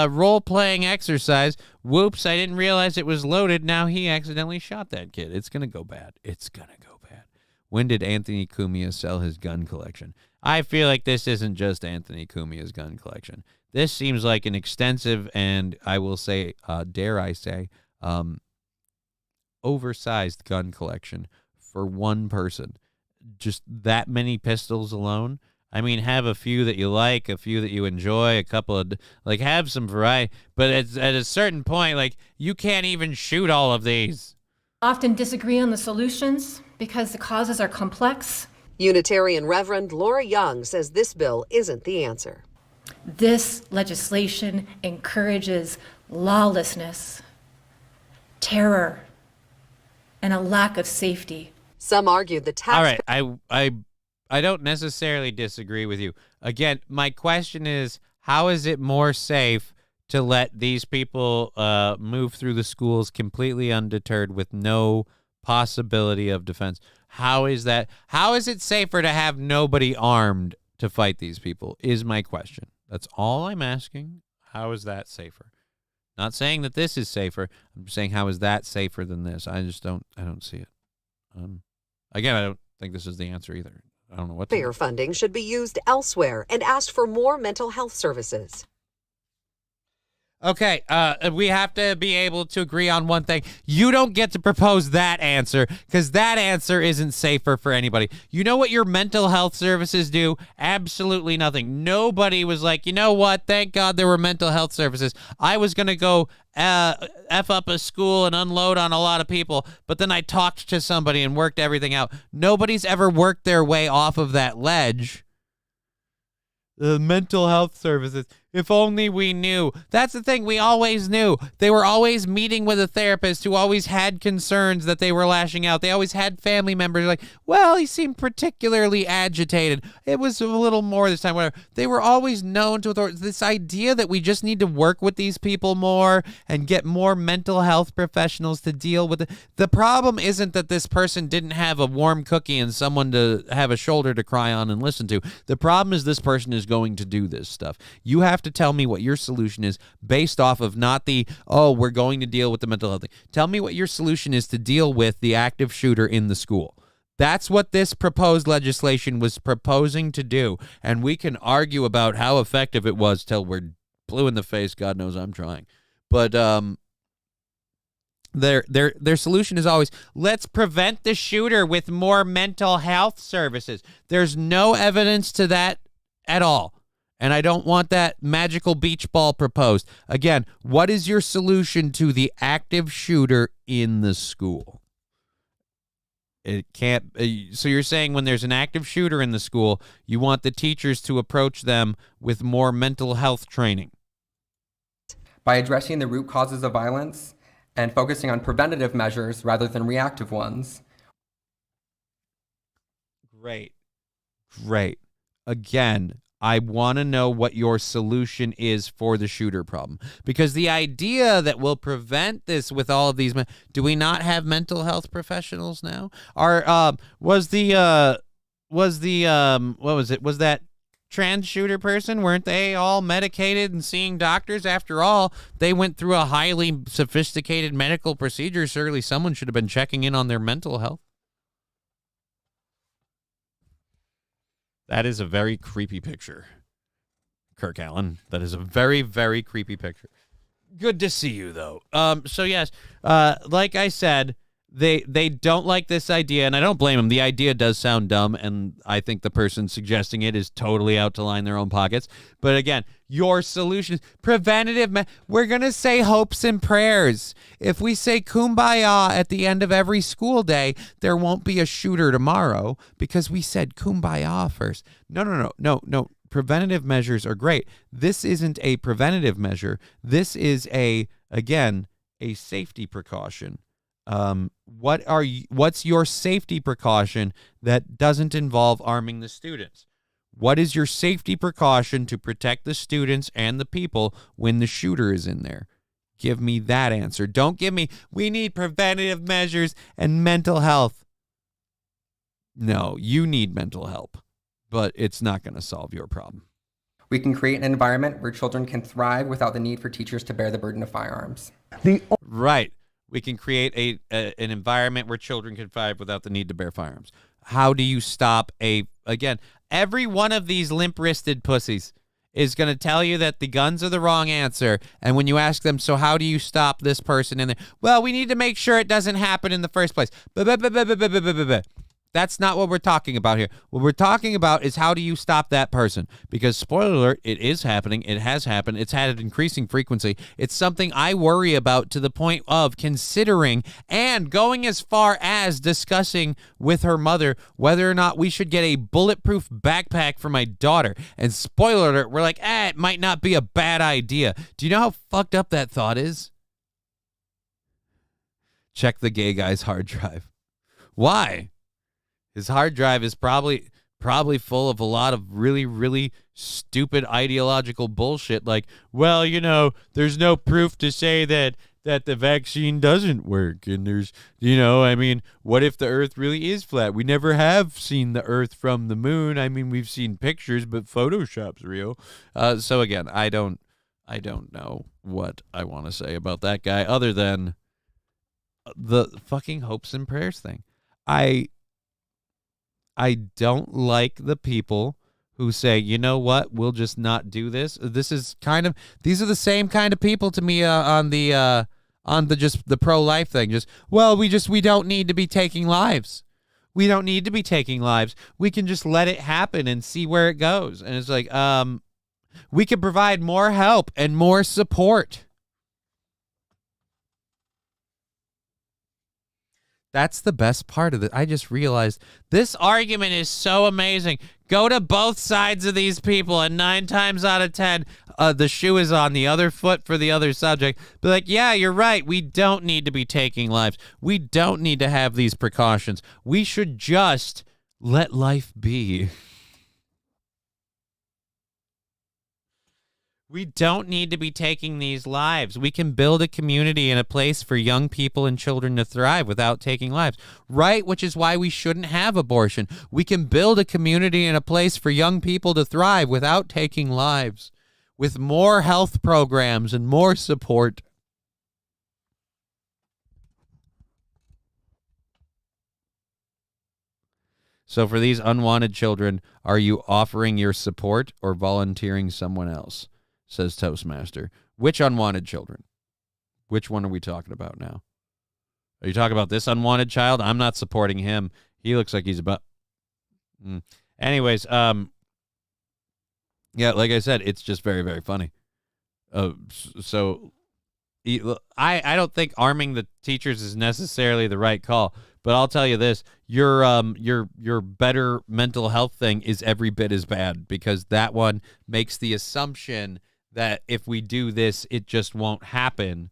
role-playing exercise. Whoops, I didn't realize it was loaded. Now he accidentally shot that kid. It's going to go bad. It's going to go bad. When did Anthony Cumia sell his gun collection? I feel like this isn't just Anthony Cumia's gun collection. This seems like an extensive and, I will say, dare I say, oversized gun collection for one person. Just that many pistols alone. I mean, have a few that you like, a few that you enjoy, a couple of, like, have some variety. But at a certain point, like, you can't even shoot all of these. Often disagree on the solutions because the causes are complex. Unitarian Reverend Laura Young says this bill isn't the answer. This legislation encourages lawlessness, terror, and a lack of safety. Some argue the tax. All right, I don't necessarily disagree with you. Again, my question is, how is it more safe to let these people move through the schools completely undeterred with no possibility of defense? How is that? How is it safer to have nobody armed to fight these people is my question. That's all I'm asking. How is that safer? Not saying that this is safer. I'm saying how is that safer than this? I don't see it. Again, I don't think this is the answer either. I don't know what. Fair funding should be used elsewhere and asked for more mental health services. Okay, we have to be able to agree on one thing. You don't get to propose that answer because that answer isn't safer for anybody. You know what your mental health services do? Absolutely nothing. Nobody was like, you know what? Thank God there were mental health services. I was going to go F up a school and unload on a lot of people, but then I talked to somebody and worked everything out. Nobody's ever worked their way off of that ledge. The mental health services. If only we knew. That's the thing. We always knew. They were always meeting with a therapist who always had concerns that they were lashing out. They always had family members like, well, he seemed particularly agitated. It was a little more this time, whatever. They were always known to authorities. This idea that we just need to work with these people more and get more mental health professionals to deal with it. The problem isn't that this person didn't have a warm cookie and someone to have a shoulder to cry on and listen to. The problem is this person is going to do this stuff. You have to tell me what your solution is based off of not the, oh, we're going to deal with the mental health thing. Tell me what your solution is to deal with the active shooter in the school. That's what this proposed legislation was proposing to do. And we can argue about how effective it was till we're blue in the face. God knows I'm trying. But their solution is always, let's prevent the shooter with more mental health services. There's no evidence to that at all. And I don't want that magical beach ball proposed. Again, what is your solution to the active shooter in the school? It can't. So you're saying when there's an active shooter in the school, you want the teachers to approach them with more mental health training? By addressing the root causes of violence and focusing on preventative measures rather than reactive ones. Great. Again, I want to know what your solution is for the shooter problem. Because the idea that we'll prevent this with all of these, do we not have mental health professionals now? Was that trans shooter person? Weren't they all medicated and seeing doctors? After all, they went through a highly sophisticated medical procedure. Surely someone should have been checking in on their mental health. That is a very creepy picture, Kirk Allen. That is a very, very creepy picture. Good to see you, though. So, yes, like I said, they don't like this idea, and I don't blame them. The idea does sound dumb, and I think the person suggesting it is totally out to line their own pockets. But, again, your solution is preventative. We're going to say hopes and prayers. If we say kumbaya at the end of every school day, there won't be a shooter tomorrow because we said kumbaya first. No. Preventative measures are great. This isn't a preventative measure. This is a safety precaution. What's your safety precaution that doesn't involve arming the students? What is your safety precaution to protect the students and the people when the shooter is in there? Give me that answer. Don't give me, we need preventative measures and mental health. No, you need mental help, but it's not going to solve your problem. We can create an environment where children can thrive without the need for teachers to bear the burden of firearms. Right. We can create an environment where children can thrive without the need to bear firearms. How do you stop every one of these limp-wristed pussies is going to tell you that the guns are the wrong answer. And when you ask them, so how do you stop this person in there? Well, we need to make sure it doesn't happen in the first place. That's not what we're talking about here. What we're talking about is how do you stop that person? Because, spoiler alert, it is happening. It has happened. It's had an increasing frequency. It's something I worry about to the point of considering and going as far as discussing with her mother whether or not we should get a bulletproof backpack for my daughter. And spoiler alert, we're like, it might not be a bad idea. Do you know how fucked up that thought is? Check the gay guy's hard drive. Why? His hard drive is probably full of a lot of really, really stupid ideological bullshit like, well, you know, there's no proof to say that the vaccine doesn't work. And there's, you know, I mean, what if the earth really is flat? We never have seen the earth from the moon. I mean, we've seen pictures, but Photoshop's real. So again, I don't know what I want to say about that guy other than the fucking hopes and prayers thing. I don't like the people who say, you know what, we'll just not do this. These are the same kind of people to me on the just the pro-life thing. We don't need to be taking lives. We don't need to be taking lives. We can just let it happen and see where it goes. And it's like, we could provide more help and more support. That's the best part of it. I just realized this argument is so amazing. Go to both sides of these people, and 9 times out of 10, the shoe is on the other foot for the other subject. Be like, yeah, you're right. We don't need to be taking lives. We don't need to have these precautions. We should just let life be. We don't need to be taking these lives. We can build a community and a place for young people and children to thrive without taking lives, right? Which is why we shouldn't have abortion. We can build a community and a place for young people to thrive without taking lives, with more health programs and more support. So for these unwanted children, are you offering your support or volunteering someone else? Says Toastmaster. Which unwanted children? Which one are we talking about now? Are you talking about this unwanted child? I'm not supporting him. He looks like he's about... Anyways, yeah, like I said, it's just very, very funny. So I don't think arming the teachers is necessarily the right call, but I'll tell you this, your better mental health thing is every bit as bad, because that one makes the assumption that if we do this, it just won't happen.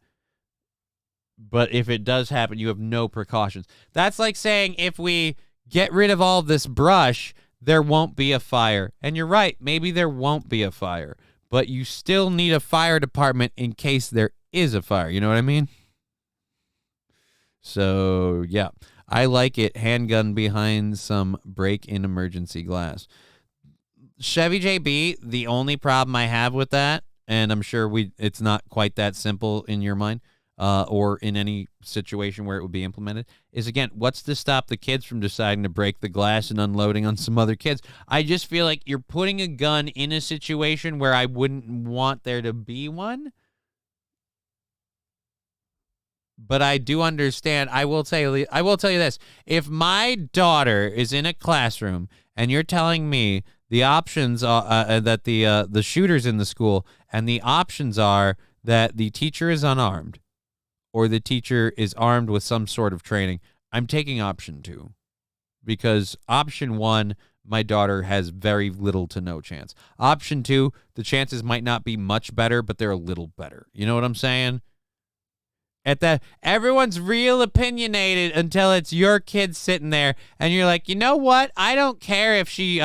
But if it does happen, you have no precautions. That's like saying if we get rid of all of this brush, there won't be a fire. And you're right, maybe there won't be a fire, but you still need a fire department in case there is a fire. You know what I mean? So, yeah, I like it. Handgun behind some break-in emergency glass. Chevy JB, the only problem I have with that, and I'm sure it's not quite that simple in your mind, or in any situation where it would be implemented, is, again, what's to stop the kids from deciding to break the glass and unloading on some other kids? I just feel like you're putting a gun in a situation where I wouldn't want there to be one. But I do understand. I will tell you this. If my daughter is in a classroom and you're telling me the options are that the shooter's in the school, and the options are that the teacher is unarmed or the teacher is armed with some sort of training, I'm taking option 2, because option 1, my daughter has very little to no chance. Option 2, the chances might not be much better, but they're a little better. You know what I'm saying? Everyone's real opinionated until it's your kid sitting there and you're like, you know what? I don't care if she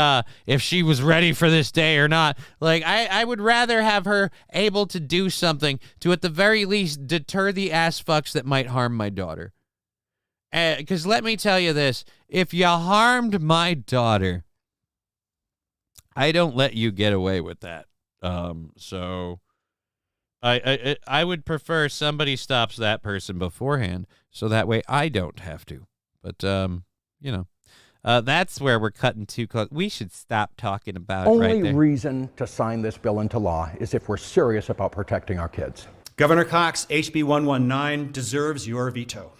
was ready for this day or not. Like, I would rather have her able to do something to, at the very least, deter the ass fucks that might harm my daughter. Because let me tell you this, if you harmed my daughter, I don't let you get away with that. So I would prefer somebody stops that person beforehand, so that way I don't have to. But, you know, That's where we're cutting too close. We should stop talking about it Only right there. reason to sign this bill into law is if we're serious about protecting our kids. Governor Cox, HB 119 deserves your veto.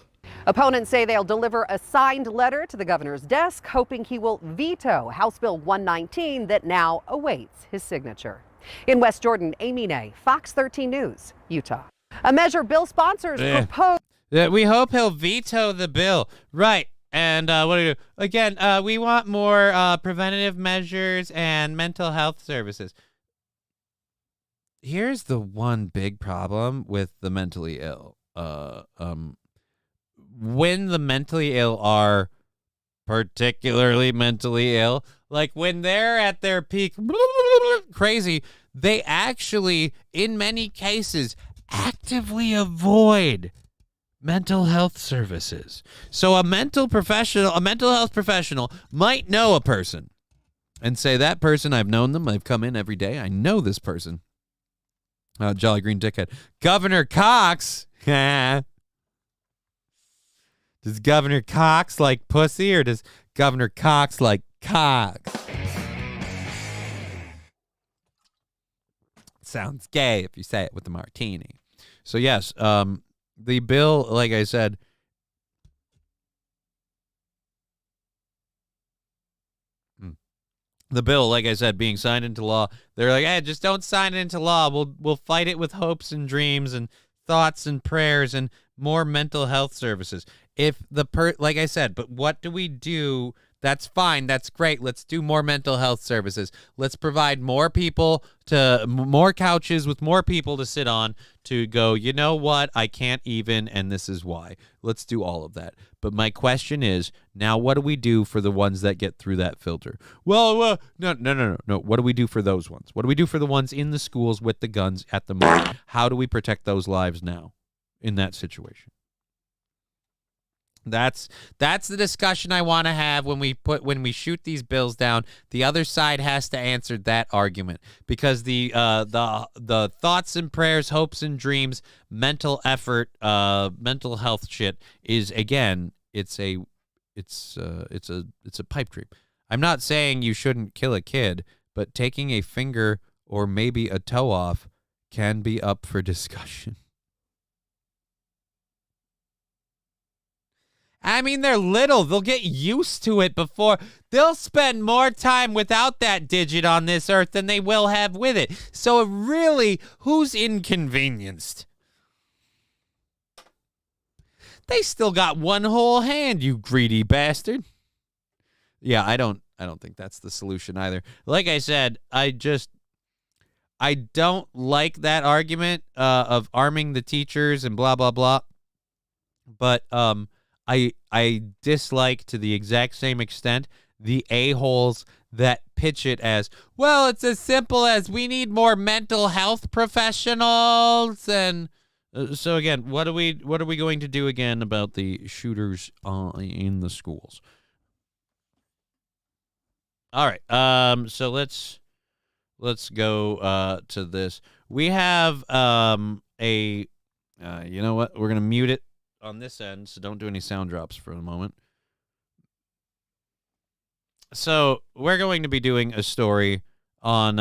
Opponents say they'll deliver a signed letter to the governor's desk, hoping he will veto House Bill 119 that now awaits his signature. In West Jordan, Amy Nay, Fox 13 News, Utah. A measure bill sponsors propose. We hope he'll veto the bill. Right. And what do we do? Again, we want more preventative measures and mental health services. Here's the one big problem with the mentally ill. When the mentally ill are particularly mentally ill, like when they're at their peak crazy, they actually, in many cases, actively avoid mental health services. So a mental health professional might know a person and say, that person, I've known them, I've come in every day, I know this person. Jolly Green Dickhead. Governor Cox, does Governor Cox like pussy, or does Governor Cox like Cox? Sounds gay if you say it with a martini. So yes, the bill, like I said, being signed into law, they're like, hey, just don't sign it into law. We'll fight it with hopes and dreams and thoughts and prayers and more mental health services. If like I said, but what do we do? That's fine. That's great. Let's do more mental health services. Let's provide more couches with more people to sit on to go, you know what? I can't even, and this is why. Let's do all of that. But my question is, now what do we do for the ones that get through that filter? Well, no. What do we do for those ones? What do we do for the ones in the schools with the guns at the moment? How do we protect those lives now in that situation? That's the discussion I want to have when we shoot these bills down. The other side has to answer that argument, because the thoughts and prayers, hopes and dreams, mental effort, mental health shit is, again, it's a pipe dream. I'm not saying you shouldn't kill a kid, but taking a finger or maybe a toe off can be up for discussion. I mean, they're little. They'll get used to it before. They'll spend more time without that digit on this earth than they will have with it. So really, who's inconvenienced? They still got one whole hand, you greedy bastard. Yeah, I don't think that's the solution either. Like I said, I don't like that argument of arming the teachers and blah blah blah. But I dislike, to the exact same extent, the a-holes that pitch it as, well, it's as simple as we need more mental health professionals. And so again, what are we going to do again about the shooters in the schools? All right. So let's go to this. We have you know what? We're gonna mute it on this end, so don't do any sound drops for a moment. So we're going to be doing a story on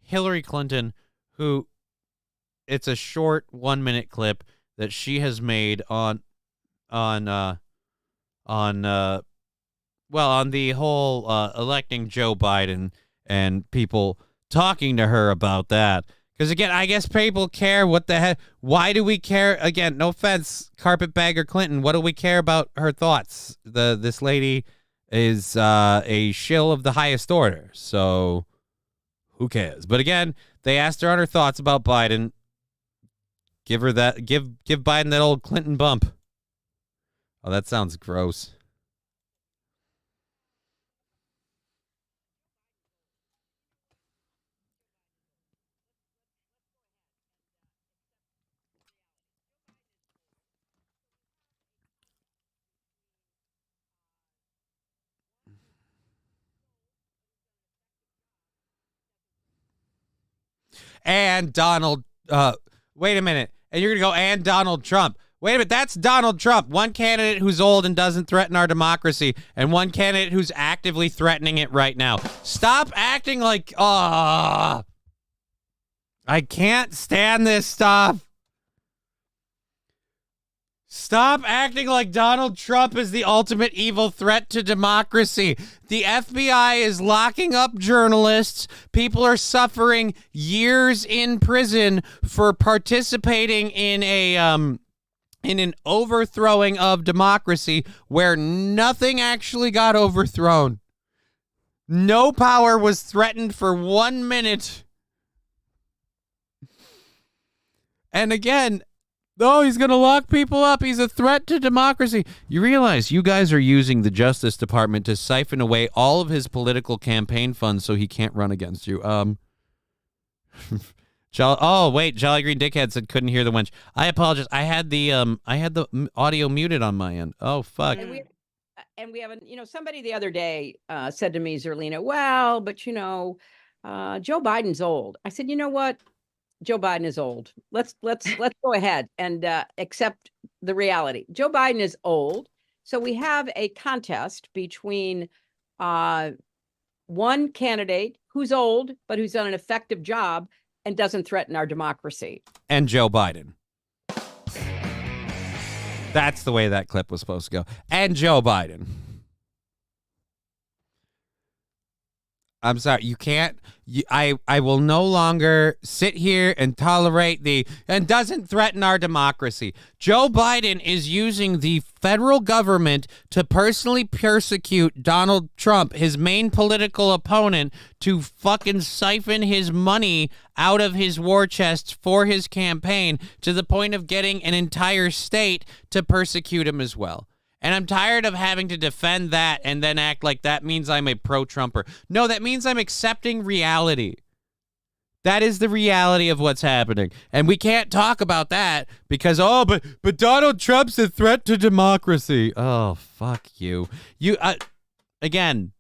Hillary Clinton, who, it's a short 1-minute clip that she has made on the whole electing Joe Biden and people talking to her about that. Because, again, I guess people care. What the heck? Why do we care? Again, no offense, Carpetbagger Clinton. What do we care about her thoughts? This lady is a shill of the highest order. So who cares? But, again, they asked her on her thoughts about Biden. Give Biden that old Clinton bump. Oh, that sounds gross. And Donald, wait a minute. And you're going to go, and Donald Trump. Wait a minute, that's Donald Trump. One candidate who's old and doesn't threaten our democracy, and one candidate who's actively threatening it right now. Stop acting like, I can't stand this stuff. Stop acting like Donald Trump is the ultimate evil threat to democracy. The FBI is locking up journalists. People are suffering years in prison for participating in an overthrowing of democracy where nothing actually got overthrown. No power was threatened for 1 minute. And again, he's going to lock people up. He's a threat to democracy. You realize you guys are using the Justice Department to siphon away all of his political campaign funds so he can't run against you. Jolly Green Dickhead said couldn't hear the wench. I apologize. I had the audio muted on my end. Oh, fuck. And we haven't, somebody the other day said to me, Zerlina, well, but Joe Biden's old. I said, you know what? Joe Biden is old. Let's go ahead and accept the reality. Joe Biden is old. So we have a contest between one candidate who's old, but who's done an effective job and doesn't threaten our democracy. And Joe Biden. That's the way that clip was supposed to go. And Joe Biden. I'm sorry, you can't. I will no longer sit here and tolerate and doesn't threaten our democracy. Joe Biden is using the federal government to personally persecute Donald Trump, his main political opponent, to fucking siphon his money out of his war chest for his campaign to the point of getting an entire state to persecute him as well. And I'm tired of having to defend that and then act like that means I'm a pro-Trumper. No, that means I'm accepting reality. That is the reality of what's happening. And we can't talk about that because, but Donald Trump's a threat to democracy. Oh, fuck you. Again,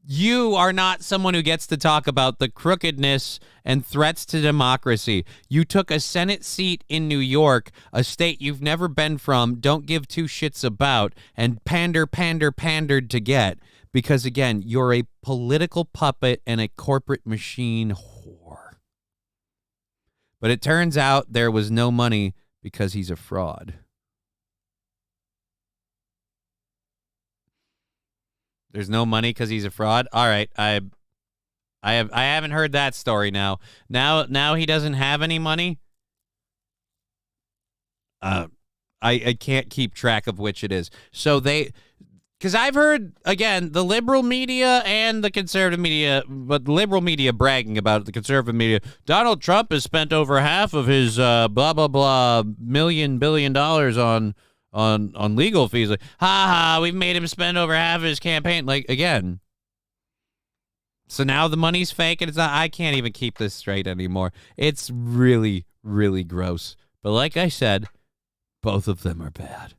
you are not someone who gets to talk about the crookedness and threats to democracy. You took a Senate seat in New York, a state you've never been from, don't give two shits about, and pandered to get. Because, again, you're a political puppet and a corporate machine whore. But it turns out there was no money because he's a fraud. There's no money because he's a fraud. All right, I haven't heard that story now. Now he doesn't have any money. I can't keep track of which it is. So because I've heard again the liberal media and the conservative media, but the liberal media bragging about it, the conservative media. Donald Trump has spent over half of his blah blah blah $1 billion on legal fees. Like, we've made him spend over half of his campaign. Like, again. So now the money's fake and it's not. I can't even keep this straight anymore. It's really, really gross. But like I said, both of them are bad.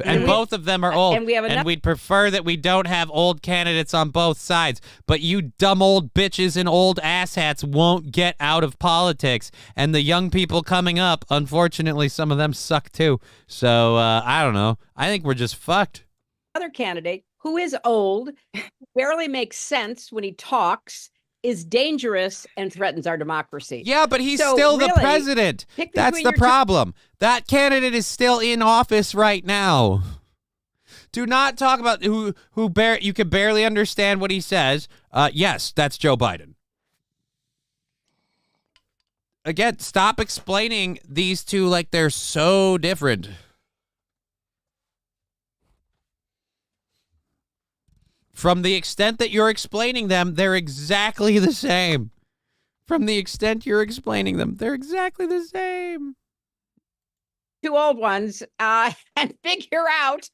And both of them are old. And we'd prefer that we don't have old candidates on both sides. But you dumb old bitches and old asshats won't get out of politics. And the young people coming up, unfortunately, some of them suck too. So, I don't know. I think we're just fucked. Other candidate who is old, barely makes sense when he talks, is dangerous and threatens our democracy. Yeah, but he's still the president. That's the problem. That candidate is still in office right now. Do not talk about you can barely understand what he says. Yes, that's Joe Biden. Again, stop explaining these two like they're so different. From the extent that you're explaining them, they're exactly the same. From the extent you're explaining them, they're exactly the same. Two old ones and figure out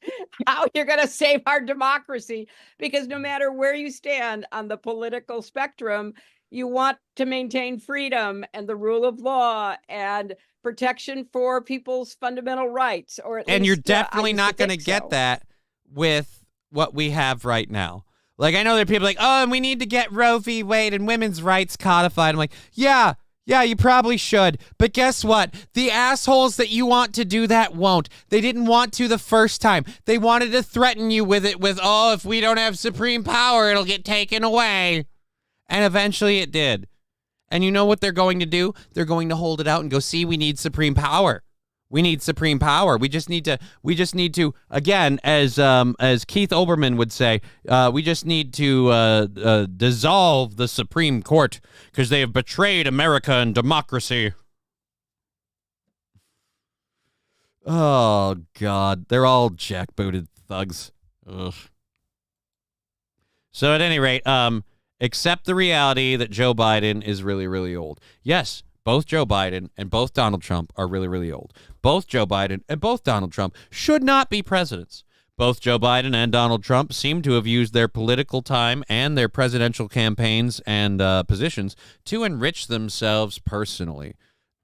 how you're going to save our democracy, because no matter where you stand on the political spectrum, you want to maintain freedom and the rule of law and protection for people's fundamental rights. And you're definitely not going to get that with what we have right now. Like, I know there are people like, and we need to get Roe v. Wade and women's rights codified. I'm like, yeah, Yeah, you probably should. But guess what? The assholes that you want to do that won't. They didn't want to the first time. They wanted to threaten you with it with, oh, if we don't have supreme power, it'll get taken away. And eventually it did. And you know what they're going to do? They're going to hold it out and go, see, we need supreme power. We need supreme power. We just need to, again, as Keith Olbermann would say, we just need to dissolve the Supreme Court because they have betrayed America and democracy. Oh, God. They're all jackbooted thugs. Ugh. So at any rate, accept the reality that Joe Biden is really, really old. Yes, both Joe Biden and both Donald Trump are really, really old. Both Joe Biden and both Donald Trump should not be presidents. Both Joe Biden and Donald Trump seem to have used their political time and their presidential campaigns and positions to enrich themselves personally.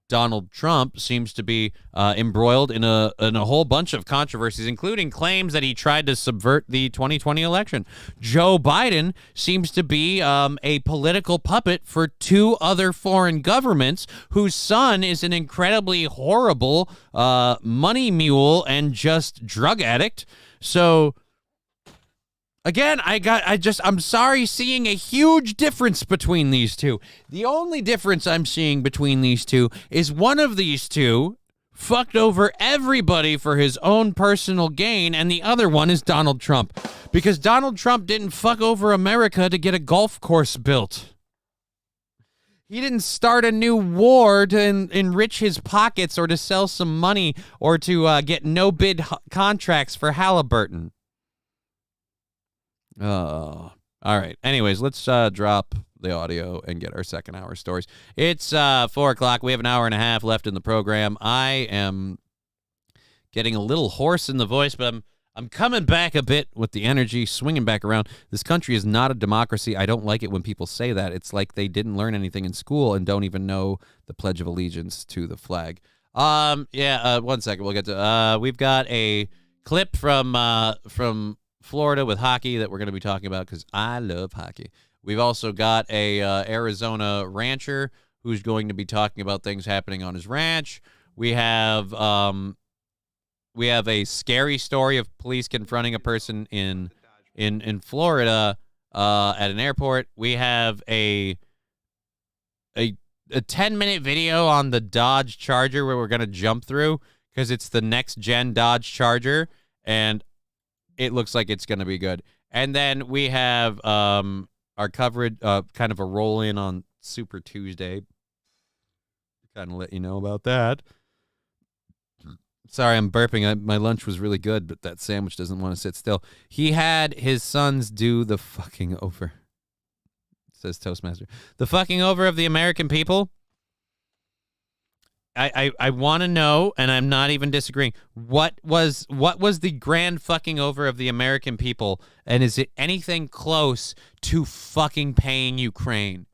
Donald Trump seems to be embroiled in a whole bunch of controversies, including claims that he tried to subvert the 2020 election. Joe Biden seems to be a political puppet for two other foreign governments whose son is an incredibly horrible money mule and just drug addict. So again, I'm sorry seeing a huge difference between these two. The only difference I'm seeing between these two is one of these two fucked over everybody for his own personal gain, and the other one is Donald Trump. Because Donald Trump didn't fuck over America to get a golf course built. He didn't start a new war to enrich his pockets or to sell some money or to get no-bid contracts for Halliburton. Oh, all right. Anyways, let's drop the audio and get our second hour stories. It's 4 o'clock. We have an hour and a half left in the program. I am getting a little hoarse in the voice, but I'm coming back a bit with the energy, swinging back around. This country is not a democracy. I don't like it when people say that. It's like they didn't learn anything in school and don't even know the Pledge of Allegiance to the flag. 1 second. We'll get to. We've got a clip from Florida with hockey that we're going to be talking about because I love hockey. We've also got a Arizona rancher who's going to be talking about things happening on his ranch. We have a scary story of police confronting a person in Florida at an airport. We have a 10-minute video on the Dodge Charger where we're going to jump through because it's the next gen Dodge Charger and it looks like it's going to be good. And then we have our coverage, kind of a roll-in on Super Tuesday. Kind of let you know about that. Sorry, I'm burping. My lunch was really good, but that sandwich doesn't want to sit still. He had his sons do the fucking over. Says Toastmaster. The fucking over of the American people. I want to know, and I'm not even disagreeing. What was the grand fucking over of the American people, and is it anything close to fucking paying Ukraine?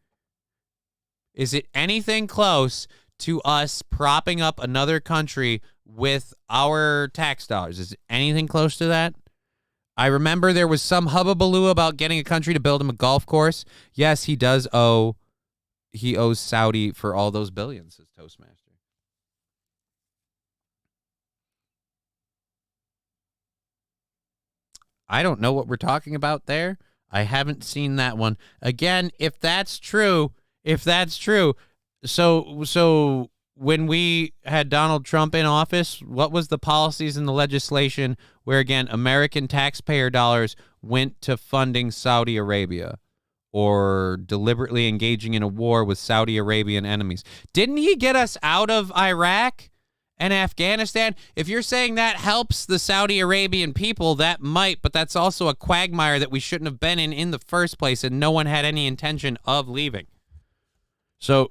Is it anything close to us propping up another country with our tax dollars? Is it anything close to that? I remember there was some hubbubaloo about getting a country to build him a golf course. Yes, he does owe. He owes Saudi for all those billions, says Toastmaster. I don't know what we're talking about there. I haven't seen that one. Again, if that's true, so when we had Donald Trump in office, what was the policies in the legislation where, again, American taxpayer dollars went to funding Saudi Arabia or deliberately engaging in a war with Saudi Arabian enemies? Didn't he get us out of Iraq and Afghanistan? If you're saying that helps the Saudi Arabian people, that might, but that's also a quagmire that we shouldn't have been in the first place, and no one had any intention of leaving. So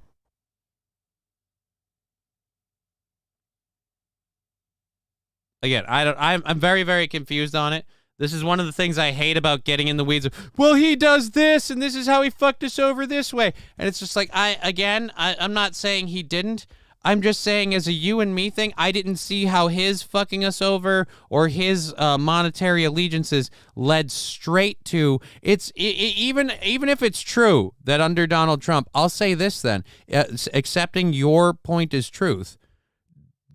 again, I'm very, very confused on it. This is one of the things I hate about getting in the weeds of, well, he does this, and this is how he fucked us over this way. And it's just like, I'm not saying he didn't. I'm just saying, as a you and me thing, I didn't see how his fucking us over or his monetary allegiances led straight to even if it's true that under Donald Trump, I'll say this then, accepting your point as truth,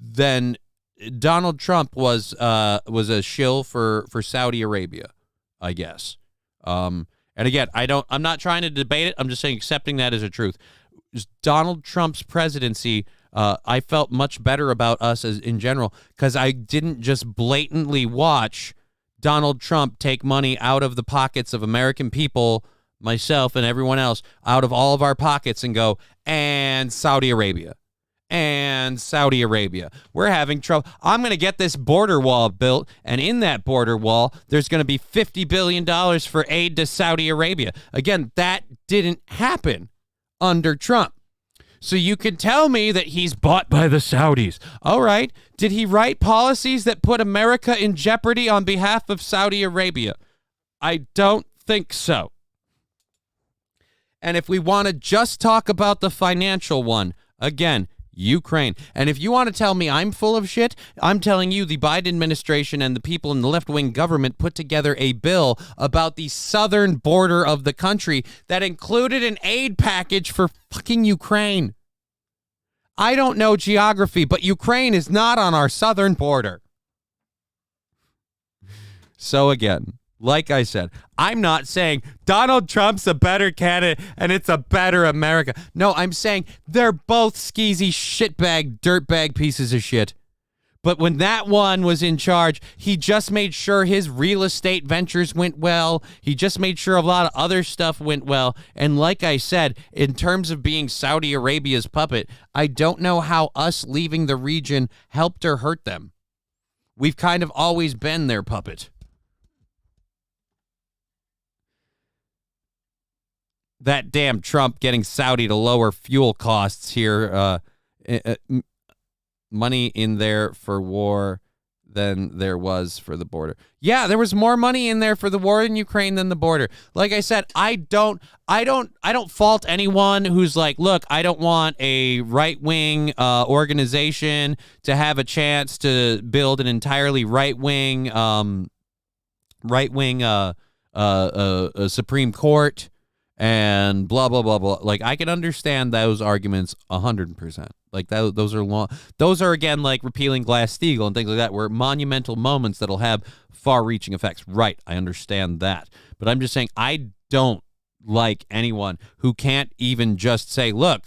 then Donald Trump was a shill for Saudi Arabia, I guess. And again, I'm not trying to debate it. I'm just saying accepting that as a truth. Donald Trump's presidency, I felt much better about us as in general because I didn't just blatantly watch Donald Trump take money out of the pockets of American people, myself and everyone else, out of all of our pockets and go, and Saudi Arabia. And Saudi Arabia. We're having trouble. I'm going to get this border wall built, and in that border wall, there's going to be $50 billion for aid to Saudi Arabia. Again, that didn't happen under Trump. So you can tell me that he's bought by the Saudis. All right. Did he write policies that put America in jeopardy on behalf of Saudi Arabia? I don't think so. And if we want to just talk about the financial one, again, Ukraine. And if you want to tell me I'm full of shit, I'm telling you the Biden administration and the people in the left-wing government put together a bill about the southern border of the country that included an aid package for fucking Ukraine. I don't know geography, but Ukraine is not on our southern border. So again, like I said, I'm not saying Donald Trump's a better candidate and it's a better America. No, I'm saying they're both skeezy shitbag, dirtbag pieces of shit. But when that one was in charge, he just made sure his real estate ventures went well. He just made sure a lot of other stuff went well. And like I said, in terms of being Saudi Arabia's puppet, I don't know how us leaving the region helped or hurt them. We've kind of always been their puppet. That damn Trump getting Saudi to lower fuel costs here. Money in there for war than there was for the border. Yeah, there was more money in there for the war in Ukraine than the border. Like I said, I don't fault anyone who's like, look, I don't want a right-wing organization to have a chance to build an entirely right-wing Supreme Court. And blah, blah, blah, blah. Like, I can understand those arguments 100%. Like, those are long. Those are, again, like repealing Glass-Steagall and things like that, where monumental moments that'll have far-reaching effects. Right, I understand that. But I'm just saying, I don't like anyone who can't even just say, look,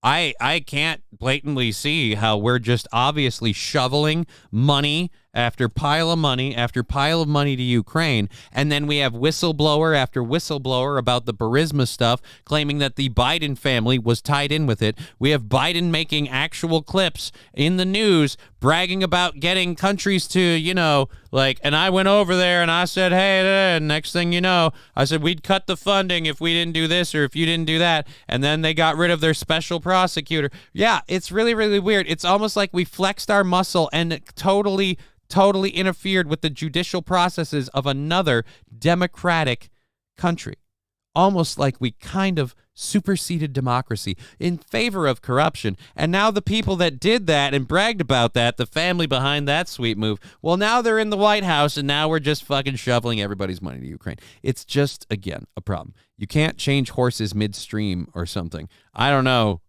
I can't blatantly see how we're just obviously shoveling money after pile of money after pile of money to Ukraine, and then we have whistleblower after whistleblower about the Burisma stuff claiming that the Biden family was tied in with it. We have Biden making actual clips in the news bragging about getting countries to, you know, like, and I went over there and I said, hey, next thing you know, I said we'd cut the funding if we didn't do this or if you didn't do that, and then they got rid of their special prosecutor. Yeah, it's really, really weird. It's almost like we flexed our muscle and totally interfered with the judicial processes of another democratic country. Almost like we kind of superseded democracy in favor of corruption. And now the people that did that and bragged about that, the family behind that sweet move, well, now they're in the White House and now we're just fucking shoveling everybody's money to Ukraine. It's just, again, a problem. You can't change horses midstream or something. I don't know.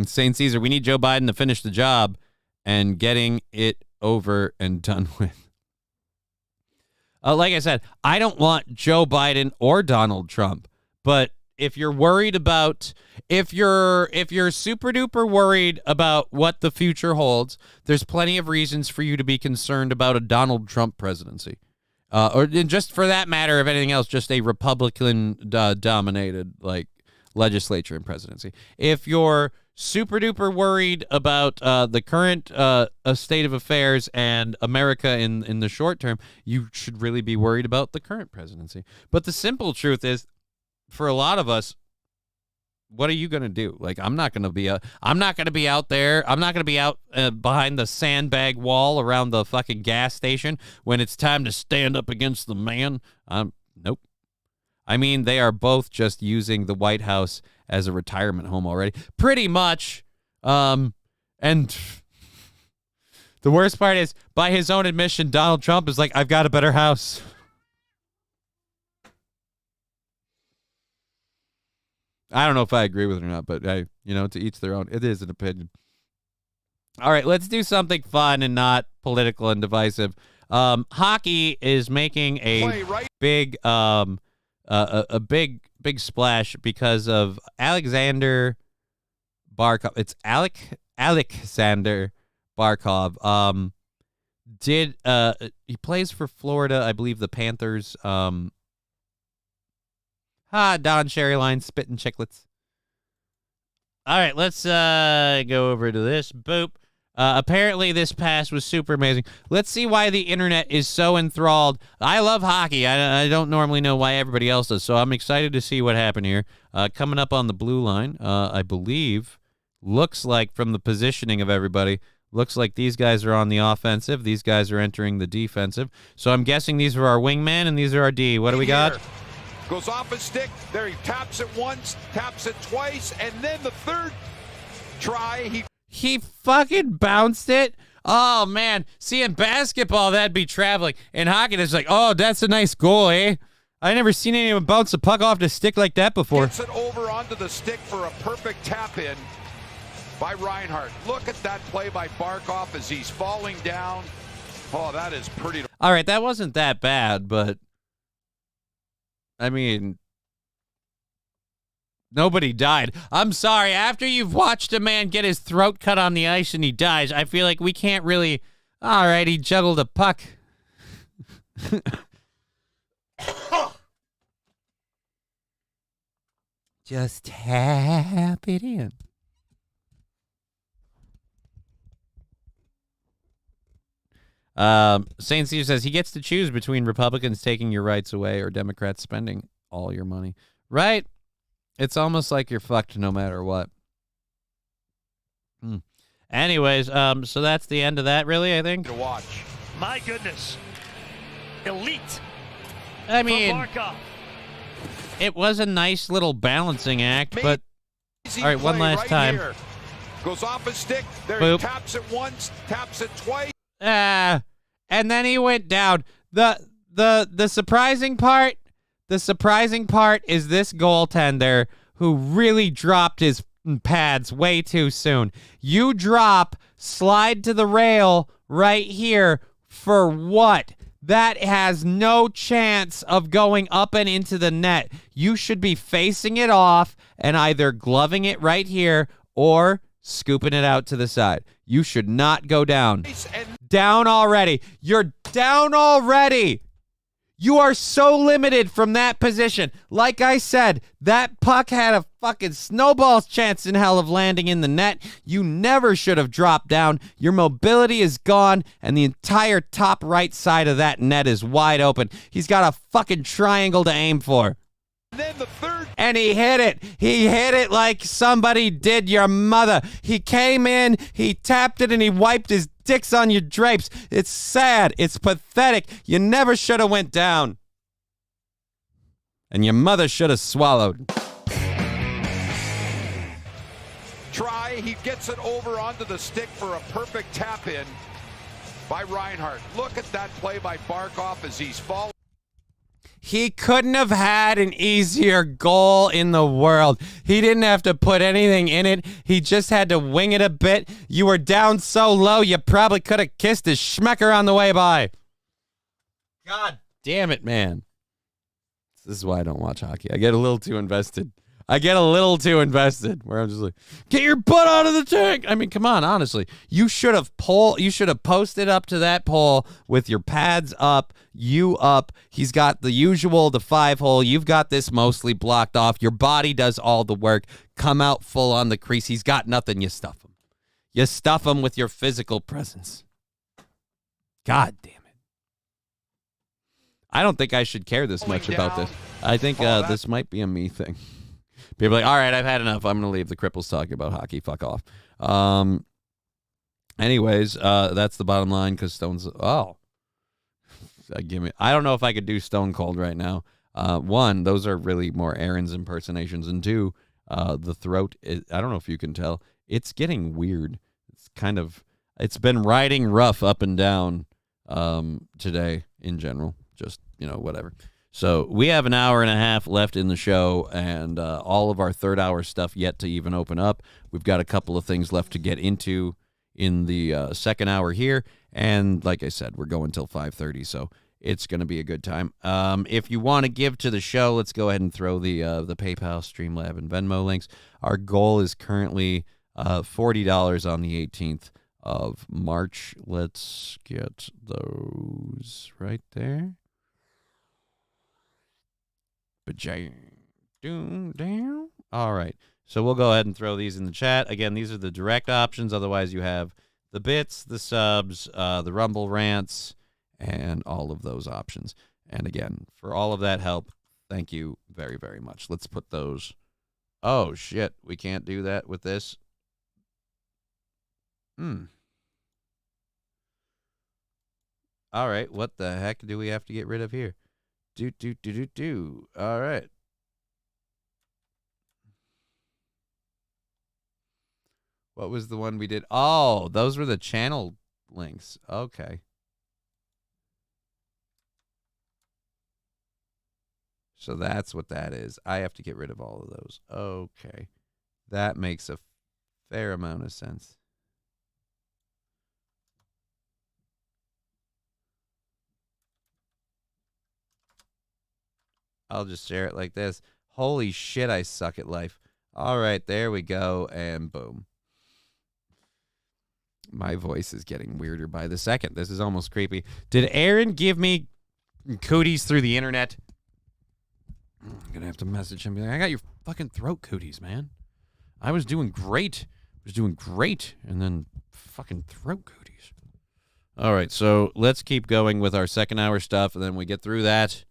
St. Caesar, we need Joe Biden to finish the job and getting it over and done with. Like I said, I don't want Joe Biden or Donald Trump, but if you're worried about, if you're super duper worried about what the future holds, there's plenty of reasons for you to be concerned about a Donald Trump presidency. Or just for that matter, if anything else, just a Republican dominated like legislature and presidency. If you're super duper worried about the current state of affairs and America in the short term, you should really be worried about the current presidency. But the simple truth is, for a lot of us, what are you going to do? Like, I'm not going to be out there. I'm not going to be out behind the sandbag wall around the fucking gas station when it's time to stand up against the man. Nope. I mean, they are both just using the White House as a retirement home already. Pretty much. And the worst part is, by his own admission, Donald Trump is like, I've got a better house. I don't know if I agree with it or not, but hey, to each their own. It is an opinion. All right, let's do something fun and not political and divisive. Hockey is making a big a big splash because of Alexander Barkov. It's Alexander Barkov. He plays for Florida, I believe the Panthers. Don Sherry Line spitting chicklets. All right, let's go over to this. Boop. Apparently this pass was super amazing. Let's see why the internet is so enthralled. I love hockey. I don't normally know why everybody else does, so I'm excited to see what happened here. Coming up on the blue line, I believe, looks like from the positioning of everybody, looks like these guys are on the offensive. These guys are entering the defensive. So I'm guessing these are our wingmen and these are our D. What do we got? Goes off his stick. There he taps it once, taps it twice, and then the third try, he fucking bounced it. Oh, man. See, in basketball, that'd be traveling. In hockey, it's like, oh, that's a nice goal, eh? I never seen anyone bounce a puck off the stick like that before. Gets it over onto the stick for a perfect tap-in by Reinhart. Look at that play by Barkov as he's falling down. Oh, that is pretty. All right, that wasn't that bad, but, I mean, nobody died. I'm sorry. After you've watched a man get his throat cut on the ice and he dies, I feel like we can't really... All right, he juggled a puck. Just tap it in. St. Steve says he gets to choose between Republicans taking your rights away or Democrats spending all your money. Right? It's almost like you're fucked no matter what. Anyways, so that's the end of that, really, I think. To watch. My goodness. Elite. I mean, it was a nice little balancing act, but... All right, one last time. Here. Goes off his stick. There Boop. He taps it once, taps it twice. And then he went down. The surprising part... The surprising part is this goaltender who really dropped his pads way too soon. You drop, slide to the rail right here for what? That has no chance of going up and into the net. You should be facing it off and either gloving it right here or scooping it out to the side. You should not go down. Down already. You're down already. You are so limited from that position. Like I said, that puck had a fucking snowball's chance in hell of landing in the net. You never should have dropped down. Your mobility is gone, and the entire top right side of that net is wide open. He's got a fucking triangle to aim for. Then the third. And he hit it. He hit it like somebody did your mother. He came in, he tapped it, and he wiped his dicks on your drapes. It's sad. It's pathetic. You never should have went down. And your mother should have swallowed. Try. He gets it over onto the stick for a perfect tap-in by Reinhart. Look at that play by Barkov as he's falling. He couldn't have had an easier goal in the world. He didn't have to put anything in it. He just had to wing it a bit. You were down so low, you probably could have kissed his schmecker on the way by. God damn it, man. This is why I don't watch hockey. I get a little too invested. Where I'm just like, get your butt out of the tank. I mean, come on, honestly. You should have posted up to that pole with your pads up, you up. He's got the usual, the 5-hole. You've got this mostly blocked off. Your body does all the work. Come out full on the crease. He's got nothing. You stuff him. You stuff him with your physical presence. God damn it. I don't think I should care this much about this. I think this might be a me thing. People are like, all right, I've had enough. I'm going to leave the cripples talking about hockey. Fuck off. Anyways, that's the bottom line because Stone's... Oh. I don't know if I could do Stone Cold right now. One, those are really more Aaron's impersonations, and two, the throat. I don't know if you can tell. It's getting weird. It's been riding rough up and down today in general. Just, whatever. So we have an hour and a half left in the show, and all of our third hour stuff yet to even open up. We've got a couple of things left to get into in the second hour here, and like I said, we're going till 5:30, so it's going to be a good time. If you want to give to the show, let's go ahead and throw the PayPal, Streamlab, and Venmo links. Our goal is currently $40 on the 18th of March. Let's get those right there. All right. So we'll go ahead and throw these in the chat. Again, these are the direct options. Otherwise, you have the bits, the subs, the Rumble rants, and all of those options. And again, for all of that help, thank you very, very much. Let's put those. Oh, shit. We can't do that with this. All right. What the heck do we have to get rid of here? All right. What was the one we did? Oh, those were the channel links. Okay. So that's what that is. I have to get rid of all of those. Okay. That makes a fair amount of sense. I'll just share it like this. Holy shit, I suck at life. All right, there we go, and boom. My voice is getting weirder by the second. This is almost creepy. Did Aaron give me cooties through the internet? I'm going to have to message him. Be like, I got your fucking throat cooties, man. I was doing great. And then fucking throat cooties. All right, so let's keep going with our second hour stuff, and then we get through that.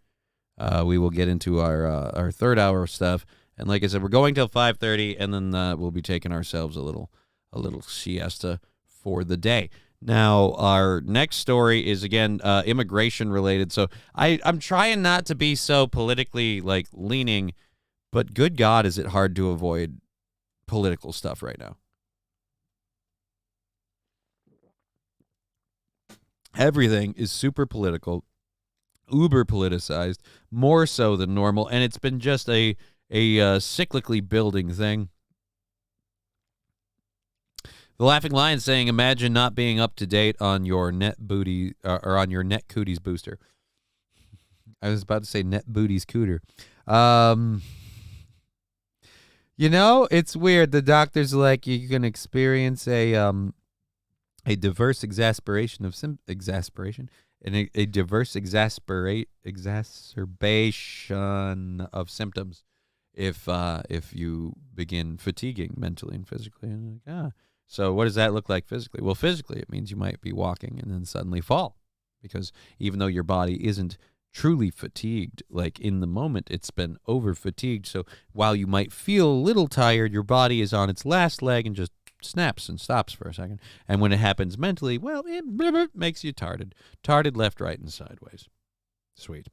We will get into our third hour stuff, and like I said, we're going till 5:30, and then we'll be taking ourselves a little siesta for the day. Now, our next story is again immigration related. So I'm trying not to be so politically leaning, but good God, is it hard to avoid political stuff right now? Everything is super political. Uber politicized, more so than normal, and it's been just a cyclically building thing. The Laughing Lion saying, imagine not being up to date on your net booty or on your net cooties booster. I was about to say net booties cooter. It's weird. The doctor's like, you can experience a diverse exacerbation of exacerbation of symptoms if you begin fatiguing mentally and physically. And so what does that look like physically? Well, physically, it means you might be walking and then suddenly fall, because even though your body isn't truly fatigued, in the moment, it's been over fatigued. So while you might feel a little tired, your body is on its last leg and just snaps and stops for a second. And when it happens mentally, well, it makes you tarded left, right, and sideways. Sweet.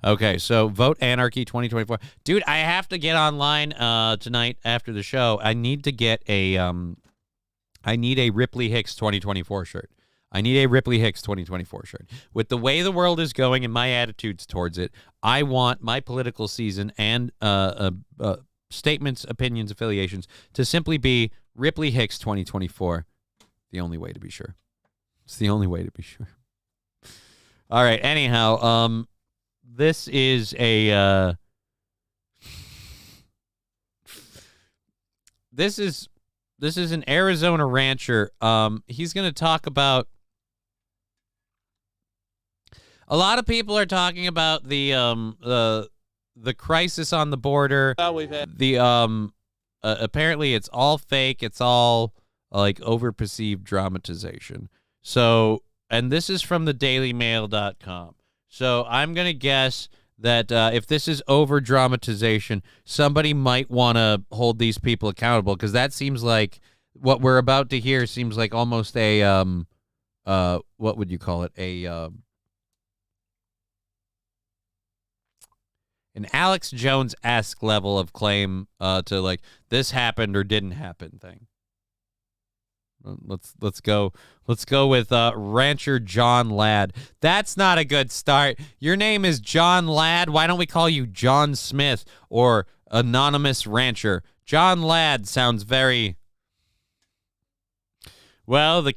Okay, so vote Anarchy 2024. Dude, I have to get online tonight after the show. I need to get a Ripley Hicks 2024 shirt. I need a Ripley Hicks 2024 shirt. With the way the world is going and my attitudes towards it, I want my political season and statements, opinions, affiliations to simply be Ripley Hicks 2024. The only way to be sure. It's the only way to be sure. All right. Anyhow, this is a this is an Arizona rancher. He's going to talk about. A lot of people are talking about the crisis on the border. We've had the apparently it's all fake. It's all over-perceived dramatization. So, and this is from the dailymail.com. So I'm going to guess that if this is over-dramatization, somebody might want to hold these people accountable, because that seems like what we're about to hear seems like almost a, what would you call it? an Alex Jones-esque level of claim to like this happened or didn't happen thing. Let's go with Rancher John Ladd. That's not a good start. Your name is John Ladd. Why don't we call you John Smith or Anonymous Rancher? John Ladd sounds very well. The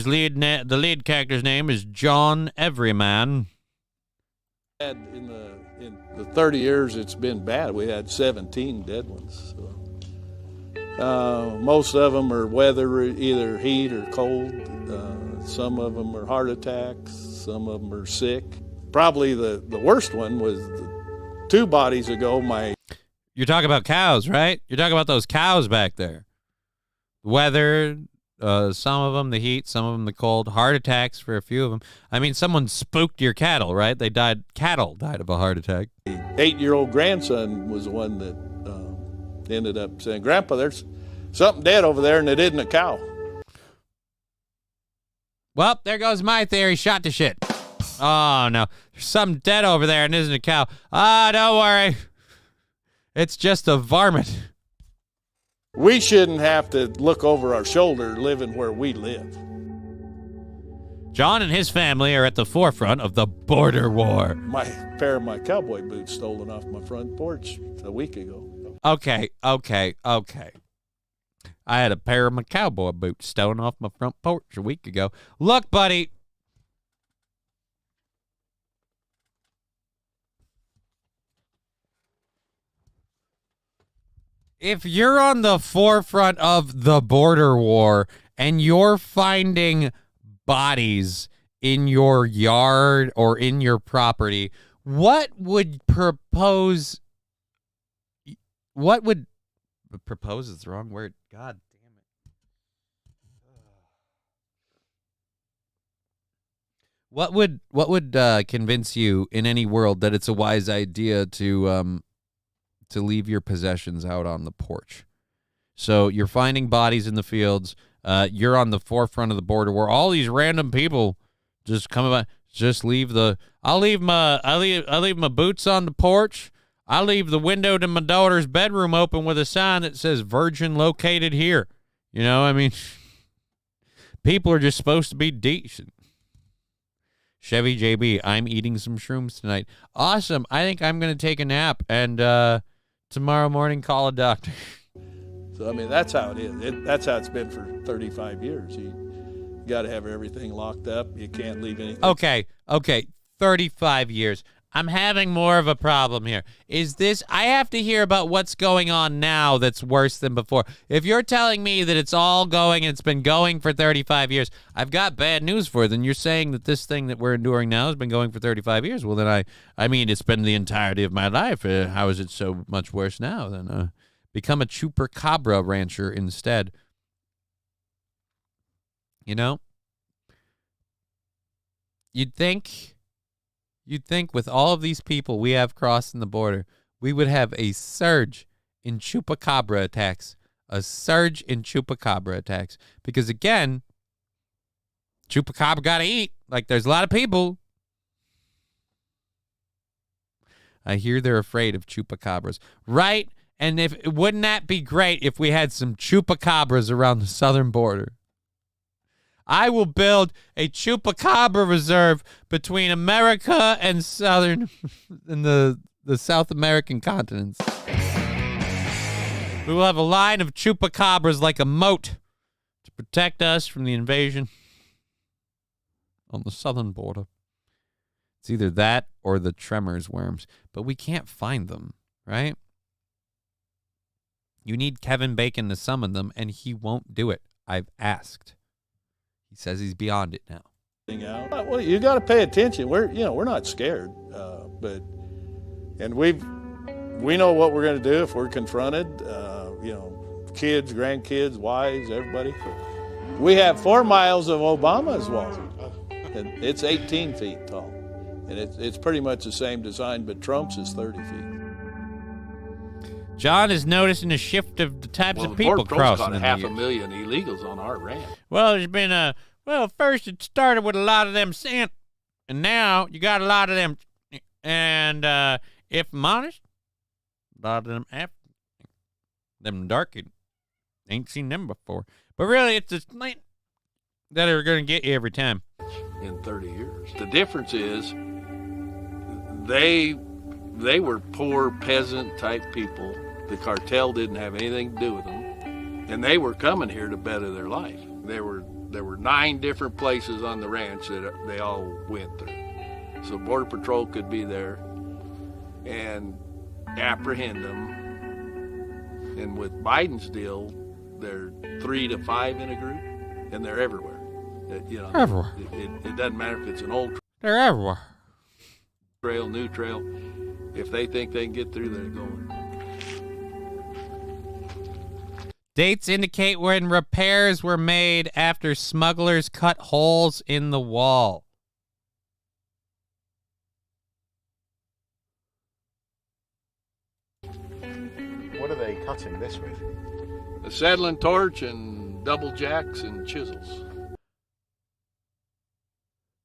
lead character's name is John Everyman. In the 30 years it's been bad, we had 17 dead ones. So. Most of them are weather, either heat or cold. Some of them are heart attacks. Some of them are sick. Probably the worst one was 2 bodies ago. You're talking about cows, right? You're talking about those cows back there. Weather, some of them the heat, some of them the cold. Heart attacks for a few of them. I mean, someone spooked your cattle, right? Cattle died of a heart attack. 8-year-old grandson was the one that ended up saying, "Grandpa, there's something dead over there, and it isn't a cow." Well, there goes my theory. Shot to shit. Oh, no. There's something dead over there, and it isn't a cow. Don't worry. It's just a varmint. We shouldn't have to look over our shoulder living where we live. John and his family are at the forefront of the border war. My pair of my cowboy boots stolen off my front porch a week ago. Okay. I had a pair of my cowboy boots stolen off my front porch a week ago. Look, buddy. If you're on the forefront of the border war and you're finding bodies in your yard or in your property, what would propose is the wrong word. God damn it. What would convince you in any world that it's a wise idea to leave your possessions out on the porch? So you're finding bodies in the fields. You're on the forefront of the border where all these random people just come about. Just leave I'll leave my boots on the porch. I leave the window to my daughter's bedroom open with a sign that says "Virgin located here." You know, I mean, people are just supposed to be decent. Chevy JB, I'm eating some shrooms tonight. Awesome. I think I'm going to take a nap and tomorrow morning call a doctor. So, I mean, that's how it is. That's how it's been for 35 years. You got to have everything locked up. You can't leave anything. Okay. 35 years. I'm having more of a problem here. I have to hear about what's going on now that's worse than before. If you're telling me that it's all going and it's been going for 35 years, I've got bad news for you. Then you're saying that this thing that we're enduring now has been going for 35 years. Well, then I mean, it's been the entirety of my life. How is it so much worse now? Then become a chupacabra rancher instead. You know? You'd think with all of these people we have crossing the border, we would have a surge in chupacabra attacks. Because, again, chupacabra got to eat. Like, there's a lot of people. I hear they're afraid of chupacabras. Right? And wouldn't that be great if we had some chupacabras around the southern border? I will build a chupacabra reserve between America and the South American continents. We will have a line of chupacabras like a moat to protect us from the invasion on the southern border. It's either that or the tremors worms, but we can't find them, right? You need Kevin Bacon to summon them, and he won't do it. I've asked. He says he's beyond it now. Well, you got to pay attention. We're not scared, and we know what we're going to do if we're confronted. Kids, grandkids, wives, everybody. We have 4 miles of Obama's wall, and it's 18 feet tall, and it's pretty much the same design, but Trump's is 30 feet. John is noticing a shift of the types of people crossing in the years. 500,000 illegals on our ranch. Well, there's been first it started with a lot of them sent, and now you got a lot of them. And if I'm honest, lot of them darky. Ain't seen them before. But really, it's just like that are going to get you every time. In 30 years. The difference is they were poor peasant type people. The cartel didn't have anything to do with them. And they were coming here to better their life. There were 9 different places on the ranch that they all went through. So Border Patrol could be there and apprehend them. And with Biden's deal, they're 3 to 5 in a group, and they're everywhere. Everywhere. It doesn't matter if it's an old They're everywhere. trail, new trail. If they think they can get through, they're going. Dates indicate when repairs were made after smugglers cut holes in the wall. What are they cutting this with? A settling torch and double jacks and chisels.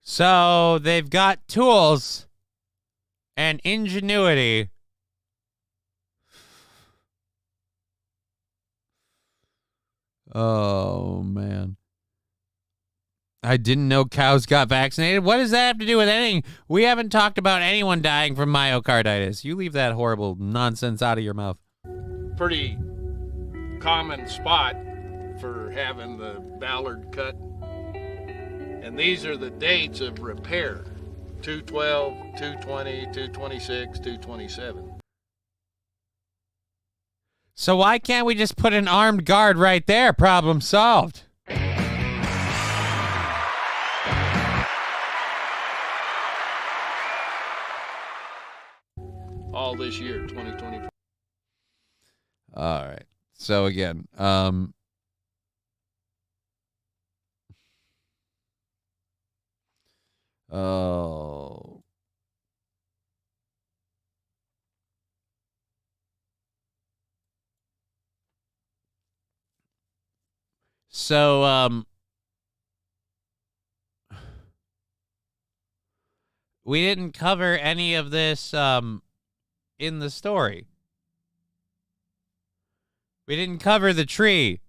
So they've got tools and ingenuity. Oh, man. I didn't know cows got vaccinated. What does that have to do with anything? We haven't talked about anyone dying from myocarditis. You leave that horrible nonsense out of your mouth. Pretty common spot for having the ballard cut. And these are the dates of repair. 212, 220, 226, 227. So why can't we just put an armed guard right there? Problem solved. All this year, 2020. All right. So again, oh. So, we didn't cover any of this, in the story. We didn't cover the tree.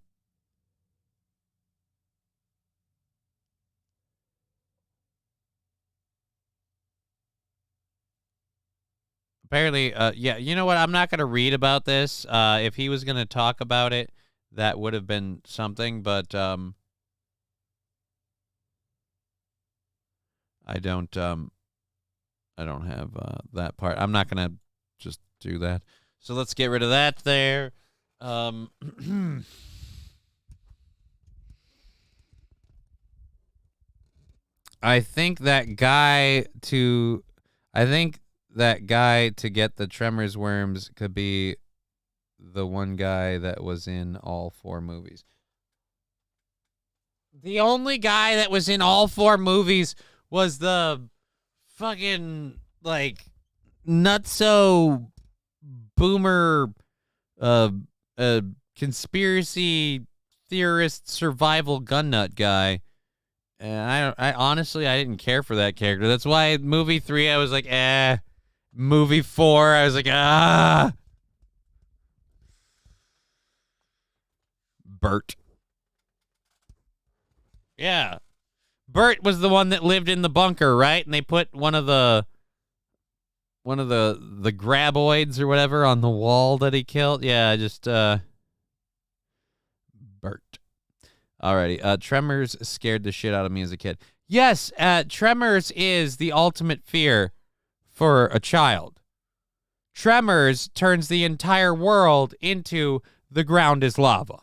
Apparently, yeah, you know what? I'm not going to read about this. If he was going to talk about it, that would have been something, but I don't have that part. I'm not going to just do that. So let's get rid of that there. I think that guy to get the Tremors worms could be the one guy that was in all 4 movies. The only guy that was in all 4 movies was the fucking, like, nutso boomer conspiracy theorist survival gun nut guy. And I honestly, I didn't care for that character. That's why movie 3, I was like, eh. Movie 4, I was like, ah. Bert. Yeah. Bert was the one that lived in the bunker, right? And they put one of the graboids or whatever on the wall that he killed. Yeah, just Bert. Alrighty. Tremors scared the shit out of me as a kid. Yes, Tremors is the ultimate fear for a child. Tremors turns the entire world into the ground is lava.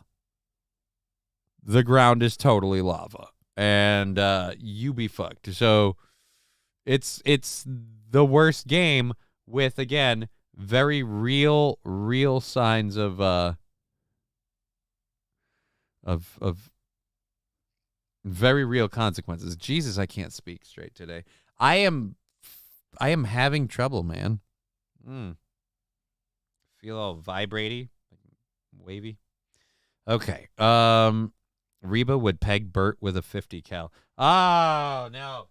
The ground is totally lava. And you be fucked. So it's the worst game with, again, very real signs of very real consequences. Jesus, I can't speak straight today. I am having trouble, man. Feel all vibraty, wavy. Okay. Reba would peg Bert with a 50 cal. Oh, no.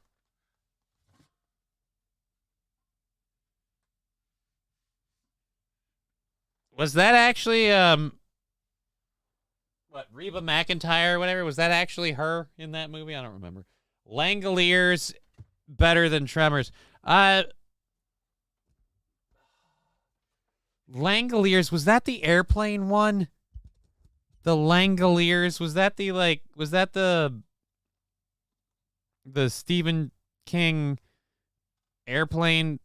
Was that actually what, Reba McEntire or whatever? Was that actually her in that movie? I don't remember. Langoliers better than Tremors. Langoliers, was that the airplane one? The Langoliers, was that the Stephen King airplane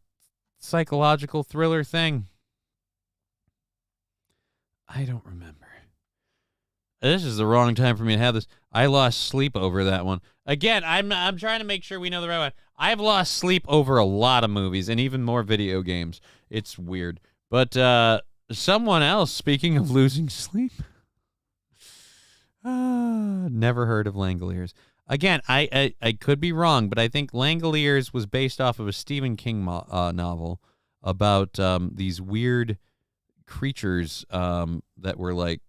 psychological thriller thing? I don't remember. This is the wrong time for me to have this. I lost sleep over that one. Again, I'm trying to make sure we know the right one. I've lost sleep over a lot of movies and even more video games. It's weird. But someone else, speaking of losing sleep, never heard of Langoliers. Again, I could be wrong, but I think Langoliers was based off of a Stephen King novel about these weird creatures that were like,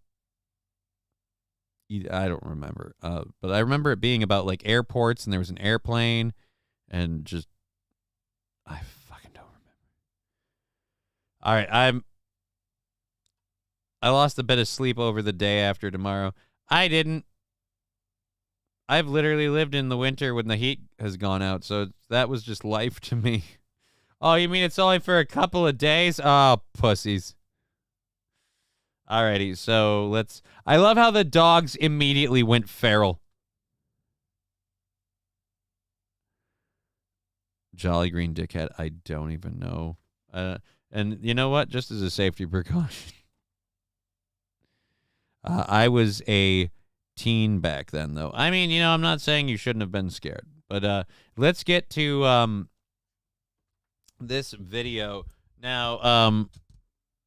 I don't remember, but I remember it being about like airports, and there was an airplane, and just I fucking don't remember. All right, I lost a bit of sleep over the day after tomorrow. I didn't. I've literally lived in the winter when the heat has gone out, so that was just life to me. Oh, you mean it's only for a couple of days? Oh, pussies. Alrighty, so let's... I love how the dogs immediately went feral. Jolly Green Dickhead, I don't even know. And you know what? Just as a safety precaution. I was a teen back then, though. I mean, you know, I'm not saying you shouldn't have been scared. But let's get to this video. Now,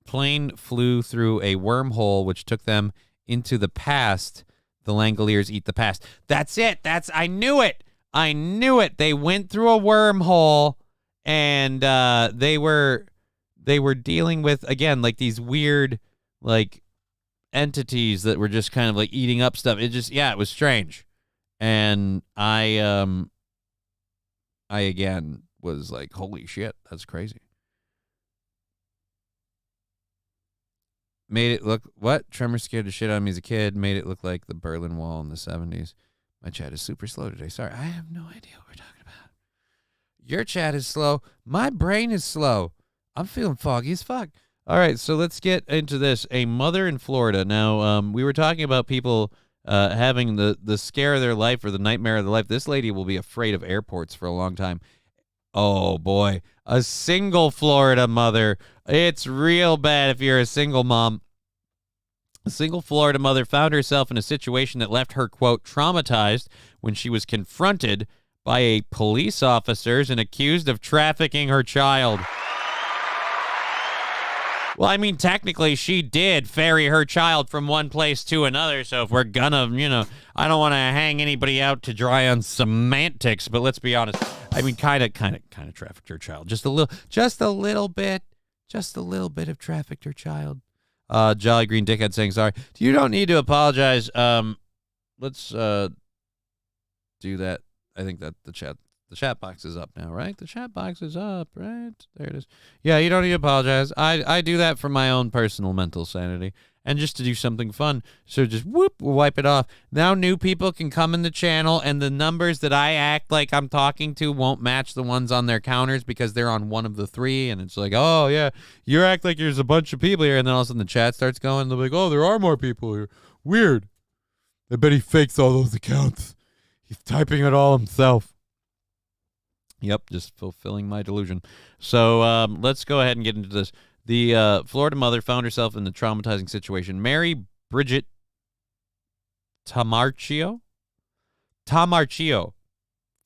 plane flew through a wormhole, which took them into the past. The Langoliers eat the past. That's it. I knew it. I knew it. They went through a wormhole, and they were dealing with, again, like these weird, like, entities that were just kind of like eating up stuff. It just, yeah, it was strange. And I again was like, holy shit, that's crazy. Made it look, what? Tremors scared the shit out of me as a kid. Made it look like the Berlin Wall in the 70s. My chat is super slow today. Sorry, I have no idea what we're talking about. Your chat is slow. My brain is slow. I'm feeling foggy as fuck. All right, so let's get into this. A mother in Florida. Now, we were talking about people having the scare of their life or the nightmare of their life. This lady will be afraid of airports for a long time. Oh, boy. A single Florida mother. It's real bad if you're a single mom. A single Florida mother found herself in a situation that left her, quote, traumatized when she was confronted by a police officers and accused of trafficking her child. Well, I mean, technically, she did ferry her child from one place to another, so if we're gonna, you know, I don't want to hang anybody out to dry on semantics, but let's be honest. I mean, kind of trafficked her child. Just a little bit of trafficked her child. Jolly Green Dickhead saying sorry. You don't need to apologize. Let's do that. I think that the chat box is up now, right? The chat box is up, right? There it is. Yeah, you don't need to apologize. I do that for my own personal mental sanity and just to do something fun. So just whoop, we'll wipe it off. Now new people can come in the channel, and the numbers that I act like I'm talking to won't match the ones on their counters because they're on one of the three, and it's like, oh, yeah, you act like there's a bunch of people here, and then all of a sudden the chat starts going, and they're like, oh, there are more people here. Weird. I bet he fakes all those accounts. He's typing it all himself. Yep, just fulfilling my delusion. So let's go ahead and get into this. The Florida mother found herself in the traumatizing situation. Mary Bridget Tamarchio,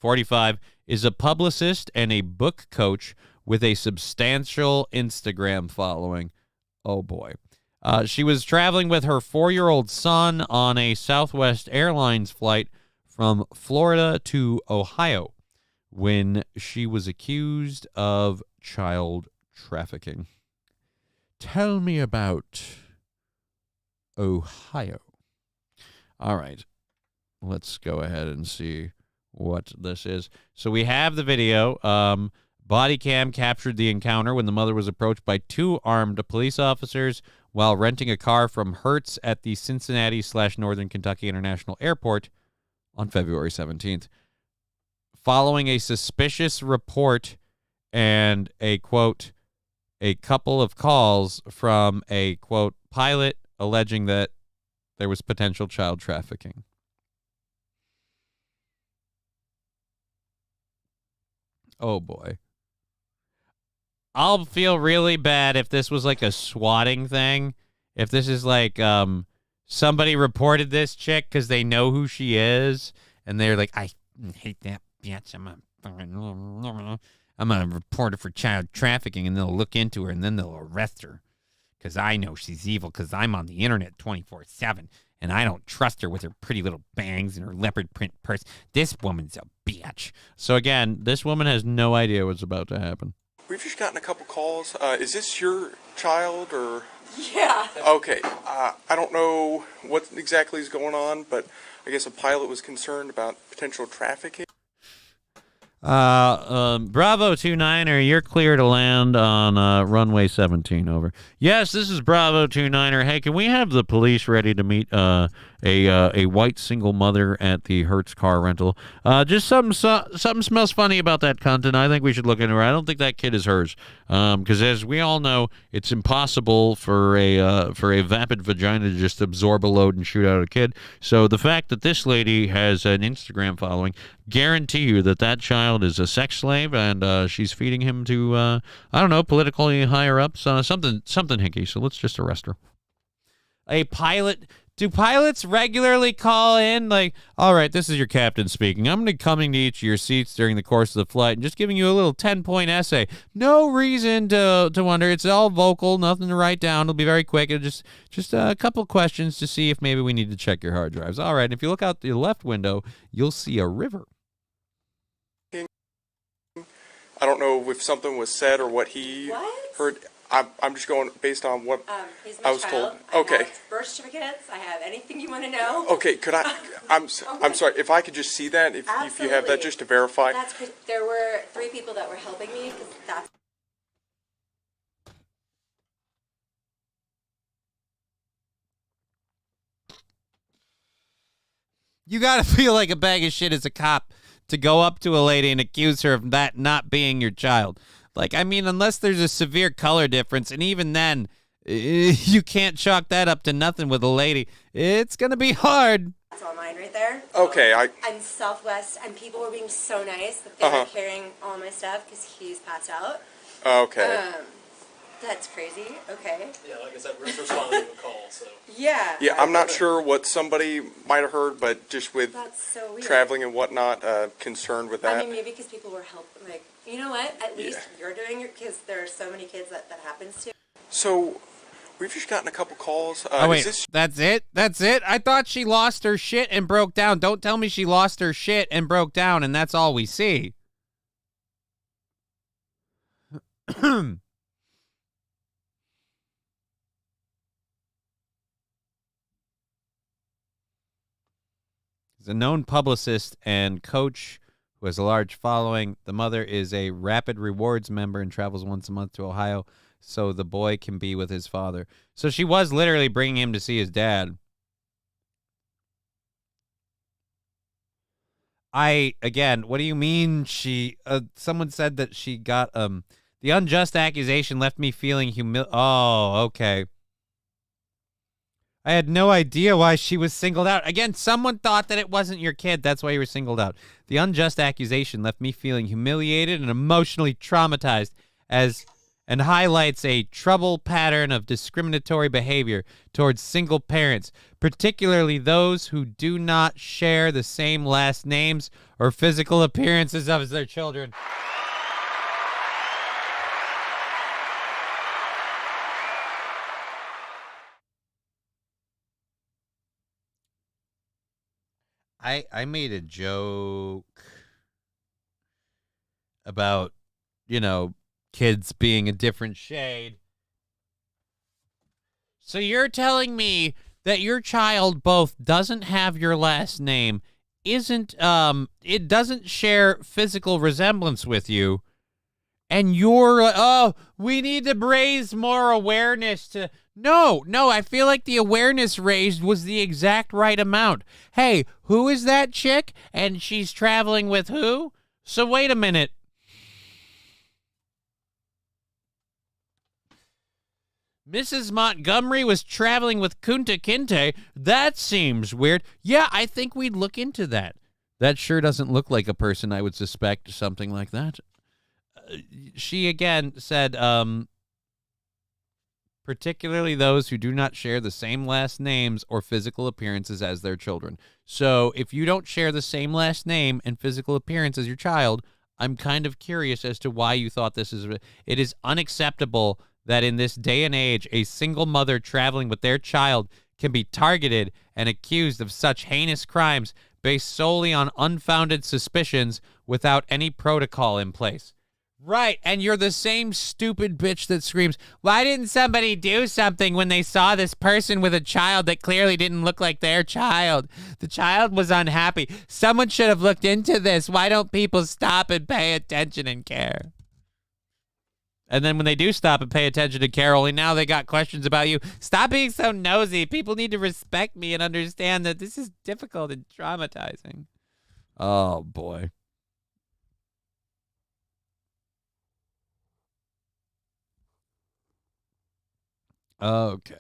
45, is a publicist and a book coach with a substantial Instagram following. Oh, boy. She was traveling with her 4-year-old son on a Southwest Airlines flight from Florida to Ohio when she was accused of child trafficking. Tell me about Ohio. All right. Let's go ahead and see what this is. So we have the video. Body cam captured the encounter when the mother was approached by 2 armed police officers while renting a car from Hertz at the Cincinnati/Northern Kentucky International Airport on February 17th. Following a suspicious report and a, quote, a couple of calls from a, quote, pilot alleging that there was potential child trafficking. Oh, boy. I'll feel really bad if this was like a swatting thing. If this is like somebody reported this chick because they know who she is, and they're like, I hate that bitch. I'm a reporter for child trafficking, and they'll look into her, and then they'll arrest her because I know she's evil because I'm on the internet 24/7, and I don't trust her with her pretty little bangs and her leopard print purse. This woman's a bitch. So again, this woman has no idea what's about to happen. We've just gotten a couple calls. Is this your child or? Yeah. Okay. I don't know what exactly is going on, but I guess a pilot was concerned about potential trafficking. Bravo 29er, you're clear to land on runway 17. Over. Yes, this is Bravo 29er. Hey, can we have the police ready to meet a white single mother at the Hertz car rental? Just something smells funny about that cunt, and I think we should look into her. I don't think that kid is hers, because as we all know, it's impossible for a vapid vagina to just absorb a load and shoot out a kid. So the fact that this lady has an Instagram following, guarantee you that child is a sex slave, and she's feeding him to I don't know, politically higher ups, something hinky. So let's just arrest her. A pilot. Do pilots regularly call in like, all right, this is your captain speaking. I'm going to be coming to each of your seats during the course of the flight and just giving you a little 10-point essay. No reason to wonder. It's all vocal, nothing to write down. It'll be very quick. It'll just a couple questions to see if maybe we need to check your hard drives. All right, and if you look out the left window, you'll see a river. I don't know if something was said or what he heard. I'm just going based on what I was told. Okay. I have birth certificates. I have anything you want to know. Okay. Could I? I'm sorry. If I could just see that, if you have that, just to verify. There were 3 people that were helping me because that's. You gotta feel like a bag of shit as a cop to go up to a lady and accuse her of that not being your child. Like, I mean, unless there's a severe color difference, and even then, you can't chalk that up to nothing with a lady. It's going to be hard. That's all mine right there. Okay, I'm Southwest, and people were being so nice that they were carrying all my stuff because he's passed out. Okay. That's crazy. Okay. Yeah, like I said, we're responding to a call, so. Yeah. Yeah, I'm not sure what somebody might have heard, but just with That's so weird. traveling and whatnot, concerned with that. I mean, maybe because people were helping, like, you know what? At least you're doing it because there are so many kids that happens to. So, we've just gotten a couple calls. Oh, wait, that's it? That's it? I thought she lost her shit and broke down. Don't tell me she lost her shit and broke down and that's all we see. He's a known publicist and coach who has a large following. The mother is a Rapid Rewards member and travels once a month to Ohio so the boy can be with his father. So she was literally bringing him to see his dad. Again, what do you mean she, someone said that she got, the unjust accusation left me feeling Oh, okay. I had no idea why she was singled out. Again, someone thought that it wasn't your kid. That's why you were singled out. The unjust accusation left me feeling humiliated and emotionally traumatized and highlights a troubled pattern of discriminatory behavior towards single parents, particularly those who do not share the same last names or physical appearances of their children. I made a joke about, kids being a different shade. So you're telling me that your child both doesn't have your last name, it doesn't share physical resemblance with you, and you're like, oh, we need to raise more awareness to No, I feel like the awareness raised was the exact right amount. Hey, who is that chick? And she's traveling with who? So wait a minute. Mrs. Montgomery was traveling with Kunta Kinte. That seems weird. Yeah, I think we'd look into that. That sure doesn't look like a person I would suspect something like that. She again said, particularly those who do not share the same last names or physical appearances as their children. So if you don't share the same last name and physical appearance as your child, I'm kind of curious as to why you thought this is... It is unacceptable that in this day and age, a single mother traveling with their child can be targeted and accused of such heinous crimes based solely on unfounded suspicions without any protocol in place. Right, and you're the same stupid bitch that screams, why didn't somebody do something when they saw this person with a child that clearly didn't look like their child? The child was unhappy. Someone should have looked into this. Why don't people stop and pay attention and care? And then when they do stop and pay attention and care, only now they got questions about you. Stop being so nosy. People need to respect me and understand that this is difficult and traumatizing. Oh, boy. Okay.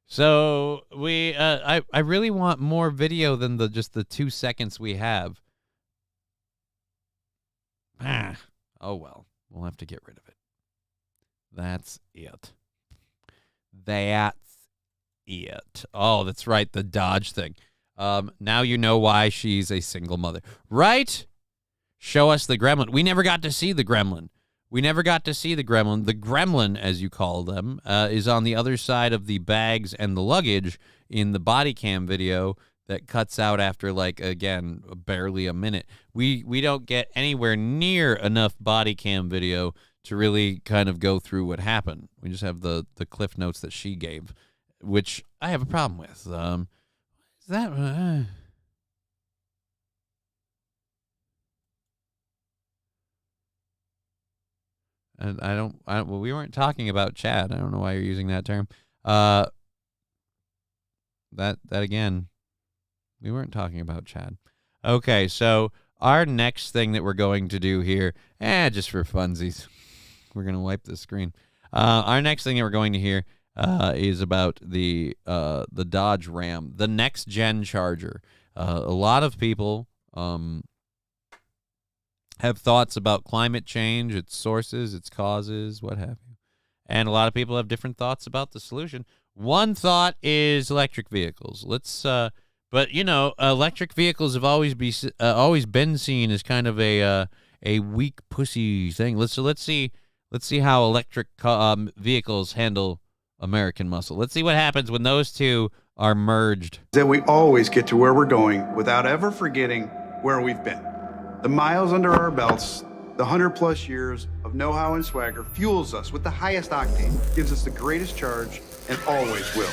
So we I really want more video than just the 2 seconds we have. Oh well, we'll have to get rid of it. That's it. Oh, that's right, the Dodge thing. Now you know why she's a single mother, right? Show us the gremlin. We never got to see the gremlin. The gremlin, as you call them, is on the other side of the bags and the luggage in the body cam video that cuts out after, like, again, barely a minute. We don't get anywhere near enough body cam video to really kind of go through what happened. We just have the cliff notes that she gave, which I have a problem with. Is that... And well, we weren't talking about Chad. I don't know why you're using that term. That again, we weren't talking about Chad. Okay, so our next thing that we're going to do here, just for funsies, we're going to wipe the screen. Our next thing that we're going to hear is about the Dodge Ram, the next gen Charger. A lot of people have thoughts about climate change, its sources, its causes, what have you. And a lot of people have different thoughts about the solution. One thought is electric vehicles. But you know, electric vehicles have always been seen as kind of a weak pussy thing. Let's see how electric vehicles handle American muscle. Let's see what happens when those two are merged. That we always get to where we're going without ever forgetting where we've been. The miles under our belts, the 100+ years of know-how and swagger fuels us with the highest octane, gives us the greatest charge, and always will.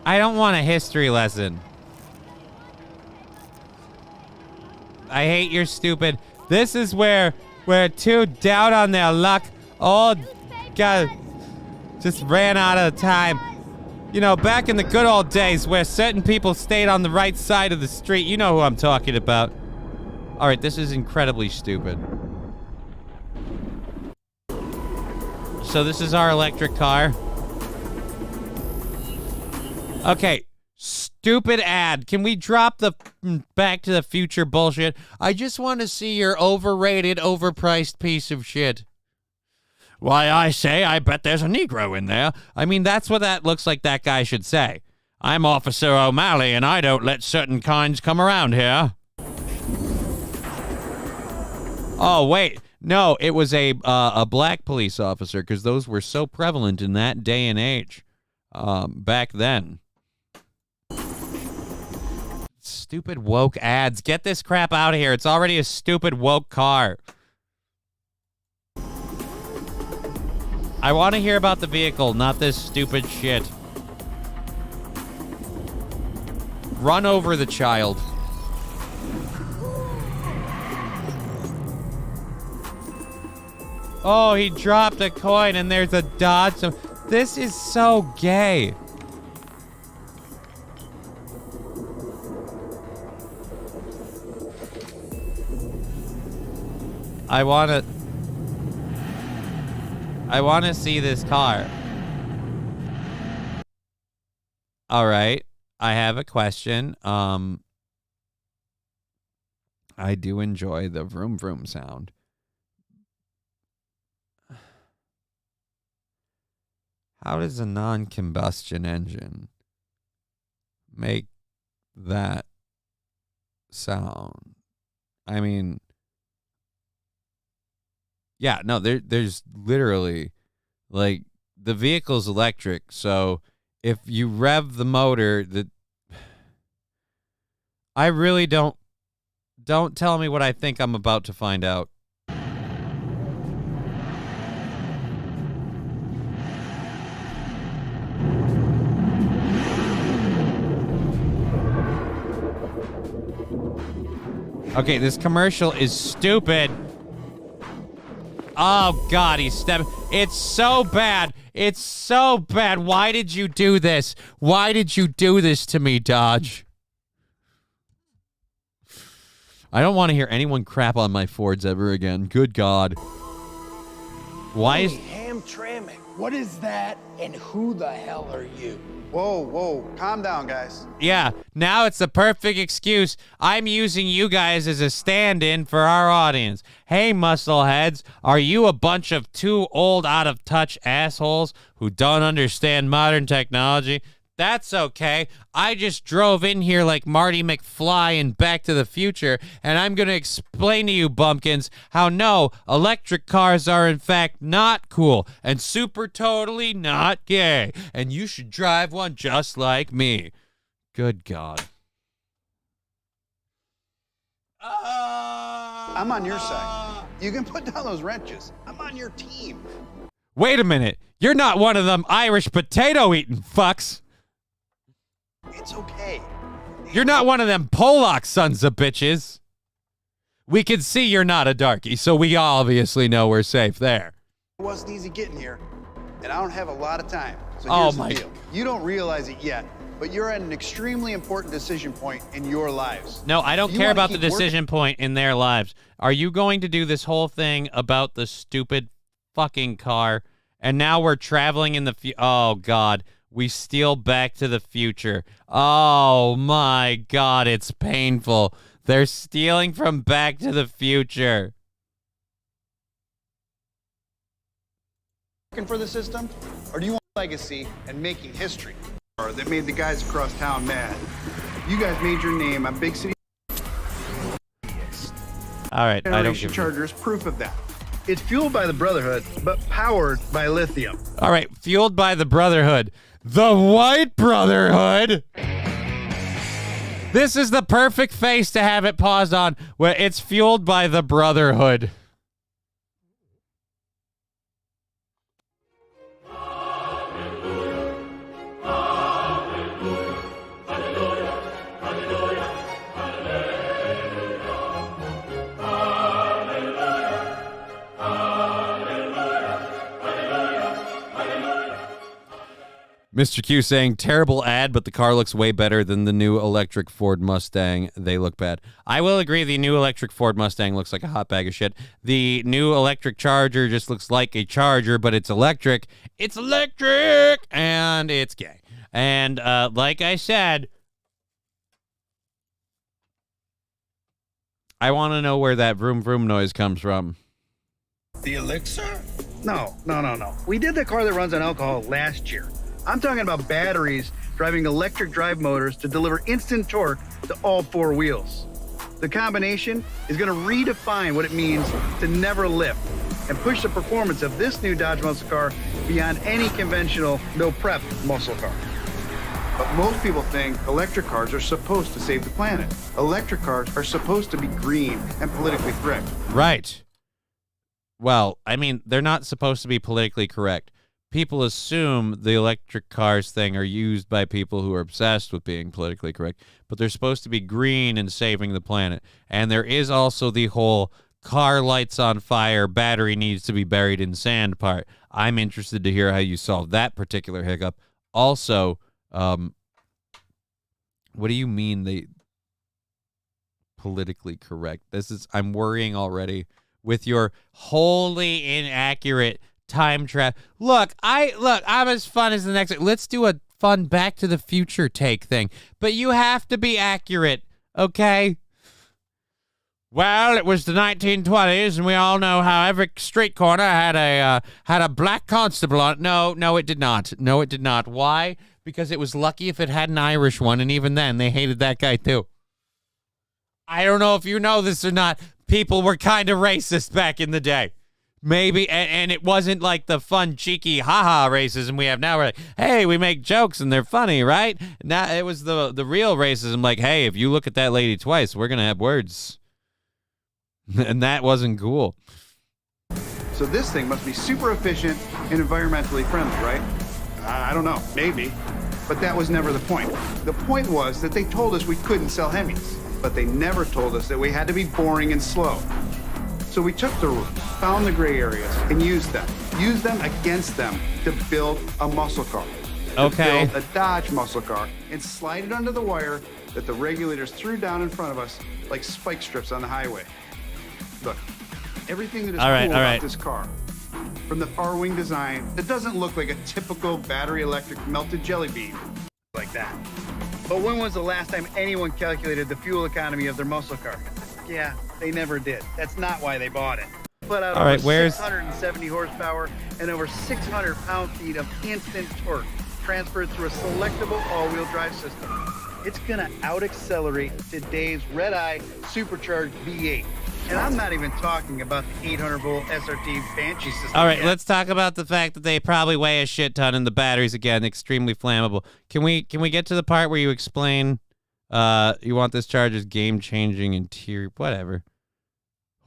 I don't want a history lesson. I hate your stupid... This is where two down on their luck all just ran out of time. You know, back in the good old days where certain people stayed on the right side of the street. You know who I'm talking about. All right, this is incredibly stupid. So this is our electric car. Okay, stupid ad. Can we drop the Back to the Future bullshit? I just want to see your overrated, overpriced piece of shit. Why, I say, I bet there's a Negro in there. I mean, that's what that looks like that guy should say. I'm Officer O'Malley, and I don't let certain kinds come around here. Oh, wait. No, it was a black police officer, because those were so prevalent in that day and age back then. Stupid woke ads. Get this crap out of here. It's already a stupid woke car. I want to hear about the vehicle, not this stupid shit. Run over the child. Oh, he dropped a coin and there's a Dodge. This is so gay. I want to see this car. All right. I have a question. I do enjoy the vroom vroom sound. How does a non-combustion engine make that sound? I mean, yeah, no, there's literally, like, the vehicle's electric, so if you rev the motor, I really don't tell me what I think I'm about to find out. Okay, this commercial is stupid. Oh, God, he's stepping. It's so bad. It's so bad. Why did you do this? Why did you do this to me, Dodge? I don't want to hear anyone crap on my Fords ever again. Good God. Why is... Hamtramck, what is that, and who the hell are you? Whoa, calm down, guys. Yeah, now it's the perfect excuse. I'm using you guys as a stand-in for our audience. Hey, muscleheads, are you a bunch of too old, out-of-touch assholes who don't understand modern technology? That's okay. I just drove in here like Marty McFly in Back to the Future, and I'm going to explain to you bumpkins how no, electric cars are in fact not cool and super totally not gay, and you should drive one just like me. Good God. I'm on your side. You can put down those wrenches. I'm on your team. Wait a minute. You're not one of them Irish potato-eating fucks. It's okay. You're not one of them Pollock sons of bitches. We can see you're not a darky, so we obviously know we're safe there. It wasn't easy getting here, and I don't have a lot of time. So Oh here's my- the deal. You don't realize it yet, but you're at an extremely important decision point in your lives. No, I don't You care wanna about the keep working- decision point in their lives. Are you going to do this whole thing about the stupid fucking car? And now we're traveling in the oh, God. We steal Back to the Future. Oh, my God. It's painful. They're stealing from Back to the Future. Working for the system, or do you want legacy and making history? Or that made the guys across town mad. You guys made your name on big city. All right, I don't Generation give Charger is proof of that. It's fueled by the Brotherhood, but powered by lithium. All right, fueled by the Brotherhood. The White Brotherhood? This is the perfect face to have it paused on, where it's fueled by the Brotherhood. Mr. Q saying, terrible ad, but the car looks way better than the new electric Ford Mustang. They look bad. I will agree the new electric Ford Mustang looks like a hot bag of shit. The new electric Charger just looks like a Charger, but it's electric. It's electric! And it's gay. And like I said, I want to know where that vroom vroom noise comes from. The elixir? No. We did the car that runs on alcohol last year. I'm talking about batteries driving electric drive motors to deliver instant torque to all four wheels. The combination is going to redefine what it means to never lift and push the performance of this new Dodge muscle car beyond any conventional no-prep muscle car. But most people think electric cars are supposed to save the planet. Electric cars are supposed to be green and politically correct. Right. Well, I mean, they're not supposed to be politically correct. People assume the electric cars thing are used by people who are obsessed with being politically correct, but they're supposed to be green and saving the planet. And there is also the whole car lights on fire, battery needs to be buried in sand part. I'm interested to hear how you solve that particular hiccup. Also, what do you mean they politically correct? I'm worrying already with your wholly inaccurate time trap. Look, I'm as fun as the next. Let's do a fun Back to the Future take thing, but you have to be accurate, okay? Well, it was the 1920s, and we all know how every street corner had a black constable on it. No, it did not. No, it did not. Why? Because it was lucky if it had an Irish one, and even then, they hated that guy too. I don't know if you know this or not. People were kind of racist back in the day. Maybe, and it wasn't like the fun, cheeky, haha racism we have now. We're like, hey, we make jokes and they're funny, right? Now it was the real racism, like, hey, if you look at that lady twice, we're going to have words. And that wasn't cool. So this thing must be super efficient and environmentally friendly, right? I don't know, maybe. But that was never the point. The point was that they told us we couldn't sell Hemis, but they never told us that we had to be boring and slow. So we took the rules, found the gray areas, and used them against them to build a muscle car. Okay. To build a Dodge muscle car and slide it under the wire that the regulators threw down in front of us like spike strips on the highway. Look, everything that is cool about this car, from the far wing design, it doesn't look like a typical battery electric melted jelly bean like that. But when was the last time anyone calculated the fuel economy of their muscle car? Yeah, they never did. That's not why they bought it. Put out over 670 horsepower and over 600 pound-feet of instant torque transferred through a selectable all-wheel drive system. It's gonna out-accelerate today's red-eye supercharged V8. And I'm not even talking about the 800-volt SRT Banshee system. All right, let's talk about the fact that they probably weigh a shit ton and the batteries, again, extremely flammable. Can we get to the part where you explain you want this charger's game-changing interior, whatever.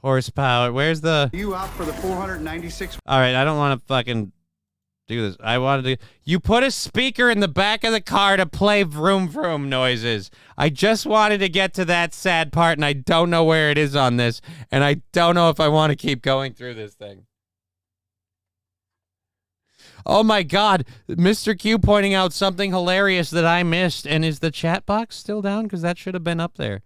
Horsepower, where's the... You opt for the 496... All right, I don't want to fucking do this. I wanted to... You put a speaker in the back of the car to play vroom vroom noises. I just wanted to get to that sad part, and I don't know where it is on this, and I don't know if I want to keep going through this thing. Oh my God, Mr. Q pointing out something hilarious that I missed, and is the chat box still down? Because that should have been up there.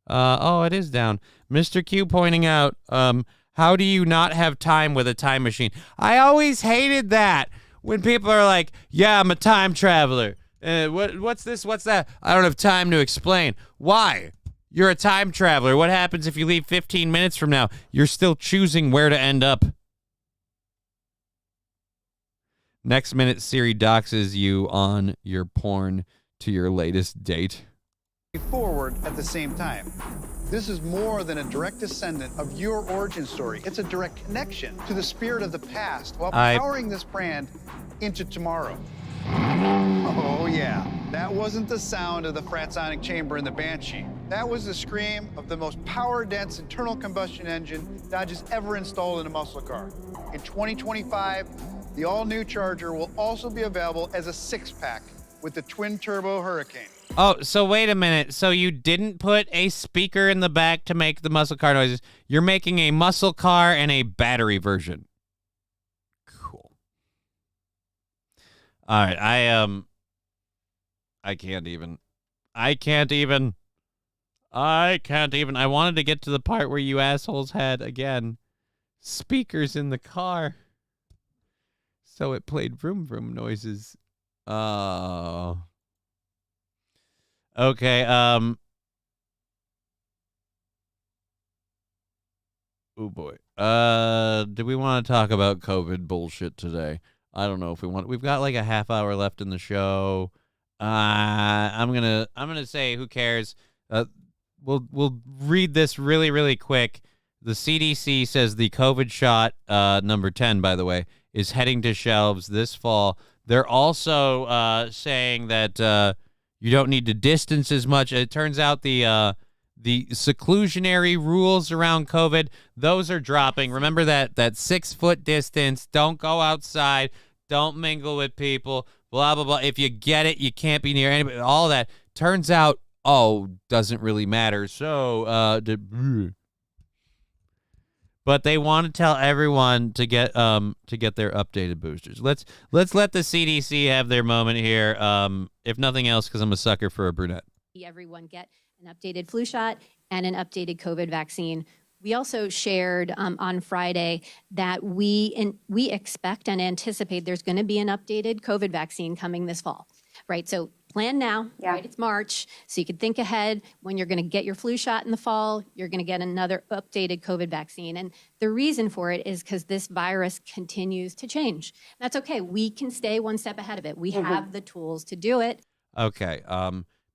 Oh, it is down. Mr. Q pointing out, how do you not have time with a time machine? I always hated that when people are like, yeah, I'm a time traveler. What's this? What's that? I don't have time to explain. Why? You're a time traveler. What happens if you leave 15 minutes from now? You're still choosing where to end up. Next minute, Siri doxes you on your porn to your latest date. Forward at the same time. This is more than a direct descendant of your origin story. It's a direct connection to the spirit of the past while powering this brand into tomorrow. Oh yeah, that wasn't the sound of the fratsonic chamber in the Banshee. That was the scream of the most power-dense internal combustion engine Dodge has ever installed in a muscle car. In 2025, the all-new Charger will also be available as a six-pack with the twin-turbo Hurricane. Oh, so wait a minute. So you didn't put a speaker in the back to make the muscle car noises. You're making a muscle car and a battery version. Cool. All right, I can't even. I wanted to get to the part where you assholes had, again, speakers in the car. So it played vroom vroom noises. Oh. Okay, oh boy. Do we want to talk about COVID bullshit today? I don't know if we want. We've got like a half hour left in the show. I'm gonna say who cares. We'll read this really, really quick. The CDC says the COVID shot, number 10, by the way, is heading to shelves this fall. They're also saying that you don't need to distance as much. It turns out the seclusionary rules around COVID, those are dropping. Remember that 6-foot distance. Don't go outside. Don't mingle with people. Blah, blah, blah. If you get it, you can't be near anybody. All that turns out, doesn't really matter. So, but they want to tell everyone to get their updated boosters. Let's let the CDC have their moment here. If nothing else, because I'm a sucker for a brunette. Everyone get an updated flu shot and an updated COVID vaccine. We also shared on Friday that we expect and anticipate there's going to be an updated COVID vaccine coming this fall, right? So plan now, right? It's March, so you could think ahead when you're going to get your flu shot in the fall, you're going to get another updated COVID vaccine. And the reason for it is because this virus continues to change. That's okay. We can stay one step ahead of it. We have the tools to do it. Okay,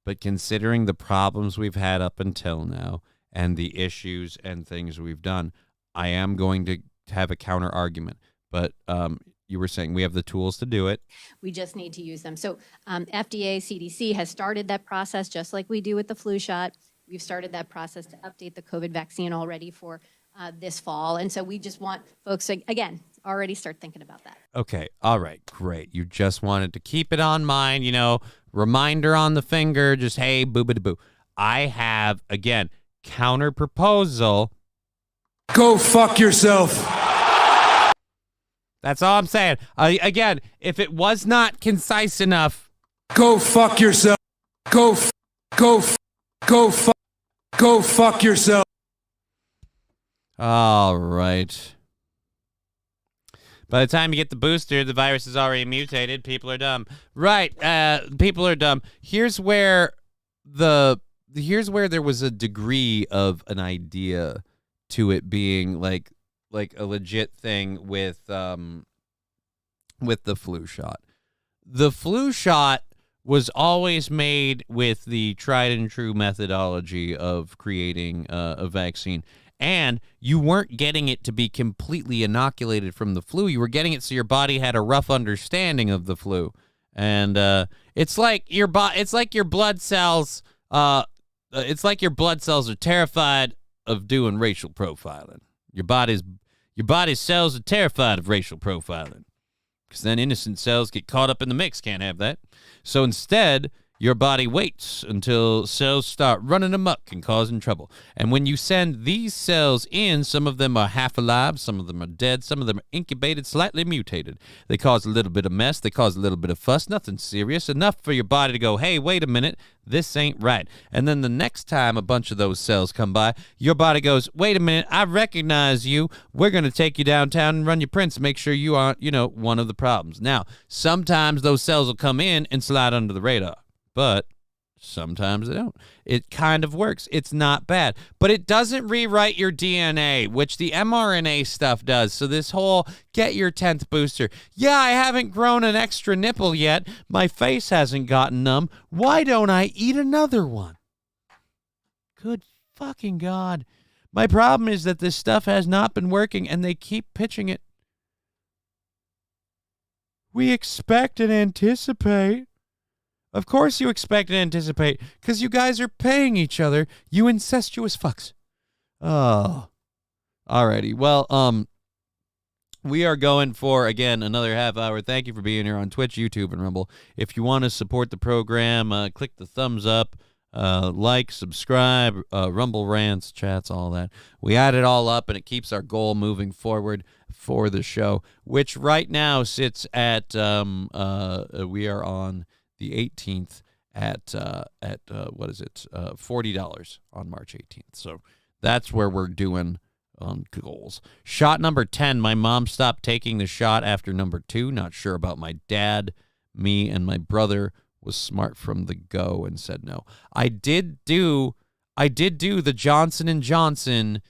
but considering the problems we've had up until now and the issues and things we've done, I am going to have a counter argument. But you were saying we have the tools to do it. We just need to use them. So FDA, CDC has started that process just like we do with the flu shot. We've started that process to update the COVID vaccine already for this fall. And so we just want folks to, again, already start thinking about that. Okay. All right. Great. You just wanted to keep it on mind, reminder on the finger, just, hey, boo-ba-da-boo. I have, again, counter proposal. Go fuck yourself. That's all I'm saying. Again, if it was not concise enough. Go fuck yourself. Go fuck yourself. All right. By the time you get the booster, the virus is already mutated. People are dumb. Right. People are dumb. Here's where there was a degree of an idea to it being like a legit thing with the flu shot. The flu shot was always made with the tried and true methodology of creating a vaccine. And you weren't getting it to be completely inoculated from the flu. You were getting it so your body had a rough understanding of the flu. And it's like your blood cells. It's like your blood cells are terrified of doing racial profiling. Your body's cells are terrified of racial profiling, because then innocent cells get caught up in the mix. Can't have that. So instead, your body waits until cells start running amok and causing trouble. And when you send these cells in, some of them are half alive, some of them are dead, some of them are incubated, slightly mutated. They cause a little bit of mess, they cause a little bit of fuss, nothing serious, enough for your body to go, hey, wait a minute, this ain't right. And then the next time a bunch of those cells come by, your body goes, wait a minute, I recognize you. We're going to take you downtown and run your prints, make sure you aren't, one of the problems. Now, sometimes those cells will come in and slide under the radar. But sometimes they don't. It kind of works. It's not bad. But it doesn't rewrite your DNA, which the mRNA stuff does. So this whole get your 10th booster. Yeah, I haven't grown an extra nipple yet. My face hasn't gotten numb. Why don't I eat another one? Good fucking God. My problem is that this stuff has not been working, and they keep pitching it. We expect and anticipate. Of course you expect and anticipate, because you guys are paying each other, you incestuous fucks. Oh. Alrighty. Well, we are going for, again, another half hour. Thank you for being here on Twitch, YouTube, and Rumble. If you want to support the program, click the thumbs up, like, subscribe, Rumble rants, chats, all that. We add it all up, and it keeps our goal moving forward for the show, which right now sits at, we are on the 18th at what is it? $40 on March 18th. So that's where we're doing on goals. Shot number 10. My mom stopped taking the shot after number 2. Not sure about my dad. Me and my brother was smart from the go and said no. I did do the Johnson & Johnson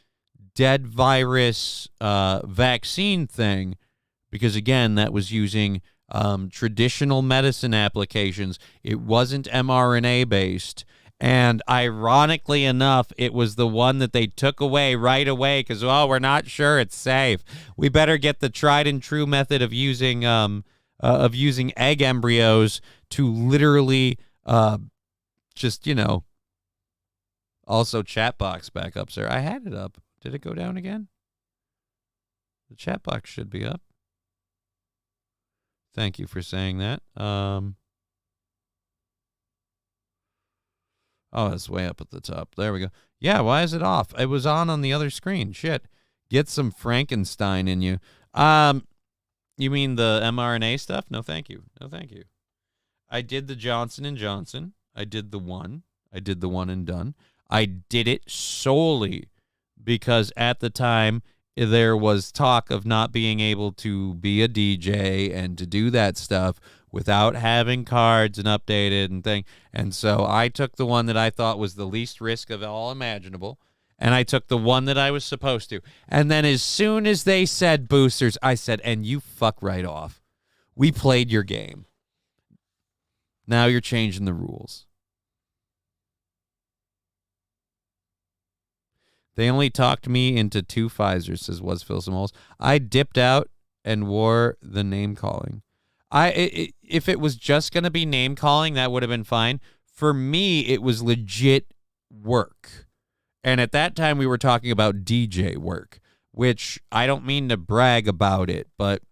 dead virus vaccine thing, because again, that was using traditional medicine applications. It wasn't mRNA based, and ironically enough, it was the one that they took away right away because, we're not sure it's safe. We better get the tried and true method of using egg embryos to literally also chat box back up, sir. I had it up. Did it go down again? The chat box should be up. Thank you for saying that. It's way up at the top. There we go. Yeah, why is it off? It was on the other screen. Shit. Get some Frankenstein in you. You mean the mRNA stuff? No, thank you. No, thank you. I did the Johnson & Johnson. I did the one. I did the one and done. I did it solely because at the time there was talk of not being able to be a DJ and to do that stuff without having cards and updated and thing. And so I took the one that I thought was the least risk of all imaginable. And I took the one that I was supposed to. And then as soon as they said boosters, I said, and you fuck right off. We played your game. Now you're changing the rules. They only talked me into 2 Pfizers, says Was Phil Smalls. I dipped out and wore the name calling. If it was just going to be name calling, that would have been fine. For me, it was legit work. And at that time, we were talking about DJ work, which I don't mean to brag about it, but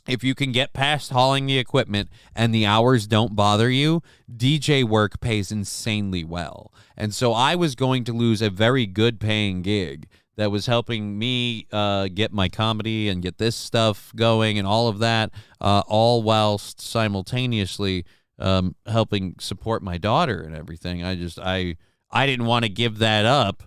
if you can get past hauling the equipment and the hours don't bother you, DJ work pays insanely well. And so I was going to lose a very good paying gig that was helping me get my comedy and get this stuff going and all of that, all whilst simultaneously helping support my daughter and everything. I didn't want to give that up.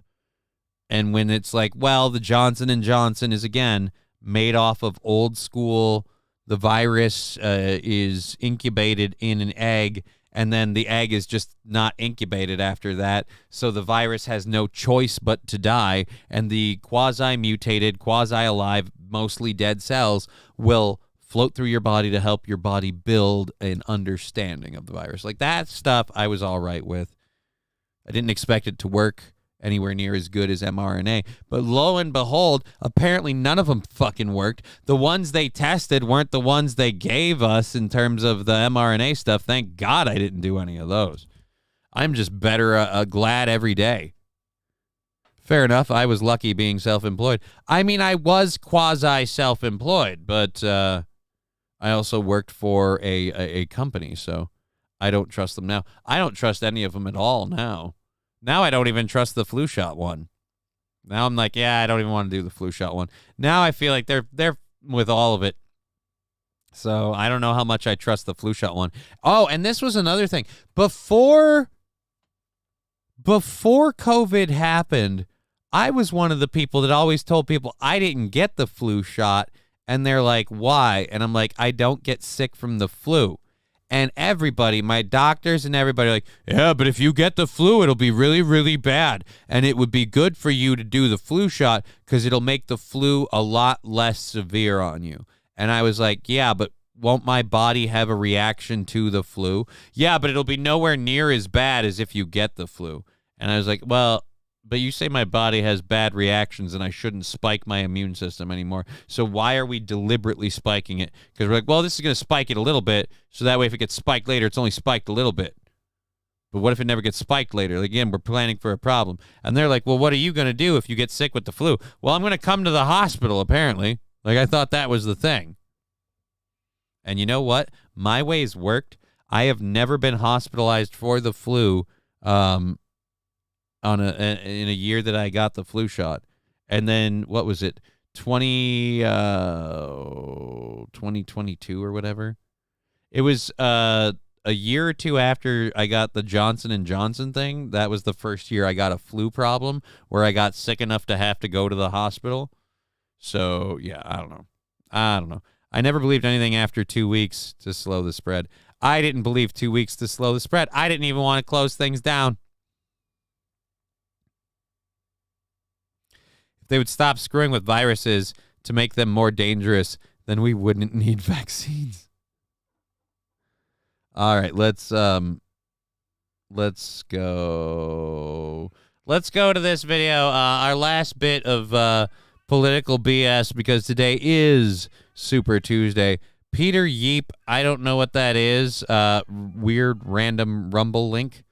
And when it's like, well, the Johnson & Johnson is, again, made off of old school, the virus is incubated in an egg, and then the egg is just not incubated after that, so the virus has no choice but to die, and the quasi-mutated, quasi-alive, mostly dead cells will float through your body to help your body build an understanding of the virus. Like, that stuff I was all right with. I didn't expect it to work anywhere near as good as mRNA. But lo and behold, apparently none of them fucking worked. The ones they tested weren't the ones they gave us in terms of the mRNA stuff. Thank God I didn't do any of those. I'm just better glad every day. Fair enough. I was lucky being self-employed. I mean, I was quasi-self-employed, but I also worked for a company, so I don't trust them now. I don't trust any of them at all now. Now I don't even trust the flu shot one. Now I'm like, yeah, I don't even want to do the flu shot one. Now I feel like they're with all of it. So I don't know how much I trust the flu shot one. Oh, and this was another thing. Before COVID happened, I was one of the people that always told people I didn't get the flu shot. And they're like, why? And I'm like, I don't get sick from the flu. And everybody, my doctors and everybody, are like, yeah, but if you get the flu, it'll be really, really bad. And it would be good for you to do the flu shot because it'll make the flu a lot less severe on you. And I was like, yeah, but won't my body have a reaction to the flu? Yeah, but it'll be nowhere near as bad as if you get the flu. And I was like, well, but you say my body has bad reactions and I shouldn't spike my immune system anymore. So why are we deliberately spiking it? Because we're like, well, this is going to spike it a little bit. So that way if it gets spiked later, it's only spiked a little bit. But what if it never gets spiked later? Again, we're planning for a problem. And they're like, well, what are you going to do if you get sick with the flu? Well, I'm going to come to the hospital, apparently. Like, I thought that was the thing. And you know what? My ways worked. I have never been hospitalized for the flu in a year that I got the flu shot. And then what was it, 2022 or whatever? It was a year or two after I got the Johnson & Johnson thing. That was the first year I got a flu problem where I got sick enough to have to go to the hospital. So yeah, I don't know. I never believed anything after 2 weeks to slow the spread. I didn't believe 2 weeks to slow the spread. I didn't even want to close things down. If they would stop screwing with viruses to make them more dangerous, then we wouldn't need vaccines. All right, let's go. Let's go to this video. Our last bit of political BS, because today is Super Tuesday. Peter Yeep, I don't know what that is. Weird random Rumble link.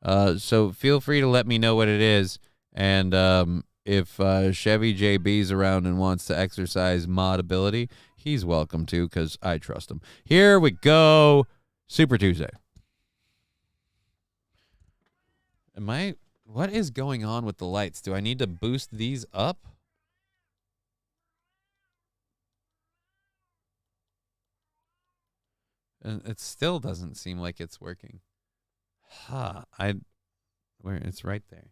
So feel free to let me know what it is. And if Chevy JB's around and wants to exercise mod ability, he's welcome to, because I trust him. Here we go. Super Tuesday. What is going on with the lights? Do I need to boost these up? It still doesn't seem like it's working. Where it's right there.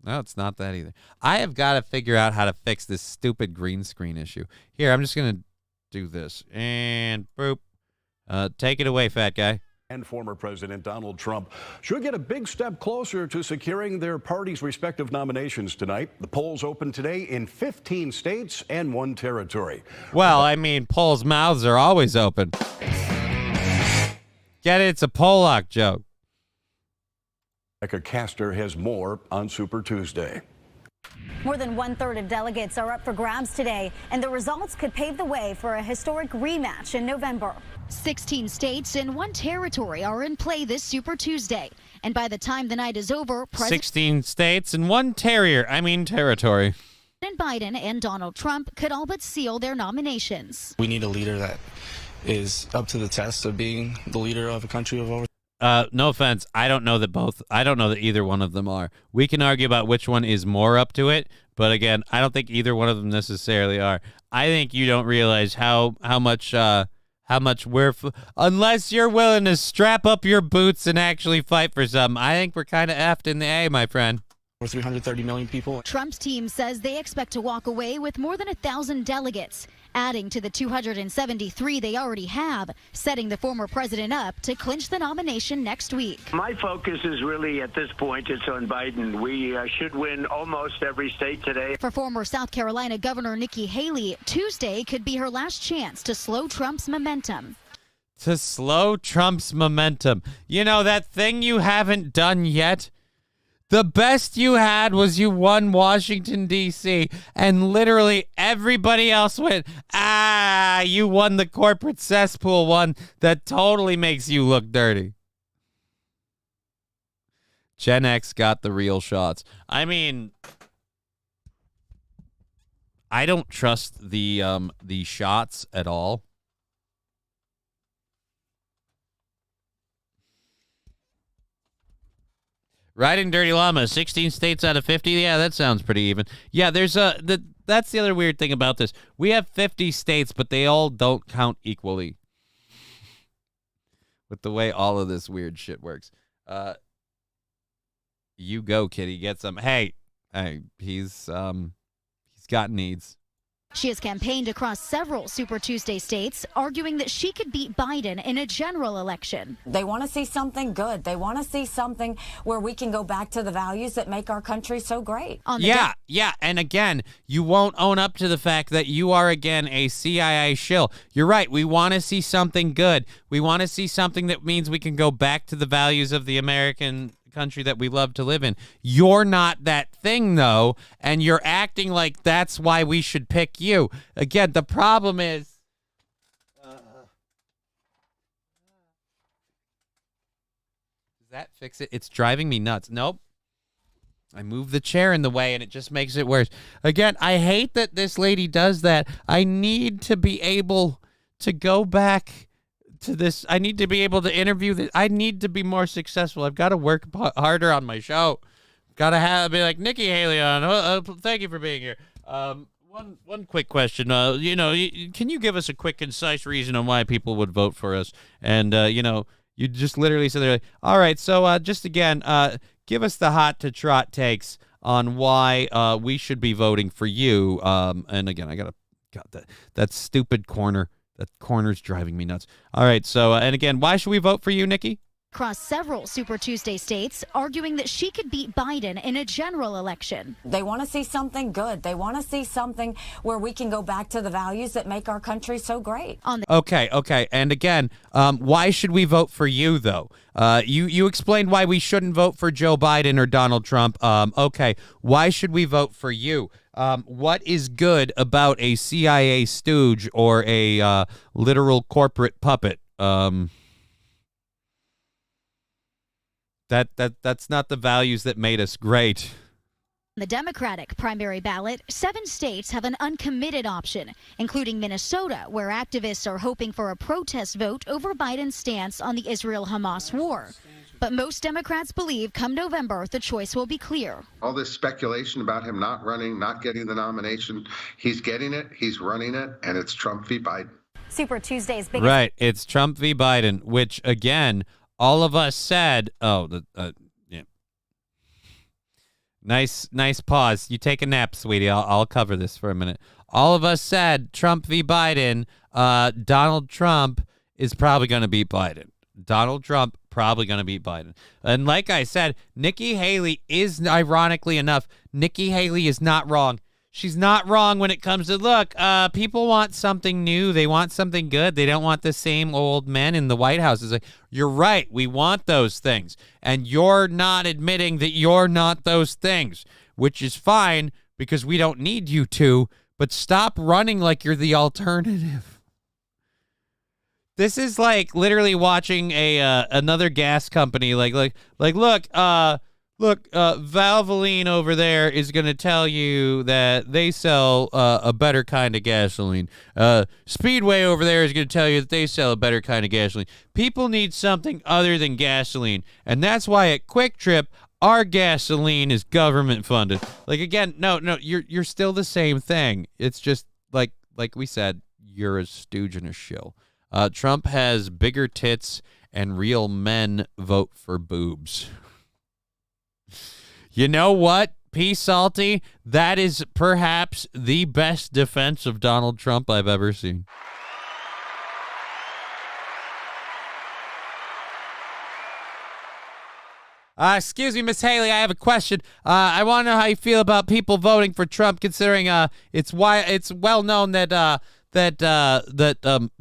No, it's not that either. I have got to figure out how to fix this stupid green screen issue. Here, I'm just going to do this. And boop. Take it away, fat guy. And former President Donald Trump should get a big step closer to securing their party's respective nominations tonight. The polls open today in 15 states and 1 territory. Well, I mean, polls' mouths are always open. Get it? It's a Pollock joke. Rebecca Castor has more on Super Tuesday. More than 1/3 of delegates are up for grabs today, and the results could pave the way for a historic rematch in November. 16 states and 1 territory are in play this Super Tuesday. And by the time the night is over, 16 states and 1 territory. President Biden and Donald Trump could all but seal their nominations. We need a leader that is up to the test of being the leader of a country of over. No offense. I don't know that either one of them are. We can argue about which one is more up to it, but again, I don't think either one of them necessarily are. I think you don't realize how much unless you're willing to strap up your boots and actually fight for something. I think we're kind of effed in the A, my friend. Over 330 million people. Trump's team says they expect to walk away with more than 1,000 delegates, adding to the 273 they already have, setting the former president up to clinch the nomination next week. My focus is really, at this point, it's on Biden. We should win almost every state today. For former South Carolina Governor Nikki Haley, Tuesday could be her last chance to slow Trump's momentum. To slow Trump's momentum. You know, that thing you haven't done yet? The best you had was you won Washington, D.C., and literally everybody else went, you won the corporate cesspool one that totally makes you look dirty. Gen X got the real shots. I mean, I don't trust the shots at all. Riding Dirty Llama, 16 states out of 50. Yeah, that sounds pretty even. Yeah, that's the other weird thing about this. We have 50 states, but they all don't count equally. With the way all of this weird shit works. You go, kitty, get some. Hey, he's got needs. She has campaigned across several Super Tuesday states, arguing that she could beat Biden in a general election. They want to see something good. They want to see something where we can go back to the values that make our country so great. Yeah. And again, you won't own up to the fact that you are, again, a CIA shill. You're right. We want to see something good. We want to see something that means we can go back to the values of the American country that we love to live in. You're not that thing, though, and you're acting like that's why we should pick you. Again, the problem is does that fix it? It's driving me nuts. Nope. I moved the chair in the way, and it just makes it worse. Again, I hate that this lady does that. I need to be able to go back to this. I need to be able to interview this. I need to be more successful. I've got to work harder on my show. Got to be like Nikki Haley on. Thank you for being here. One quick question. Can you give us a quick, concise reason on why people would vote for us? And you just literally said, like, all right. So just again, give us the hot to trot takes on why we should be voting for you. And again, I got that stupid corner. That corner's driving me nuts. All right, so, and again, why should we vote for you, Nikki? Across several Super Tuesday states, arguing that she could beat Biden in a general election. They want to see something good. They want to see something where we can go back to the values that make our country so great. Okay. And again, why should we vote for you, though? You explained why we shouldn't vote for Joe Biden or Donald Trump. Okay, why should we vote for you? What is good about a CIA stooge or a literal corporate puppet? That's not the values that made us great. The Democratic primary ballot, 7 states have an uncommitted option, including Minnesota, where activists are hoping for a protest vote over Biden's stance on the Israel-Hamas war. But most Democrats believe come November, the choice will be clear. All this speculation about him not running, not getting the nomination, he's getting it, he's running it, and it's Trump v. Biden. Super Tuesday's biggest. Right. It's Trump v. Biden, which, again, all of us said, yeah. Nice pause. You take a nap, sweetie. I'll cover this for a minute. All of us said Trump v. Biden. Donald Trump is probably going to beat Biden. Donald Trump probably going to beat Biden. And like I said, Nikki Haley is, ironically enough, Nikki Haley is not wrong. She's not wrong when it comes to, look, people want something new. They want something good. They don't want the same old men in the White House. It's like, you're right. We want those things. And you're not admitting that you're not those things, which is fine because we don't need you to, but stop running like you're the alternative. This is like literally watching another gas company look, Valvoline over there is going to tell you that they sell a better kind of gasoline. Speedway over there is going to tell you that they sell a better kind of gasoline. People need something other than gasoline, and that's why at Quick Trip, our gasoline is government funded. Like, again, no, you're still the same thing. It's just like we said, you're a stooge and a shill. Trump has bigger tits and real men vote for boobs. You know what, P. Salty? That is perhaps the best defense of Donald Trump I've ever seen. Excuse me, Miss Haley, I have a question. I want to know how you feel about people voting for Trump, considering it's well known that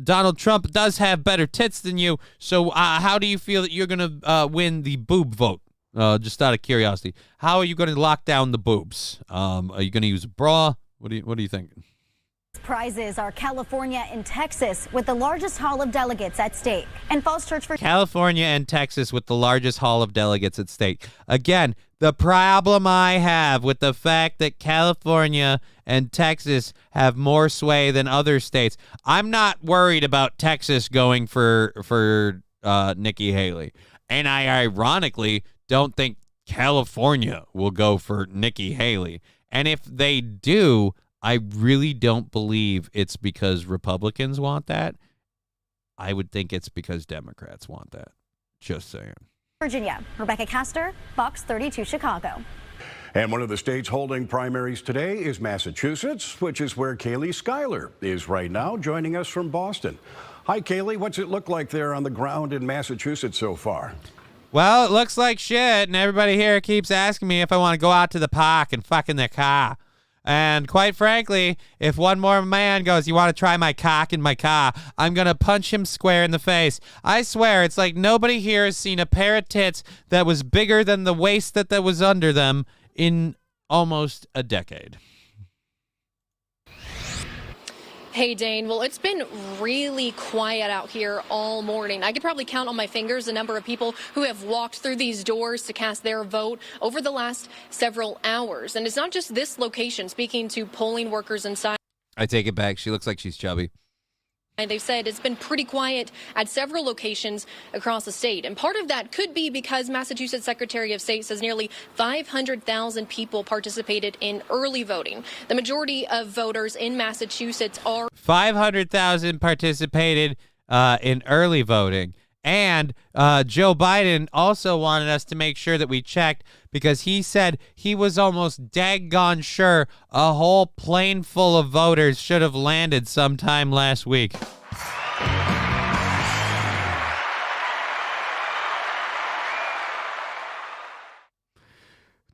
Donald Trump does have better tits than you. So how do you feel that you're going to win the boob vote? Just out of curiosity, how are you going to lock down the boobs? Are you going to use a bra? What are you thinking? Prizes are California and Texas with the largest haul of delegates at stake. And Falls Church for California and Texas with the largest haul of delegates at stake. Again, the problem I have with the fact that California and Texas have more sway than other states, I'm not worried about Texas going for Nikki Haley. And I ironically don't think California will go for Nikki Haley. And if they do, I really don't believe it's because Republicans want that. I would think it's because Democrats want that. Just saying. Virginia, Rebecca Castor, Fox 32 Chicago. And one of the states holding primaries today is Massachusetts, which is where Kaylee Schuyler is right now, joining us from Boston. Hi, Kaylee. What's it look like there on the ground in Massachusetts so far? Well, it looks like shit, and everybody here keeps asking me if I want to go out to the park and fuck in their car. And quite frankly, if one more man goes, you want to try my cock in my car, I'm going to punch him square in the face. I swear, it's like nobody here has seen a pair of tits that was bigger than the waist that was under them in almost a decade. Hey, Dane. Well, it's been really quiet out here all morning. I could probably count on my fingers the number of people who have walked through these doors to cast their vote over the last several hours. And it's not just this location. Speaking to polling workers inside, I take it back. She looks like she's chubby. and they've said it's been pretty quiet at several locations across the state. And part of that could be because Massachusetts Secretary of State says nearly 500,000 people participated in early voting. The majority of voters in Massachusetts are 500,000 participated in early voting. And Joe Biden also wanted us to make sure that we checked because he said he was almost daggone sure a whole plane full of voters should have landed sometime last week.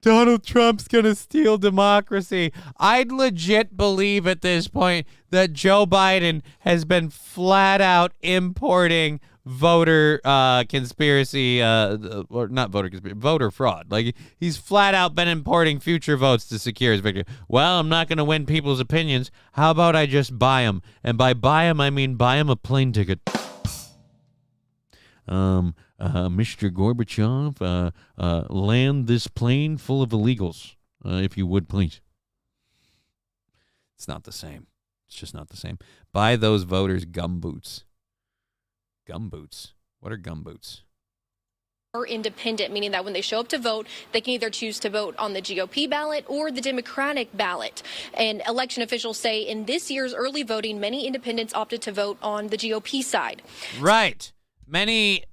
Donald Trump's going to steal democracy. I'd legit believe at this point that Joe Biden has been flat out importing voter conspiracy, or not voter conspiracy, voter fraud. Like, he's flat out been importing future votes to secure his victory. Well, I'm not going to win people's opinions. How about I just buy them? And by buy them, I mean buy them a plane ticket. Mr. Gorbachev, land this plane full of illegals, if you would, please. It's not the same. It's just not the same. Buy those voters gumboots. Gumboots? What are gumboots? are independent, meaning that when they show up to vote, they can either choose to vote on the GOP ballot or the Democratic ballot. And election officials say in this year's early voting, many independents opted to vote on the GOP side. Right. Many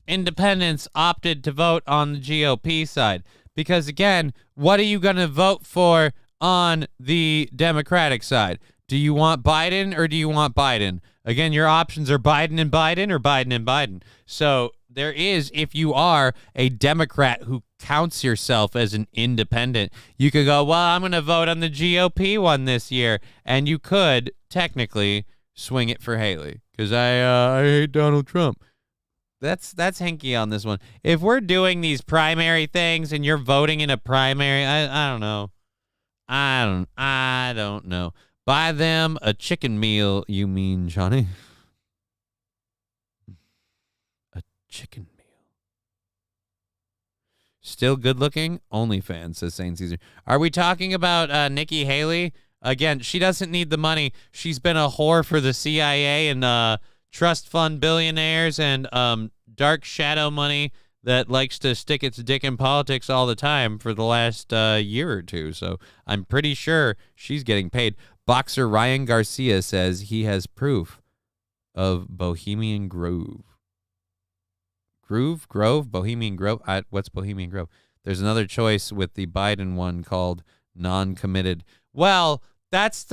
independents opted to vote on the GOP side. Because, again, what are you going to vote for on the Democratic side? Do you want Biden or do you want Biden? Again, your options are Biden and Biden or Biden and Biden. So there is, if you are a Democrat who counts yourself as an independent, you could go, well, I'm going to vote on the GOP one this year. And you could technically swing it for Haley because I hate Donald Trump. That's hinky on this one. If we're doing these primary things and you're voting in a primary, I don't know. I don't know. Buy them a chicken meal, you mean, Johnny? A chicken meal. Still good looking? OnlyFans, says St. Caesar. Are we talking about Nikki Haley? Again, she doesn't need the money. She's been a whore for the CIA and trust fund billionaires and dark shadow money that likes to stick its dick in politics all the time for the last year or two. So I'm pretty sure she's getting paid. Boxer Ryan Garcia says he has proof of Bohemian Grove. Grove? Bohemian Grove? What's Bohemian Grove? There's another choice with the Biden one called non-committed. Well, that's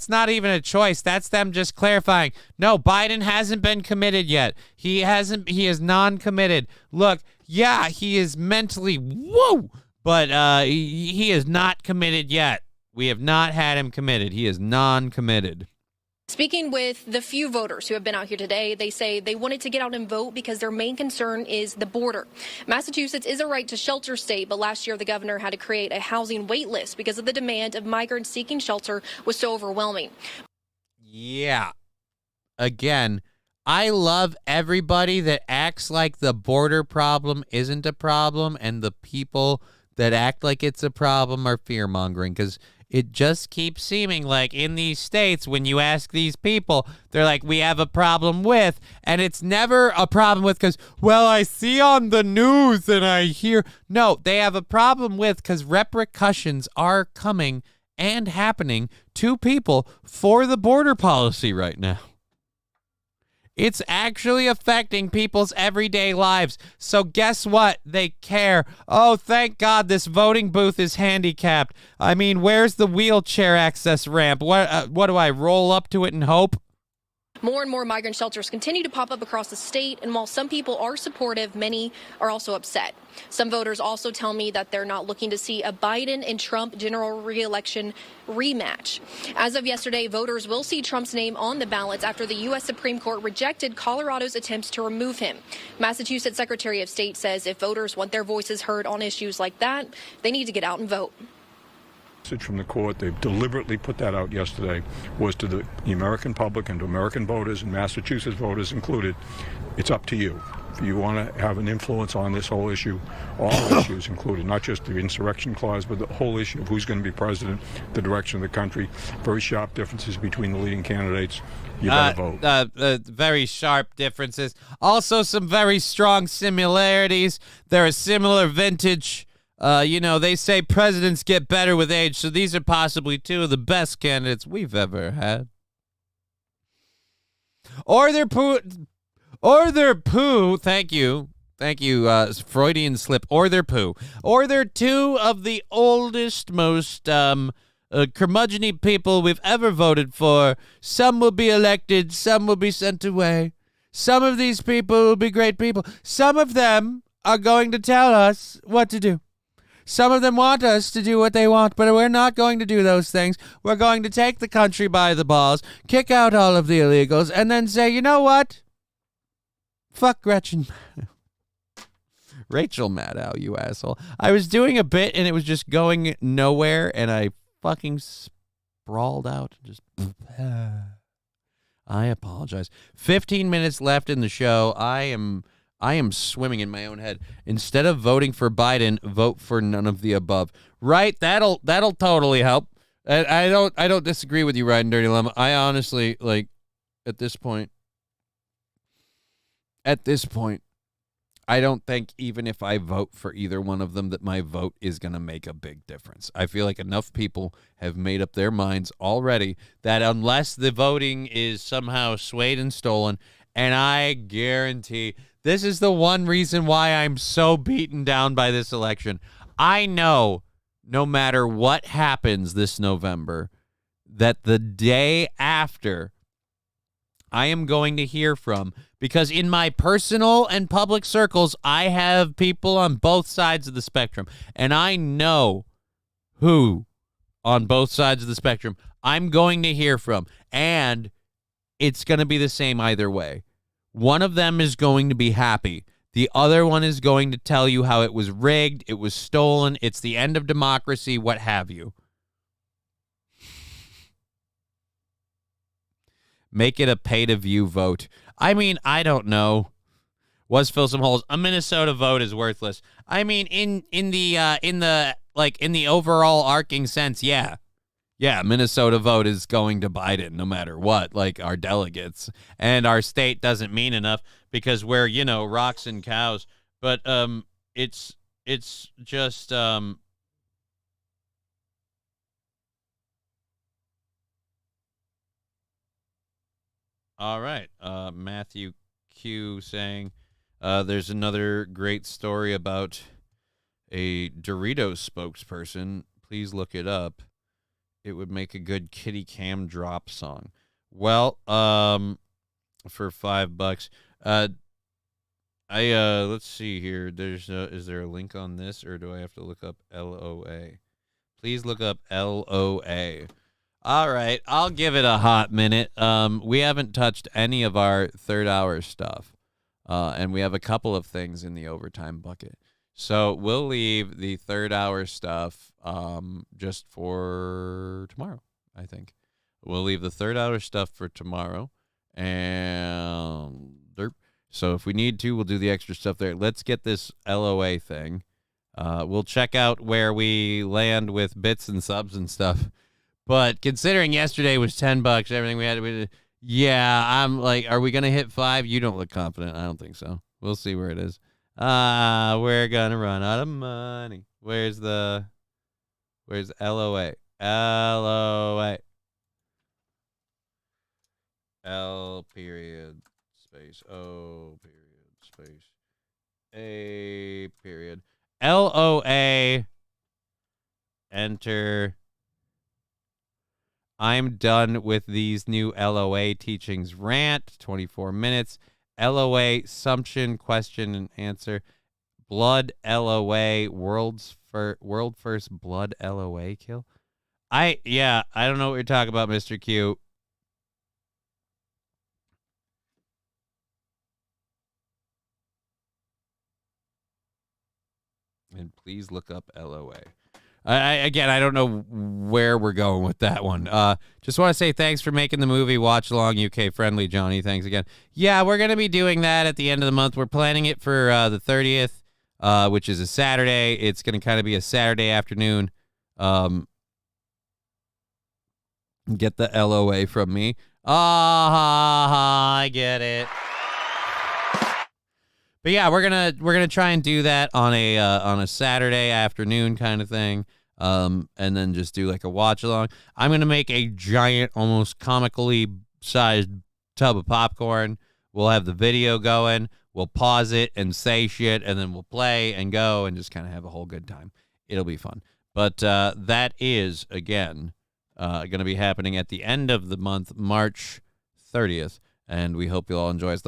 not even a choice. That's them just clarifying. No, Biden hasn't been committed yet. He is non-committed. Look, yeah, he is mentally but he is not committed yet. We have not had him committed. He is non-committed. Speaking with the few voters who have been out here today, they say they wanted to get out and vote because their main concern is the border. Massachusetts is a right to shelter state, but last year the governor had to create a housing wait list because of the demand of migrants seeking shelter was so overwhelming. Yeah. Again, I love everybody that acts like the border problem isn't a problem and the people that act like it's a problem are fear-mongering because it just keeps seeming like in these states, when you ask these people, they're like, we have a problem with, and it's never a problem with because, well, I see on the news and I hear. No, they have a problem with because repercussions are coming and happening to people for the border policy right now. It's actually affecting people's everyday lives. So guess what? They care. Oh, thank God this voting booth is handicapped. I mean, where's the wheelchair access ramp? What do I roll up to it and hope? More and more migrant shelters continue to pop up across the state, and while some people are supportive, many are also upset. Some voters also tell me that they're not looking to see a Biden and Trump general re-election rematch. As of yesterday, voters will see Trump's name on the ballots after the U.S. Supreme Court rejected Colorado's attempts to remove him. Massachusetts Secretary of State says if voters want their voices heard on issues like that, they need to get out and vote. From the court, they deliberately put that out yesterday, was to the American public and to American voters and Massachusetts voters included. It's up to you. If you want to have an influence on this whole issue, all issues included, not just the insurrection clause, but the whole issue of who's going to be president, the direction of the country, very sharp differences between the leading candidates. You better vote. Very sharp differences. Also some very strong similarities. They're a similar vintage. They say presidents get better with age, so these are possibly two of the best candidates we've ever had. Or they're poo. Thank you, Freudian slip. Or they're poo. Or they're two of the oldest, most curmudgeon-y people we've ever voted for. Some will be elected, some will be sent away. Some of these people will be great people. Some of them are going to tell us what to do. Some of them want us to do what they want, but we're not going to do those things. We're going to take the country by the balls, kick out all of the illegals, and then say, you know what? Fuck Gretchen. Rachel Maddow, you asshole. I was doing a bit, and it was just going nowhere, and I fucking sprawled out. Just, I apologize. 15 minutes left in the show. I am swimming in my own head. Instead of voting for Biden, vote for none of the above. Right? That'll totally help. I don't disagree with you, Ryan Dirty Llama. I honestly, at this point, I don't think even if I vote for either one of them that my vote is going to make a big difference. I feel like enough people have made up their minds already that unless the voting is somehow swayed and stolen, and I guarantee this is the one reason why I'm so beaten down by this election. I know no matter what happens this November, that the day after I am going to hear from, because in my personal and public circles, I have people on both sides of the spectrum, and I know who on both sides of the spectrum I'm going to hear from, and it's going to be the same either way. One of them is going to be happy. The other one is going to tell you how it was rigged, it was stolen, it's the end of democracy, what have you. Make it a pay-to-view vote. I mean, I don't know. Was fill some holes. A Minnesota vote is worthless. I mean, in the overall arcing sense, yeah. Yeah, Minnesota vote is going to Biden no matter what, like our delegates. And our state doesn't mean enough because we're, rocks and cows. But it's just all right. Matthew Q saying there's another great story about a Doritos spokesperson. Please look it up. It would make a good Kitty Cam drop song. Well, for $5. Let's see here. Is there a link on this, or do I have to look up LOA? Please look up LOA. All right, I'll give it a hot minute. We haven't touched any of our third hour stuff, and we have a couple of things in the overtime bucket. So we'll leave the third hour stuff just for tomorrow, I think. We'll leave the third hour stuff for tomorrow. And so if we need to, we'll do the extra stuff there. Let's get this LOA thing. We'll check out where we land with bits and subs and stuff. But considering yesterday was $10, everything we had, yeah, I'm like, are we going to hit 5? You don't look confident. I don't think so. We'll see where it is. We're going to run out of money. Where's LOA? LOA. L period space O period space A period. LOA. Enter. I'm done with these new LOA teachings rant. 24 minutes. LOA assumption, question and answer. Blood LOA, world first blood LOA kill. I don't know what you're talking about, Mr. Q. And please look up LOA. I don't know where we're going with that one. Just want to say thanks for making the movie watch along UK friendly, Johnny. Thanks again. Yeah, we're going to be doing that at the end of the month. We're planning it for the 30th, which is a Saturday. It's going to kind of be a Saturday afternoon. Get the LOA from me. I get it. But yeah, we're gonna try and do that on a Saturday afternoon kind of thing, and then just do like a watch along. I'm gonna make a giant, almost comically sized tub of popcorn. We'll have the video going. We'll pause it and say shit, and then we'll play and go and just kind of have a whole good time. It'll be fun. But that is again gonna be happening at the end of the month, March 30th. And we hope you'll all enjoy us.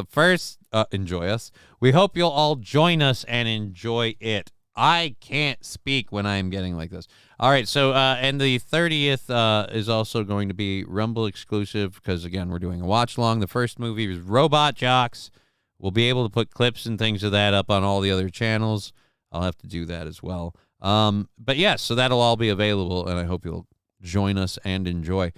Enjoy us. We hope you'll all join us and enjoy it. I can't speak when I'm getting like this. All right, so, and the 30th is also going to be Rumble exclusive because, again, we're doing a watch-along. The first movie is Robot Jocks. We'll be able to put clips and things of that up on all the other channels. I'll have to do that as well. But, yes, so that'll all be available, and I hope you'll join us and enjoy.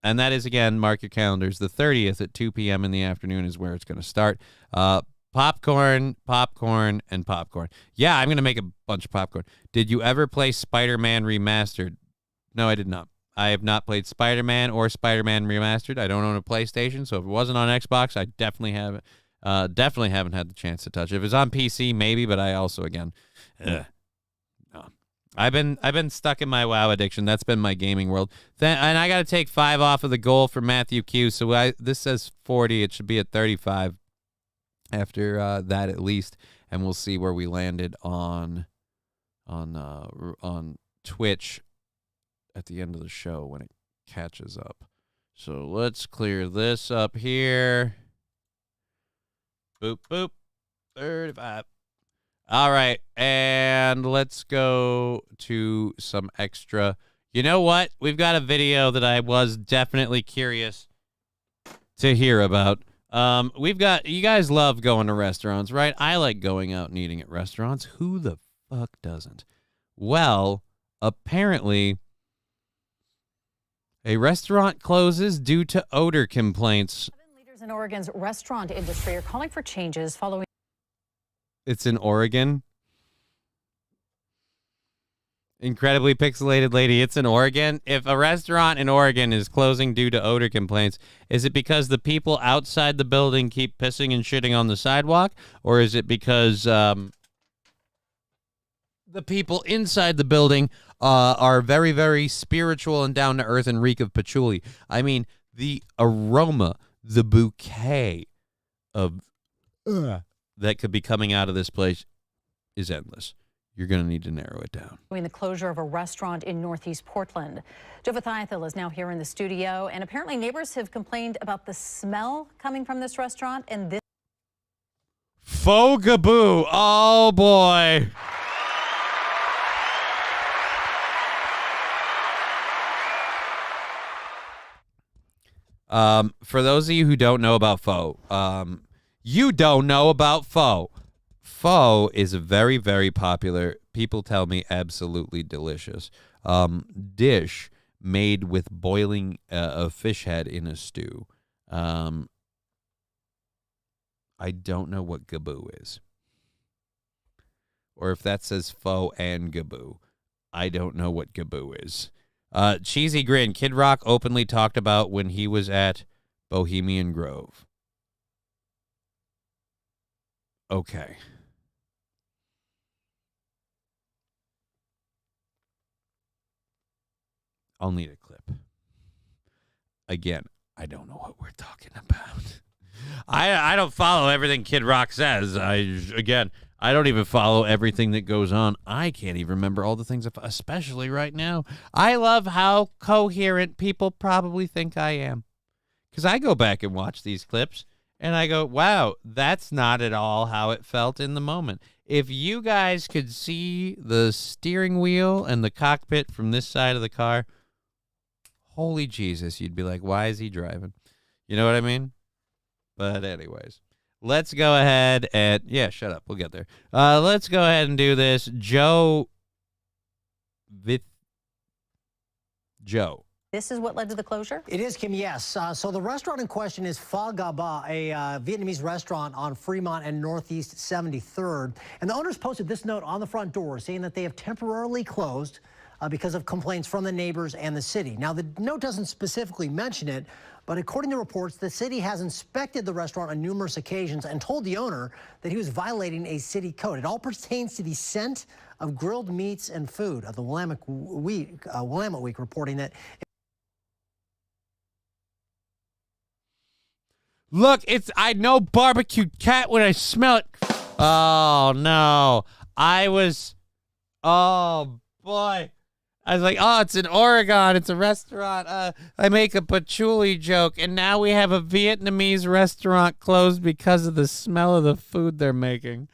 And that is, again, mark your calendars. The 30th at 2 p.m. in the afternoon is where it's going to start. Popcorn, and popcorn. Yeah, I'm going to make a bunch of popcorn. Did you ever play Spider-Man Remastered? No, I did not. I have not played Spider-Man or Spider-Man Remastered. I don't own a PlayStation, so if it wasn't on Xbox, I definitely have Definitely haven't had the chance to touch it. If it's on PC, maybe, but I also, again, no. I've been stuck in my WoW addiction. That's been my gaming world. And I got to take 5 off of the goal for Matthew Q. So this says 40. It should be at 35 after that at least, and we'll see where we landed on Twitch at the end of the show when it catches up. So let's clear this up here. Boop, boop. 35. All right, and let's go to some extra. You know what? We've got a video that I was definitely curious to hear about. You guys love going to restaurants, right? I like going out and eating at restaurants. Who the fuck doesn't? Well, apparently, a restaurant closes due to odor complaints. 7 leaders in Oregon's restaurant industry are calling for changes following. It's in Oregon. Incredibly pixelated lady. It's in Oregon. If a restaurant in Oregon is closing due to odor complaints, is it because the people outside the building keep pissing and shitting on the sidewalk? Or is it because the people inside the building are very, very spiritual and down to earth and reek of patchouli? I mean, the aroma, the bouquet of that could be coming out of this place is endless. You're going to need to narrow it down. The closure of a restaurant in Northeast Portland. Joe Vithiathil is now here in the studio, and apparently neighbors have complained about the smell coming from this restaurant. And this Fogaboo. Oh, boy. For those of you who don't know about pho, you don't know about pho. Pho is a very, very popular, people tell me absolutely delicious, dish made with boiling a fish head in a stew. I don't know what gaboo is. Or if that says pho and gaboo. I don't know what gaboo is. Cheesy Grin. Kid Rock openly talked about when he was at Bohemian Grove. Okay. I'll need a clip. Again, I don't know what we're talking about. I don't follow everything Kid Rock says. I don't even follow everything that goes on. I can't even remember all the things, especially right now. I love how coherent people probably think I am. Because I go back and watch these clips, and I go, wow, that's not at all how it felt in the moment. If you guys could see the steering wheel and the cockpit from this side of the car, holy Jesus, you'd be like, why is he driving? You know what I mean? But anyways, let's go ahead and, yeah, shut up. We'll get there. Let's go ahead and do this. Joe. is what led to the closure? It is, Kim, yes. So the restaurant in question is Pho Ga Ba, a Vietnamese restaurant on Fremont and Northeast 73rd. And the owners posted this note on the front door saying that they have temporarily closed because of complaints from the neighbors and the city. Now, the note doesn't specifically mention it, but according to reports, the city has inspected the restaurant on numerous occasions and told the owner that he was violating a city code. It all pertains to the scent of grilled meats and food. The Willamette Week reporting that. Look, I know barbecued cat when I smell it. Oh, no. Oh, boy. I was like, oh, it's in Oregon. It's a restaurant. I make a patchouli joke, and now we have a Vietnamese restaurant closed because of the smell of the food they're making.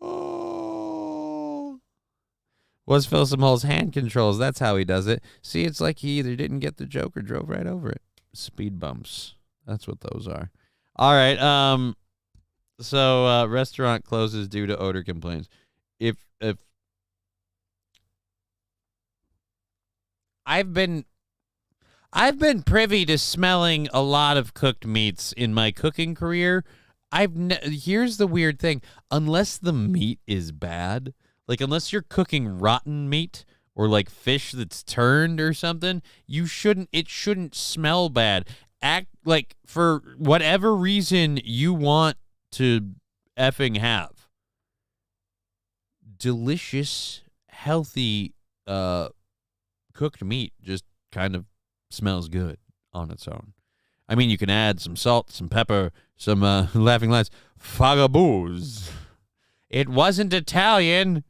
Oh. Was Phil Simhol's hand controls. That's how he does it. See, it's like he either didn't get the joke or drove right over it. Speed bumps. That's what those are. All right. So restaurant closes due to odor complaints. If I've been privy to smelling a lot of cooked meats in my cooking career. Here's the weird thing. Unless the meat is bad, like unless you're cooking rotten meat or like fish that's turned or something, it shouldn't smell bad. Act like for whatever reason you want to effing have. Delicious, healthy, cooked meat just kind of smells good on its own. I mean, you can add some salt, some pepper, some laughing lines. Fagaboos. It wasn't Italian.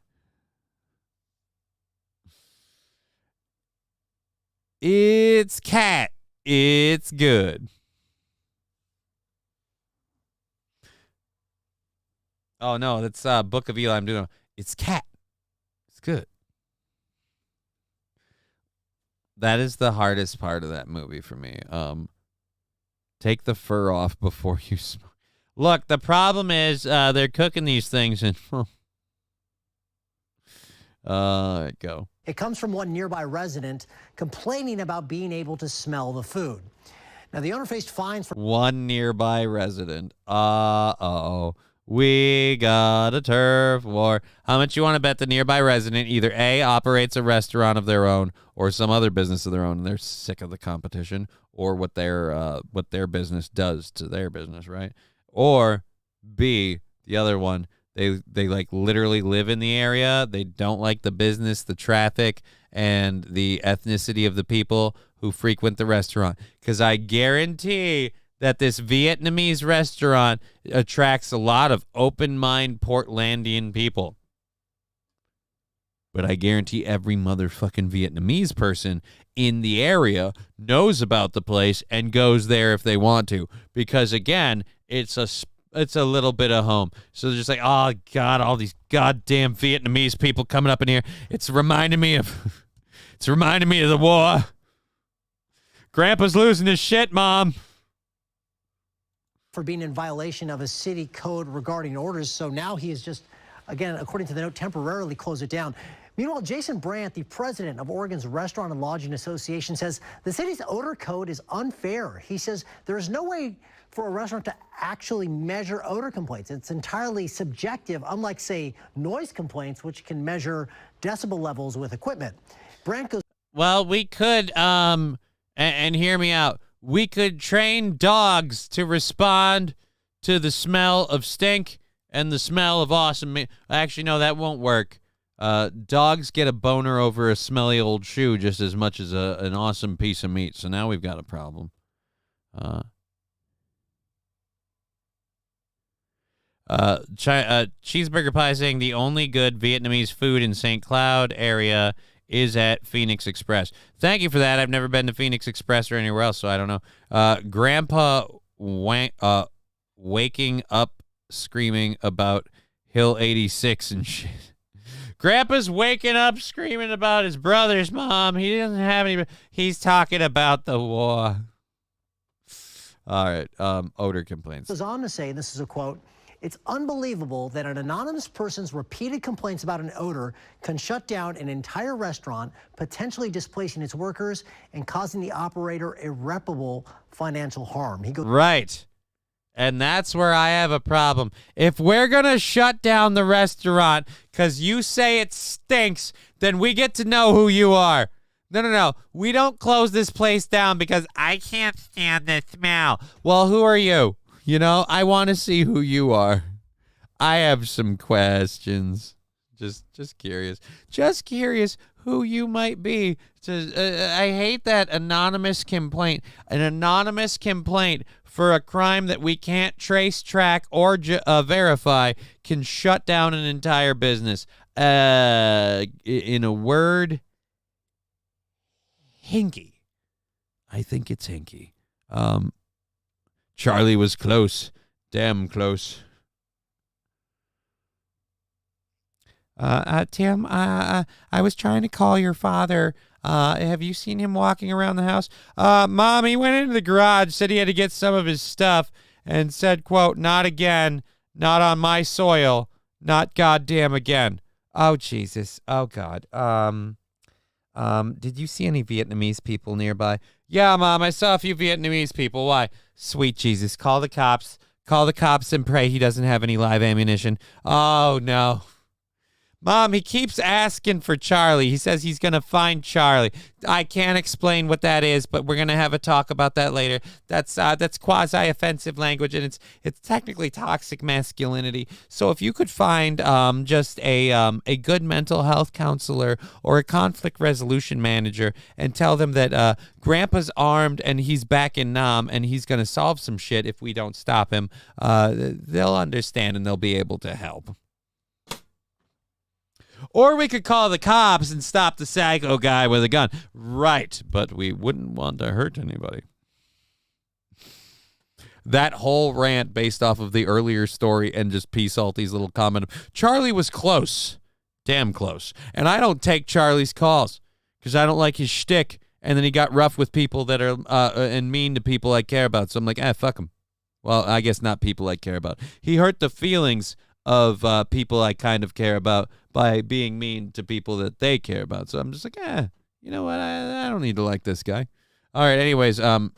It's cat. It's good. Oh, no, that's Book of Eli. I'm doing it's cat. It's good. That is the hardest part of that movie for me. Take the fur off before you smoke. Look, the problem is they're cooking these things and go. It comes from one nearby resident complaining about being able to smell the food. Now, the owner faced fines for one nearby resident. Uh-oh. We got a turf war. How much you want to bet the nearby resident either A, operates a restaurant of their own or some other business of their own, and they're sick of the competition, or what their business does to their business, right? Or B, the other one, they like literally live in the area. They don't like the business, the traffic, and the ethnicity of the people who frequent the restaurant. Because I guarantee that this Vietnamese restaurant attracts a lot of open-mind Portlandian people. But I guarantee every motherfucking Vietnamese person in the area knows about the place and goes there if they want to. Because, again, it's a little bit of home. So they're just like, oh, God, all these goddamn Vietnamese people coming up in here. It's reminding me of the war. Grandpa's losing his shit, Mom. For being in violation of a city code regarding orders. So now he is just, again, according to the note, temporarily close it down. Meanwhile, Jason Brandt, the president of Oregon's Restaurant and Lodging Association, says the city's odor code is unfair. He says there is no way for a restaurant to actually measure odor complaints. It's entirely subjective, unlike, say, noise complaints, which can measure decibel levels with equipment. Brandt goes, well, we could, and hear me out, we could train dogs to respond to the smell of stink and the smell of awesome meat. Actually, no, that won't work. Dogs get a boner over a smelly old shoe just as much as an awesome piece of meat. So now we've got a problem. Cheeseburger Pie saying the only good Vietnamese food in St. Cloud area is at Phoenix Express. Thank you for that. I've never been to Phoenix Express or anywhere else, so I don't know. Grandpa waking up screaming about Hill 86 and shit. Grandpa's waking up screaming about his brother's mom. He doesn't have any. He's talking about the war. All right. Odor complaints. Goes on to say, and this is a quote, "It's unbelievable that an anonymous person's repeated complaints about an odor can shut down an entire restaurant, potentially displacing its workers and causing the operator irreparable financial harm." He goes, right. And that's where I have a problem. If we're going to shut down the restaurant because you say it stinks, then we get to know who you are. No. We don't close this place down because I can't stand the smell. Well, who are you? You know, I want to see who you are. I have some questions. Just curious. Just curious who you might be. I hate that anonymous complaint. An anonymous complaint for a crime that we can't trace, track, or verify can shut down an entire business. In a word, hinky. I think it's hinky. Charlie was close. Damn close. Tim, I was trying to call your father. Have you seen him walking around the house? Mom, he went into the garage, said he had to get some of his stuff, and said, quote, "Not again, not on my soil, not goddamn again." Oh, Jesus. Oh, God. Did you see any Vietnamese people nearby? Yeah, Mom, I saw a few Vietnamese people. Why? Sweet Jesus, call the cops. Call the cops and pray he doesn't have any live ammunition. Oh, no. Mom, he keeps asking for Charlie. He says he's going to find Charlie. I can't explain what that is, but we're going to have a talk about that later. That's quasi-offensive language, and it's technically toxic masculinity. So if you could find just a good mental health counselor or a conflict resolution manager and tell them that Grandpa's armed and he's back in Nam and he's going to solve some shit if we don't stop him, they'll understand and they'll be able to help. Or we could call the cops and stop the psycho guy with a gun. Right, but we wouldn't want to hurt anybody. That whole rant based off of the earlier story and just P. Salty's little comment. Charlie was close. Damn close. And I don't take Charlie's calls because I don't like his shtick. And then he got rough with people that are and mean to people I care about. So I'm like, fuck him. Well, I guess not people I care about. He hurt the feelings of people I kind of care about by being mean to people that they care about. So I'm just like, you know what? I don't need to like this guy. All right, anyways, Riding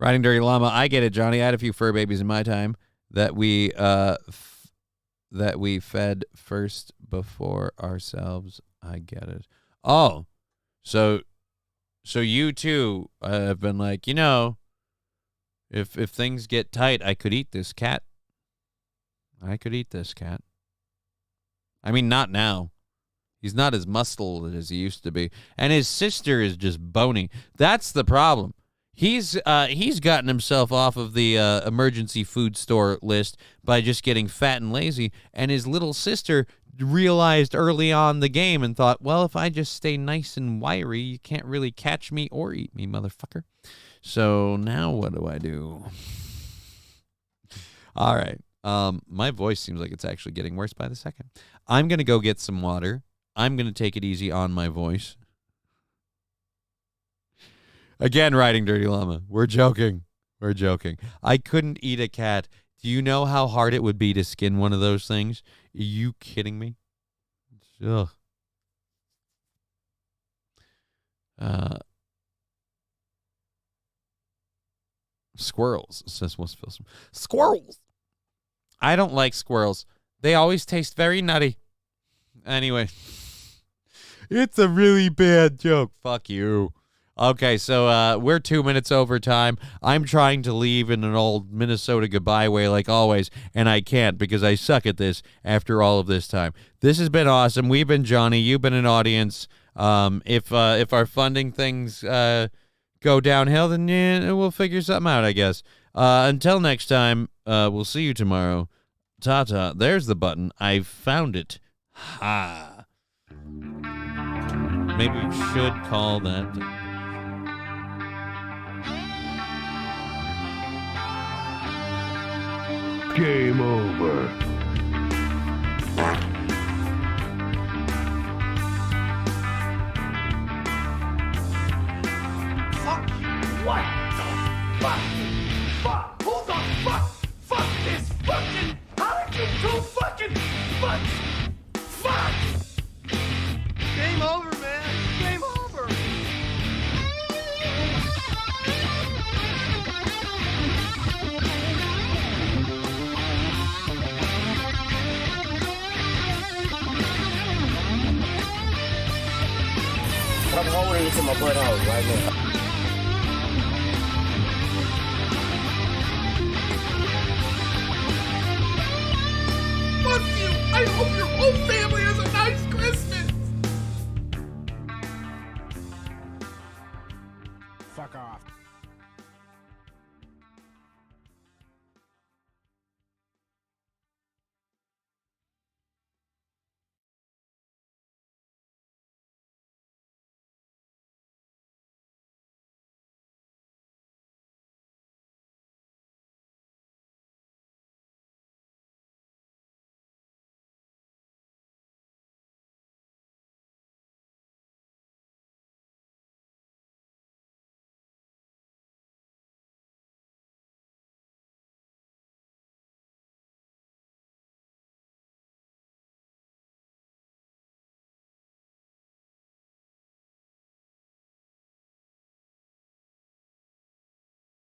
Dirty Llama, I get it, Johnny. I had a few fur babies in my time that we fed first before ourselves. I get it. Oh, so you too have been like, you know, if things get tight, I could eat this cat. I could eat this cat. I mean, not now. He's not as muscled as he used to be. And his sister is just bony. That's the problem. He's gotten himself off of the emergency food store list by just getting fat and lazy. And his little sister realized early on the game and thought, well, if I just stay nice and wiry, you can't really catch me or eat me, motherfucker. So now what do I do? All right. My voice seems like it's actually getting worse by the second. I'm going to go get some water. I'm going to take it easy on my voice. Again, Riding Dirty Llama. We're joking. We're joking. I couldn't eat a cat. Do you know how hard it would be to skin one of those things? Are you kidding me? Ugh. Squirrels, says West Filson. Squirrels! I don't like squirrels. They always taste very nutty. Anyway. It's a really bad joke. Fuck you. Okay, so we're 2 minutes over time. I'm trying to leave in an old Minnesota goodbye way like always, and I can't because I suck at this after all of this time. This has been awesome. We've been Johnny. You've been an audience. If our funding things go downhill, then yeah, we'll figure something out, I guess. Until next time, we'll see you tomorrow. Ta-ta. There's the button. I found it. Ha. Maybe we should call that. Game over. Fuck you. What the fuck? Fuck. Who the fuck? Fuck this fucking. How did you do fucking fuck? Fuck. Game over, man. Game over. I'm holding it to my butthole right now. Fuck you! I hope your whole family has a nice Christmas! Fuck off.